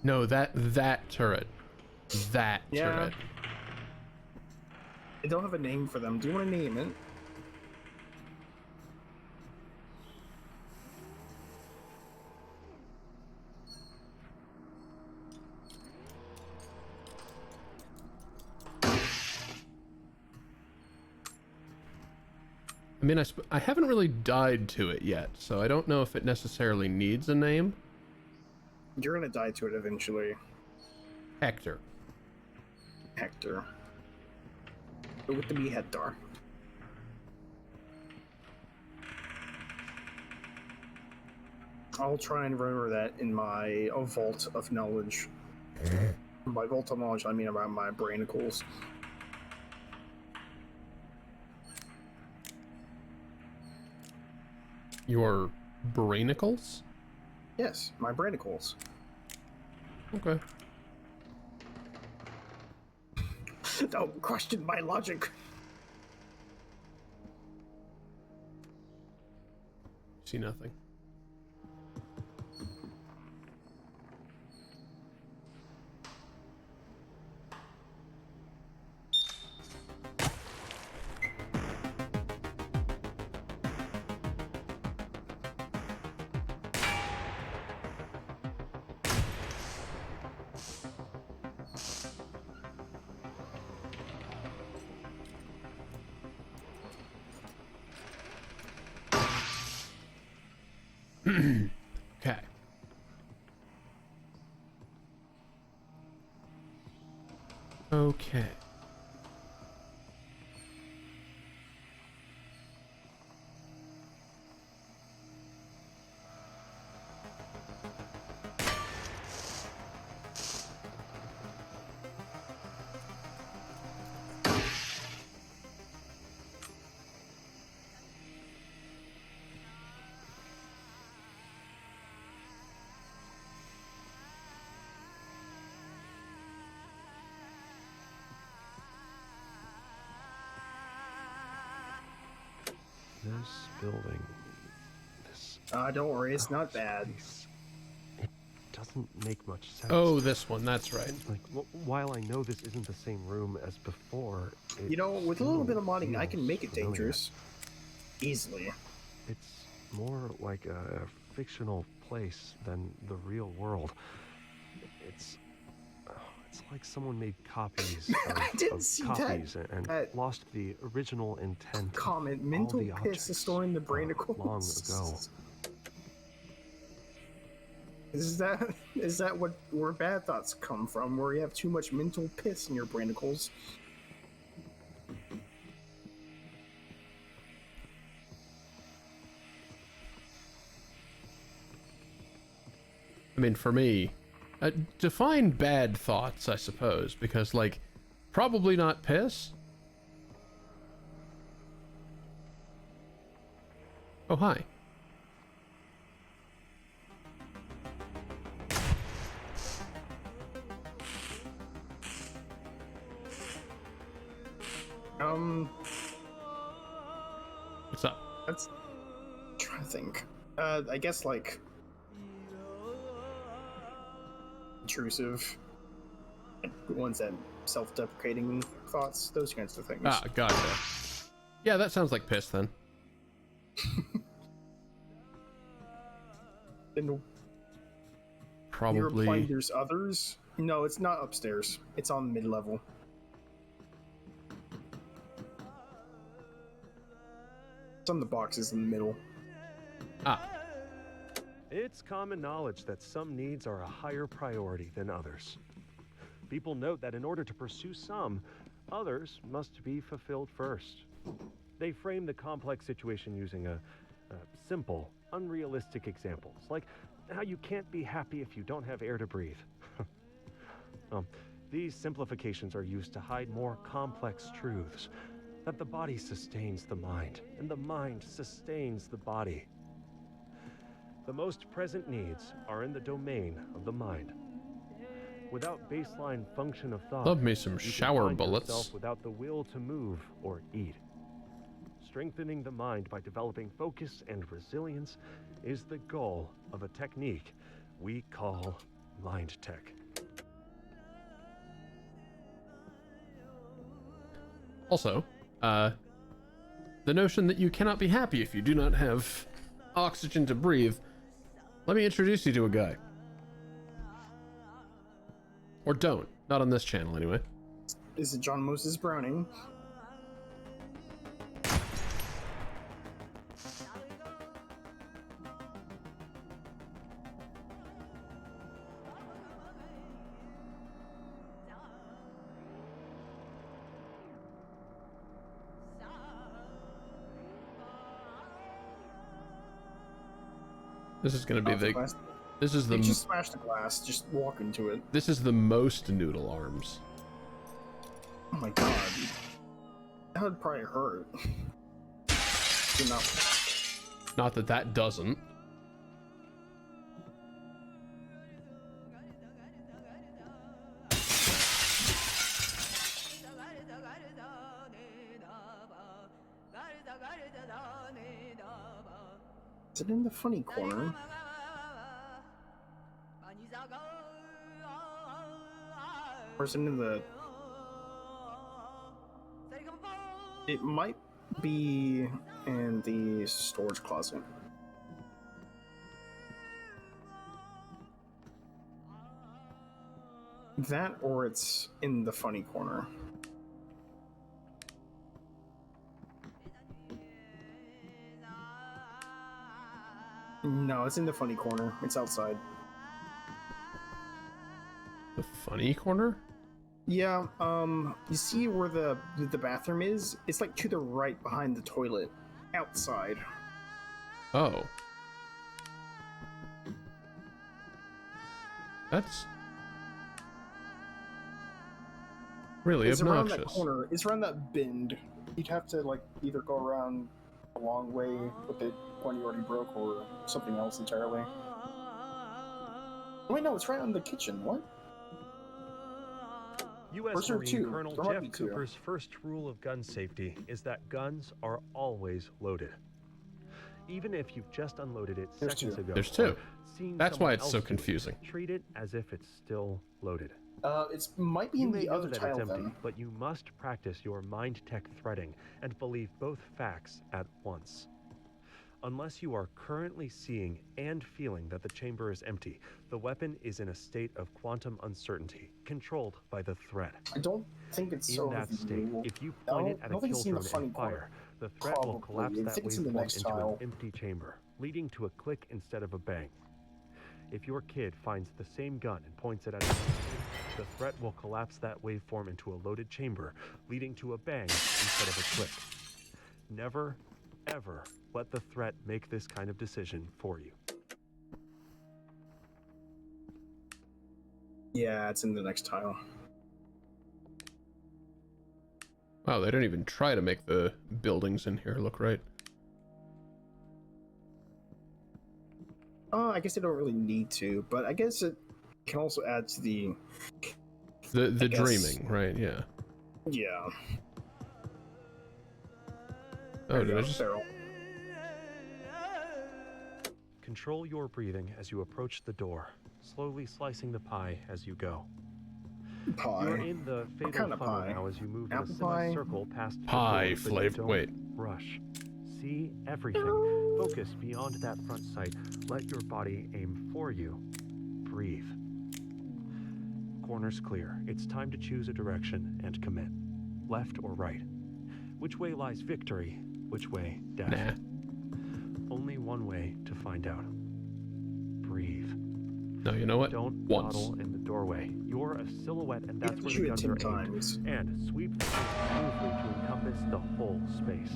No, that turret. That Yeah. turret. I don't have a name for them. Do you want to name it? I mean, I haven't really died to it yet, so I don't know if it necessarily needs a name. You're gonna die to it eventually, Hector. Hector. But with the B Hector. I'll try and remember that in my vault of knowledge. By vault of knowledge, I mean around my brainicles. Your brainicles? Yes, my brainicles. Okay. Don't question my logic. See nothing. Okay. Okay. This building, this Don't worry, it's not bad. place, it doesn't make much sense. Oh, this one. That's right. Like, while I know this isn't the same room as before, it You know, with a little bit of still modding, I can feels make it familiar. dangerous. Easily. It's more like a fictional place than the real world. It's like someone made copies I of, didn't of see copies that. and That lost the original intent. Comment, all mental the piss objects is storing the brain long ago. Is that where bad thoughts come from? Where you have too much mental piss in your brainicles? I mean, for me, define bad thoughts, I suppose, because, like, probably not piss. Oh, hi. What's up? That's. I'm trying to think. I guess like intrusive, like, ones that self-deprecating thoughts, those kinds of things. Ah, gotcha. Yeah, that sounds like piss then. And you're Probably. implying there's others? No, it's not upstairs. It's on mid-level. It's on the boxes in the middle. Ah, It's common knowledge that some needs are a higher priority than others. People note that in order to pursue some, others must be fulfilled first. They frame the complex situation using a simple, unrealistic examples, like how you can't be happy if you don't have air to breathe. These simplifications are used to hide more complex truths, that the body sustains the mind, and the mind sustains the body. The most present needs are in the domain of the mind. Without baseline function of thought, love me some you can shower find bullets. yourself without the will to move or eat. Strengthening the mind by developing focus and resilience is the goal of a technique we call Mind Tech. Also, the notion that you cannot be happy if you do not have oxygen to breathe. Let me introduce you to a guy. Or don't. Not on this channel, anyway. Is it John Moses Browning? This is gonna be the. Glass. This is the. You just smash the glass. Just walk into it. This is the most noodle arms. Oh my god. That would probably hurt. Enough. Not that that doesn't. Is it in the funny corner? Or is it in the... It might be in the storage closet. That, or it's in the funny corner. No, it's in the funny corner. It's outside. The funny corner? Yeah, you see where the bathroom is? It's like to the right behind the toilet. Outside. Oh. That's really It's around that obnoxious. corner. It's around that bend. You'd have to like either go around a long way with the one you already broke or something else entirely. Oh, wait, no, it's right on the kitchen. What? U.S. Where's there Marine two? Colonel There might Jeff be two. Cooper's first rule of gun safety is that guns are always loaded. Even if you've just unloaded it There's seconds two. ago. There's two. or seen That's why someone it's so else do it, confusing. Treat it as if it's still loaded. It might be You in may the know other that tile it's empty, then. but you must practice your mind tech threading and believe both facts at once. Unless you are currently seeing and feeling that the chamber is empty, the weapon is in a state of quantum uncertainty, controlled by the threat. I don't think it's In that state, overview. if you point it I at a don't think kill it's in the drone funny and corner. fire, the threat will Probably. collapse I that think it's in the waveform next into tile. an empty chamber, leading to a click instead of a bang. If your kid finds the same gun and points it at a the threat will collapse that waveform into a loaded chamber, leading to a bang instead of a click. Never, ever let the threat make this kind of decision for you. Yeah, it's in the next tile. Wow, they don't even try to make the buildings in here look right. I guess they don't really need to, but I guess it can also add to the The guess. dreaming, right? Yeah. yeah. Oh, did I just? Feral. Control your breathing as you approach the door, slowly slicing the pie as you go. Pie. You're in the fatal kind of funnel pie? now as you move in Apple a pie? semicircle past Pie the door, but flavor. don't Wait. rush. See everything. Focus beyond that front sight. Let your body aim for you. Breathe. Corners clear. It's time to choose a direction and commit. Left or right? Which way lies victory? Which way death? Nah. Only one way to find out. Breathe. No, you know what? Don't Once. dawdle in the doorway. You're a silhouette, and that's You where shoot the it guns 10 are aimed. times. And sweep the thing smoothly to encompass the whole space.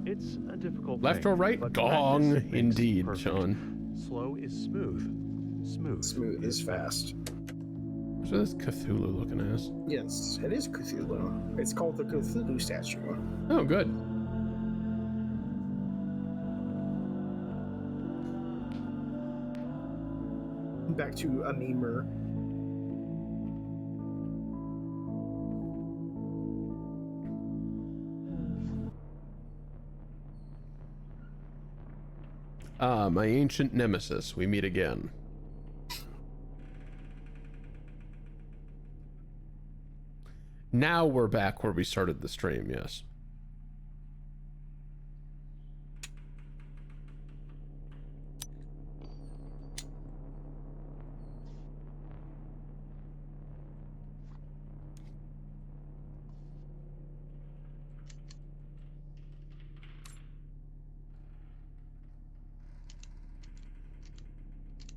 It's a difficult Left thing, or right? but Gong, practice makes indeed, perfect. Sean. Slow is smooth. Smooth. Smooth is fast. What's this Cthulhu looking ass? Yes, it is Cthulhu. It's called the Cthulhu statue. Oh, good. Back to a memer. Ah, my ancient nemesis. We meet again. Now we're back where we started the stream, yes.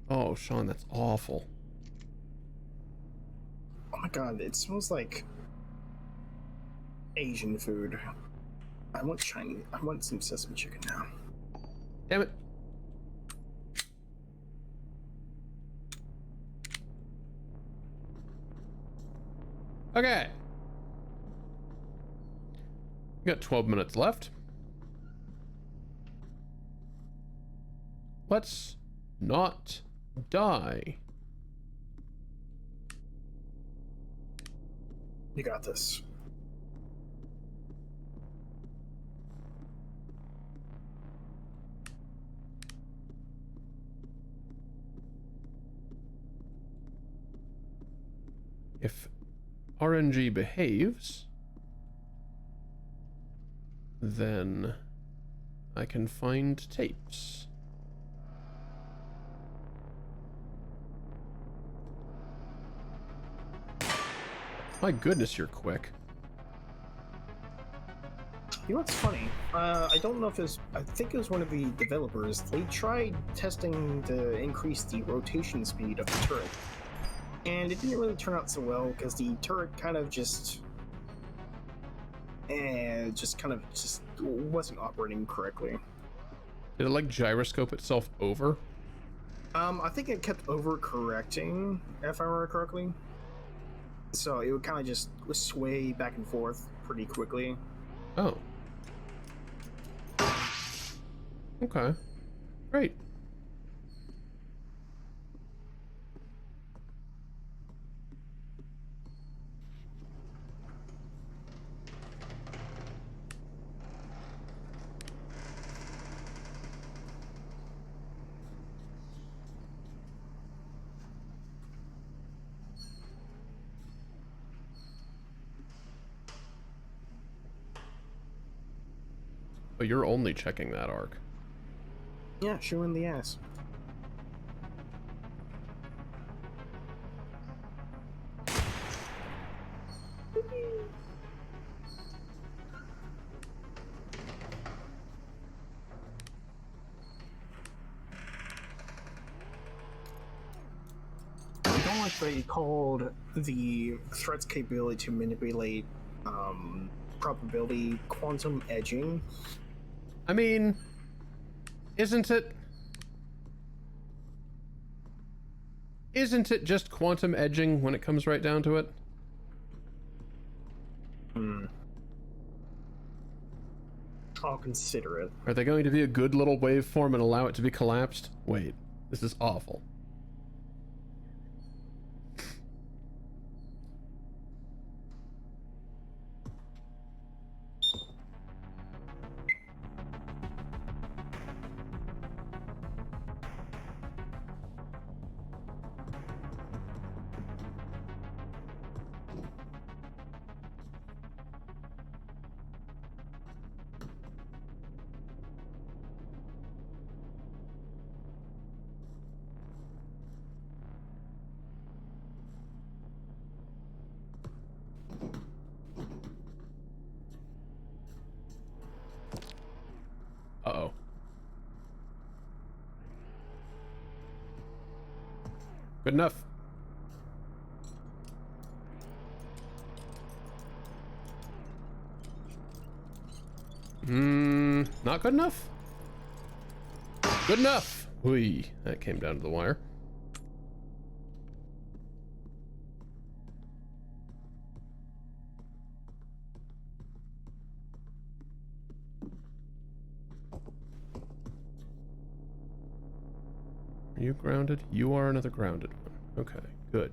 Oh, Sean, that's awful. Oh my god, it smells like Asian food. I want Chinese. I want some sesame chicken now. Damn it. Okay. We got 12 minutes left. Let's not die. You got this. If RNG behaves, then I can find tapes. My goodness, you're quick. You know what's funny? I don't know if it's. I think it was one of the developers. They tried testing to increase the rotation speed of the turret, and it didn't really turn out so well because the turret kind of just wasn't operating correctly. Did it like gyroscope itself over? I think it kept overcorrecting, if I remember correctly. So it would kind of just sway back and forth pretty quickly. Oh. Okay. Great. Oh, you're only checking that arc. Yeah, shoe in the ass. I don't like that you called the threat's capability to manipulate probability quantum edging. I mean, isn't it? Isn't it just quantum edging when it comes right down to it? I'll consider it. Are they going to be a good little waveform and allow it to be collapsed? Wait, this is awful. Uh-oh. Good enough. Not good enough? Good enough! Whee, that came down to the wire. Are you grounded? You are another grounded one. Okay, good.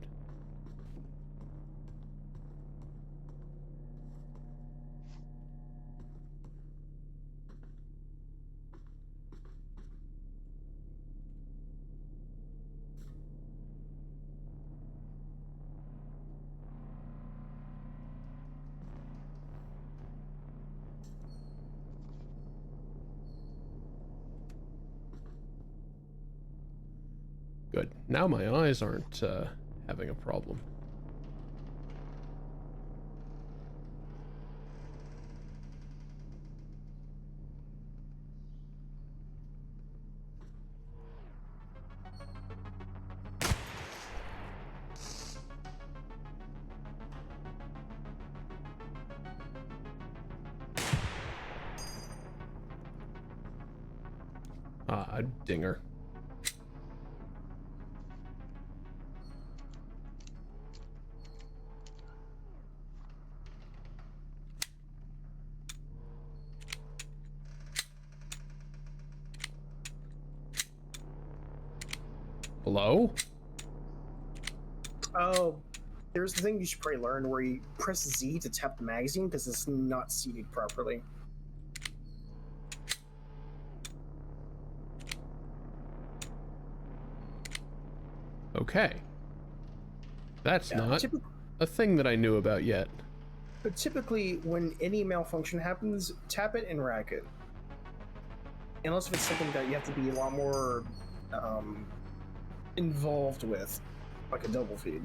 Good. Now my eyes aren't having a problem. Ah, dinger. Hello? Oh, there's the thing you should probably learn where you press Z to tap the magazine because it's not seated properly. Okay. That's Yeah, not a thing that I knew about yet. But typically, when any malfunction happens, tap it and rack it. Unless if it's something that you have to be a lot more involved with, like a double feed.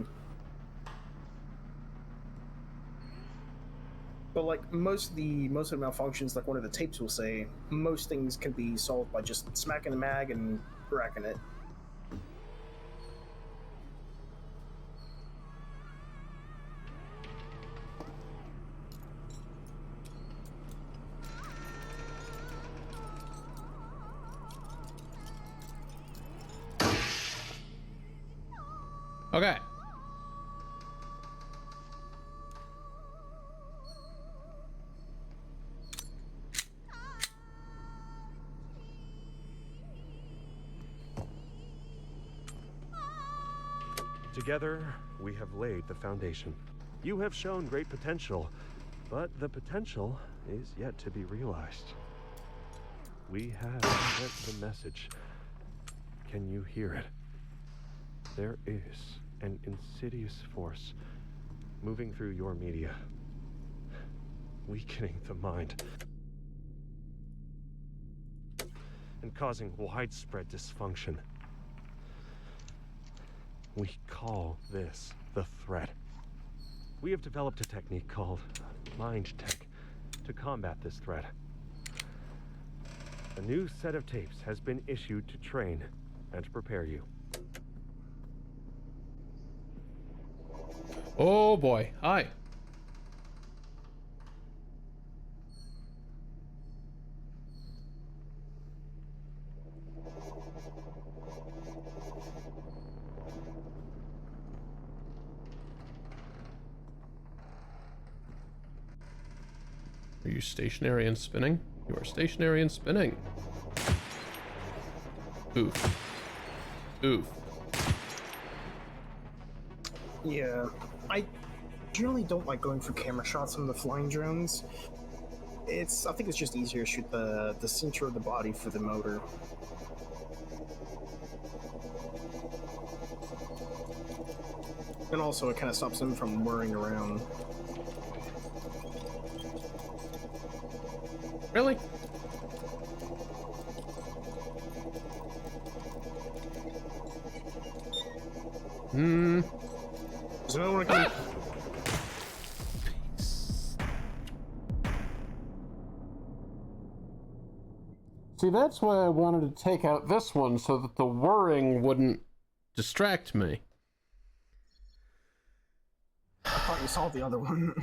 But like most of the malfunctions, like one of the tapes will say, most things can be solved by just smacking the mag and racking it. Okay. Together, we have laid the foundation. You have shown great potential, but the potential is yet to be realized. We have sent the message. Can you hear it? There is an insidious force moving through your media, weakening the mind. and causing widespread dysfunction. We call this the threat. We have developed a technique called Mind Tech to combat this threat. A new set of tapes has been issued to train and prepare you. Oh boy. Hi. Are you stationary and spinning? You are stationary and spinning. Oof. Oof. Yeah, I generally don't like going for camera shots on the flying drones. I think it's just easier to shoot the center of the body for the motor. And also it kind of stops them from whirring around. Really? Hmm. There's another one coming. See, that's why I wanted to take out this one so that the whirring wouldn't distract me. I thought you saw the other one.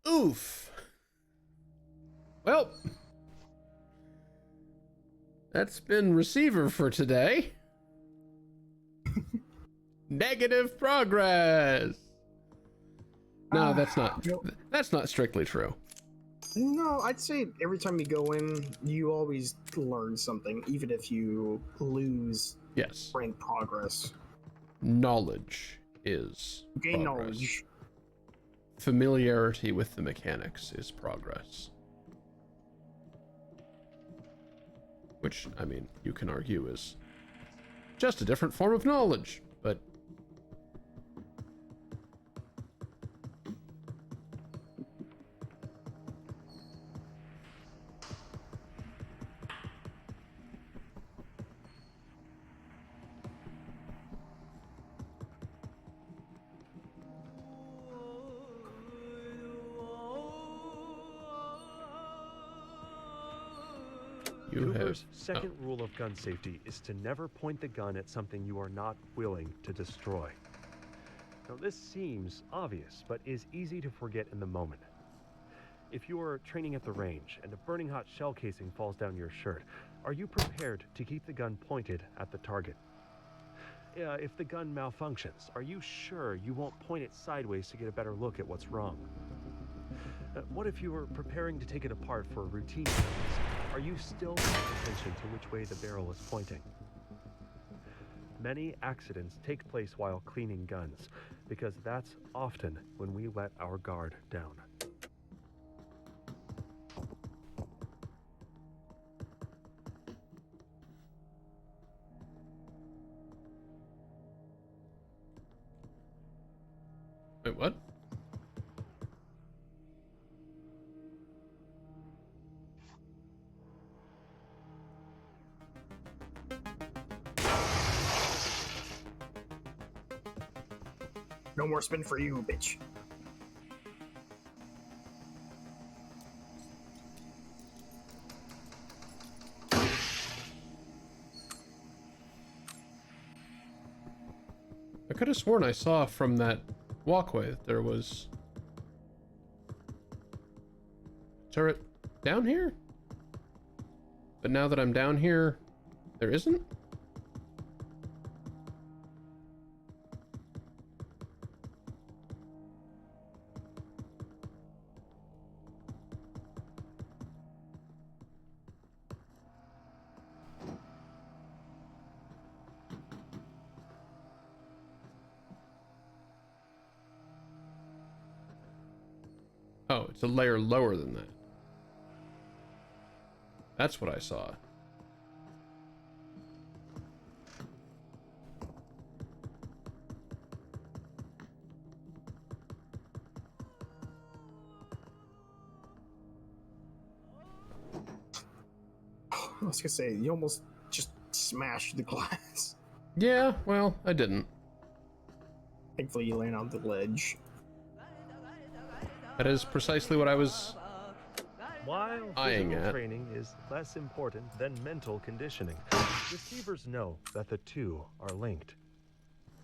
Oof. Well, that's been receiver for today. Negative progress. No, that's not strictly true. No, I'd say every time you go in, you always learn something, even if you lose Yes. rank progress. Knowledge is Gain progress. knowledge. Familiarity with the mechanics is progress. Which, I mean, you can argue is just a different form of knowledge, but Cooper's second rule of gun safety is to never point the gun at something you are not willing to destroy. Now, this seems obvious, but is easy to forget in the moment. If you are training at the range and a burning hot shell casing falls down your shirt, are you prepared to keep the gun pointed at the target? If the gun malfunctions, are you sure you won't point it sideways to get a better look at what's wrong? What if you were preparing to take it apart for routine service? Are you still paying attention to which way the barrel is pointing? Many accidents take place while cleaning guns, because that's often when we let our guard down. wait, what? No more spin for you, bitch. I could have sworn I saw from that walkway that there was turret down here, but now that I'm down here, there isn't. Oh, it's a layer lower than that. That's what I saw. I was gonna say, you almost just smashed the glass. Yeah, well, I didn't. Thankfully, you land on the ledge. That is precisely what I was. While Eyeing physical at. training is less important than mental conditioning, receivers know that the two are linked.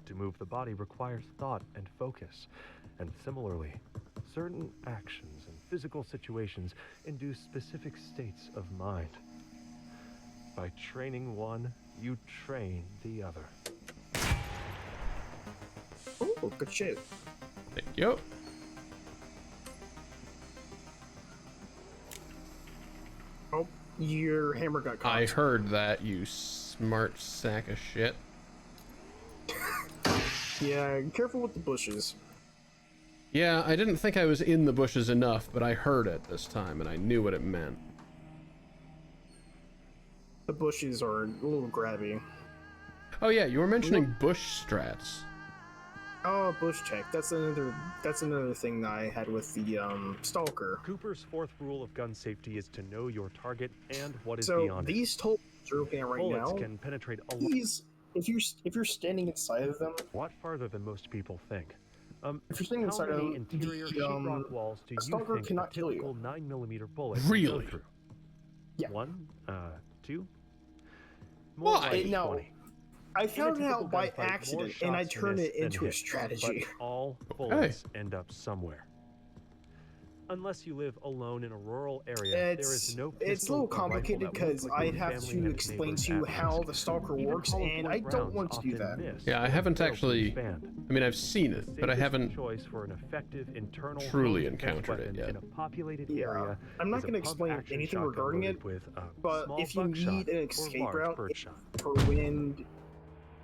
To move the body requires thought and focus, and similarly, certain actions and physical situations induce specific states of mind. By training one, you train the other. Oh, good shit. Thank you. Oh, your hammer got caught. I heard that, you smart sack of shit. Yeah, careful with the bushes. Yeah, I didn't think I was in the bushes enough, but I heard it this time, and I knew what it meant. The bushes are a little grabby. Oh yeah, you were mentioning bush strats. Oh, bush check. That's another thing that I had with the stalker. Cooper's fourth rule of gun safety is to know your target and what is So beyond it. these tolls you're looking at right Bullets now, can penetrate a lot. these, if you're standing inside of them, Farther than most people think. if you're standing How inside many of interior the sheetrock walls do a you stalker think a cannot kill you. typical 9mm bullet Really? would go through? Yeah. 1, 2, more Why? like No. 20. I In a found it typical out by gunfight, more accident, and I shots turned miss it than into a hit, strategy. But all bullets end up somewhere. Unless you live alone in a rural area, there is no It's a pistol little or rifle complicated that will because put I'd your have family to and explain neighbors to you at how risk. the stalker Even works, hollow and I point don't rounds want to do often that. miss Yeah, I or haven't fail to actually. expand. I mean, I've seen it, but I Safest haven't. choice for an effective internal truly home defense encountered it weapon yet. in a populated Yeah, area I'm not is a going to explain pump-action anything shotgun regarding loaded it, with a but small if you buckshot need an or escape large route birdshot. for when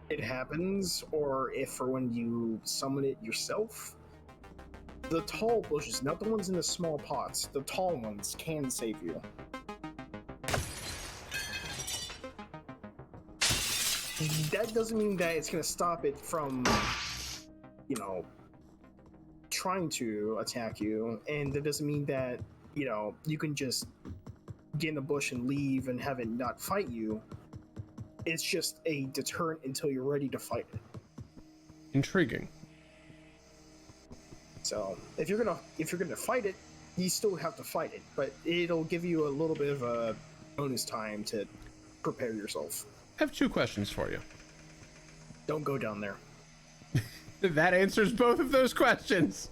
it happens, or if for when you summon it yourself, the tall bushes, not the ones in the small pots, the tall ones can save you. That doesn't mean that it's going to stop it from, trying to attack you, and that doesn't mean that, you can just get in the bush and leave and have it not fight you. It's just a deterrent until you're ready to fight it. Intriguing. So if you're gonna fight it, you still have to fight it, but it'll give you a little bit of a bonus time to prepare yourself. I have two questions for you. Don't go down there. That answers both of those questions.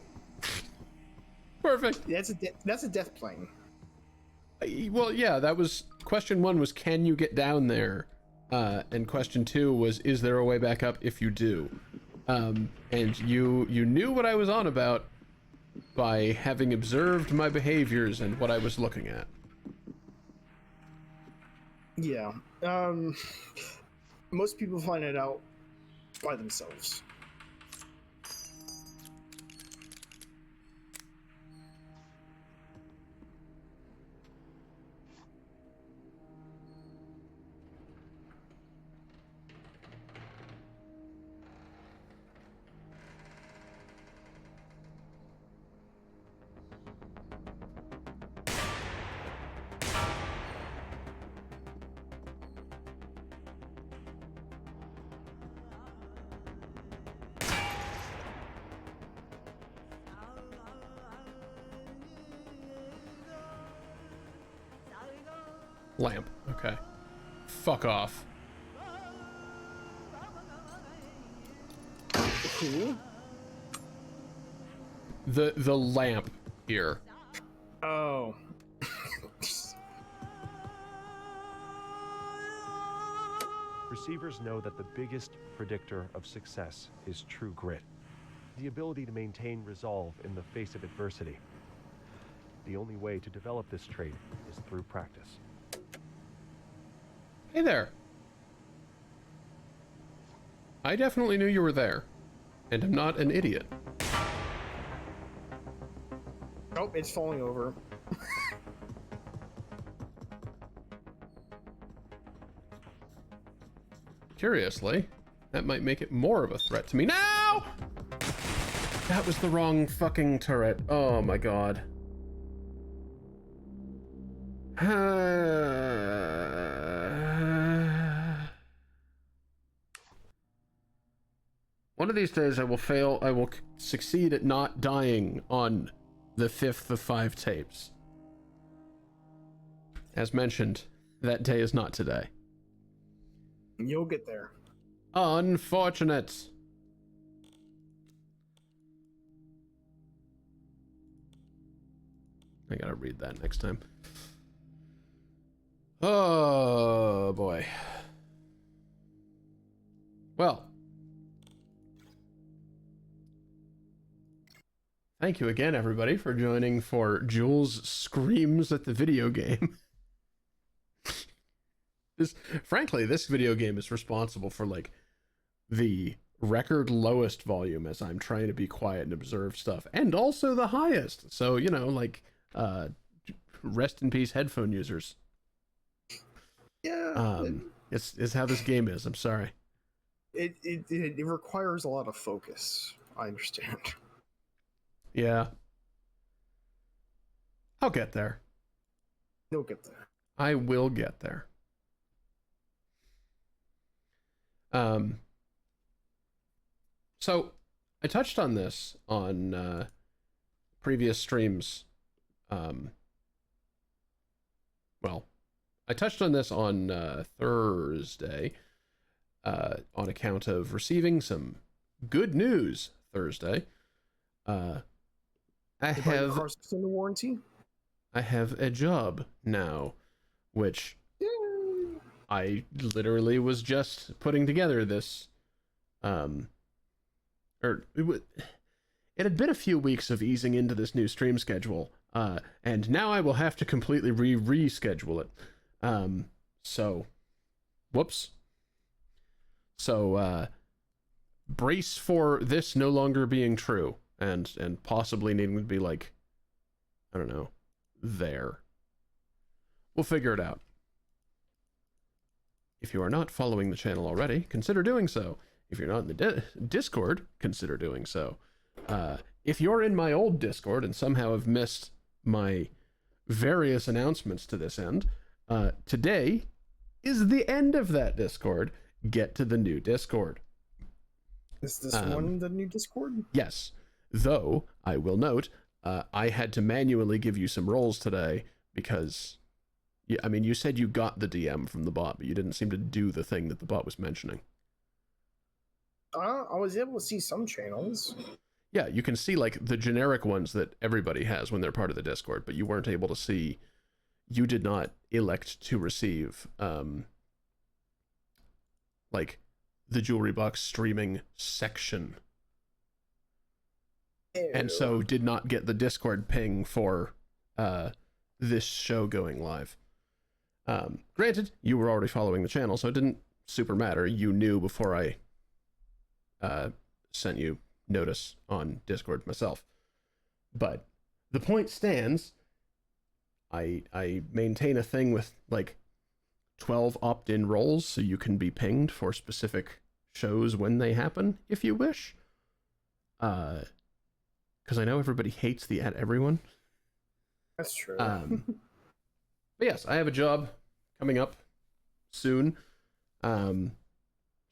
Perfect. That's a death plane. Well, yeah, that was question one was can you get down there, and question two was is there a way back up if you do, and you knew what I was on about by having observed my behaviors and what I was looking at. Yeah. Most people find it out by themselves. Lamp. Okay. Fuck off. Who? The lamp here. Oh. Receivers know that the biggest predictor of success is true grit, the ability to maintain resolve in the face of adversity. The only way to develop this trait is through practice. Hey there. I definitely knew you were there, and I'm not an idiot. Oh, it's falling over. Curiously, that might make it more of a threat to me. No! That was the wrong fucking turret. Oh my god. One of these days I will fail. I will succeed at not dying on the 5th of 5 tapes. As mentioned, that day is not today. You'll get there. Unfortunate. I gotta read that next time. Oh boy. Well, thank you again, everybody, for joining for Jules Screams at the Video Game. Frankly, this video game is responsible for, like, the record lowest volume as I'm trying to be quiet and observe stuff, and also the highest. So, you know, like, rest in peace, headphone users. Yeah. It's how this game is. I'm sorry. It requires a lot of focus. I understand. Yeah. I'll get there. You'll get there. I will get there. So I touched on this on previous streams. Well, I touched on this on Thursday on account of receiving some good news Thursday. I have in the warranty. I have a job now, which I literally was just putting together this, it had been a few weeks of easing into this new stream schedule, and now I will have to completely reschedule it. So, whoops. So, brace for this no longer being true, and possibly needing to be, like, I don't know, there. We'll figure it out. If you are not following the channel already, consider doing so. If you're not in the Discord, consider doing so. If you're in my old Discord and somehow have missed my various announcements to this end, today is the end of that Discord. Get to the new Discord. Is this one the new Discord? Yes. Though, I will note, I had to manually give you some roles today because... I mean, you said you got the DM from the bot, but you didn't seem to do the thing that the bot was mentioning. I was able to see some channels. Yeah, you can see, like, the generic ones that everybody has when they're part of the Discord, but you weren't able to see... You did not elect to receive, like, the Jewelry Box streaming section. Ew. And so did not get the Discord ping for this show going live. Granted, you were already following the channel, so it didn't super matter. You knew before I sent you notice on Discord myself. But the point stands. I maintain a thing with, like, 12 opt-in roles, so you can be pinged for specific shows when they happen, if you wish. Because I know everybody hates the @everyone. That's true. But yes, I have a job coming up soon.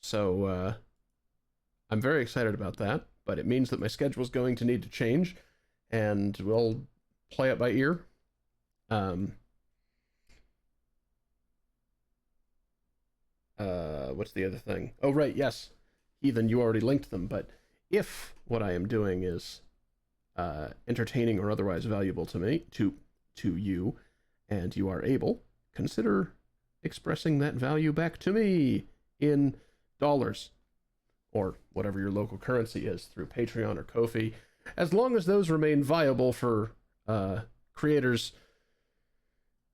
So I'm very excited about that, but it means that my schedule is going to need to change, and we'll play it by ear. What's the other thing? Oh, right, yes. Ethan, you already linked them, but if what I am doing is entertaining or otherwise valuable to me, to you, and you are able, consider expressing that value back to me in dollars, or whatever your local currency is, through Patreon or Ko-fi, as long as those remain viable for creators,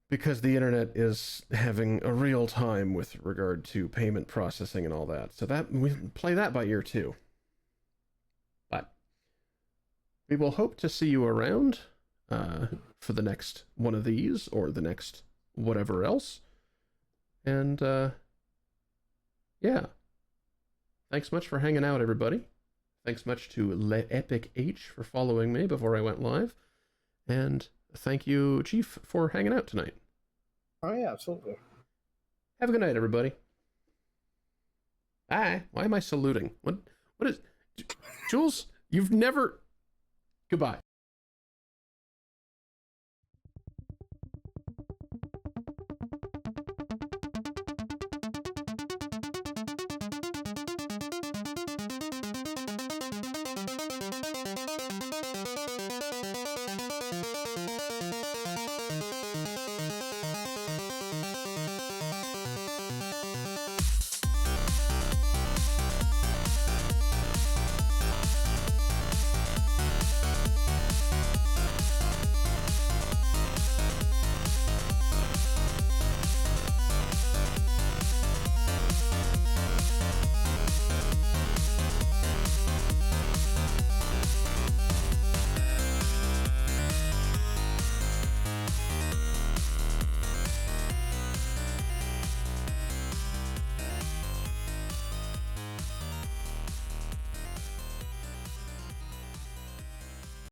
because the internet is having a real time with regard to payment processing and all that. So that we play that by ear too. But we will hope to see you around for the next one of these, or the next whatever else. And yeah. Thanks much for hanging out, everybody. Thanks much to Le Epic H for following me before I went live. And thank you, Chief, for hanging out tonight. Oh, yeah, absolutely. Have a good night, everybody. Bye. Why am I saluting? What is... Jules, you've never. Goodbye.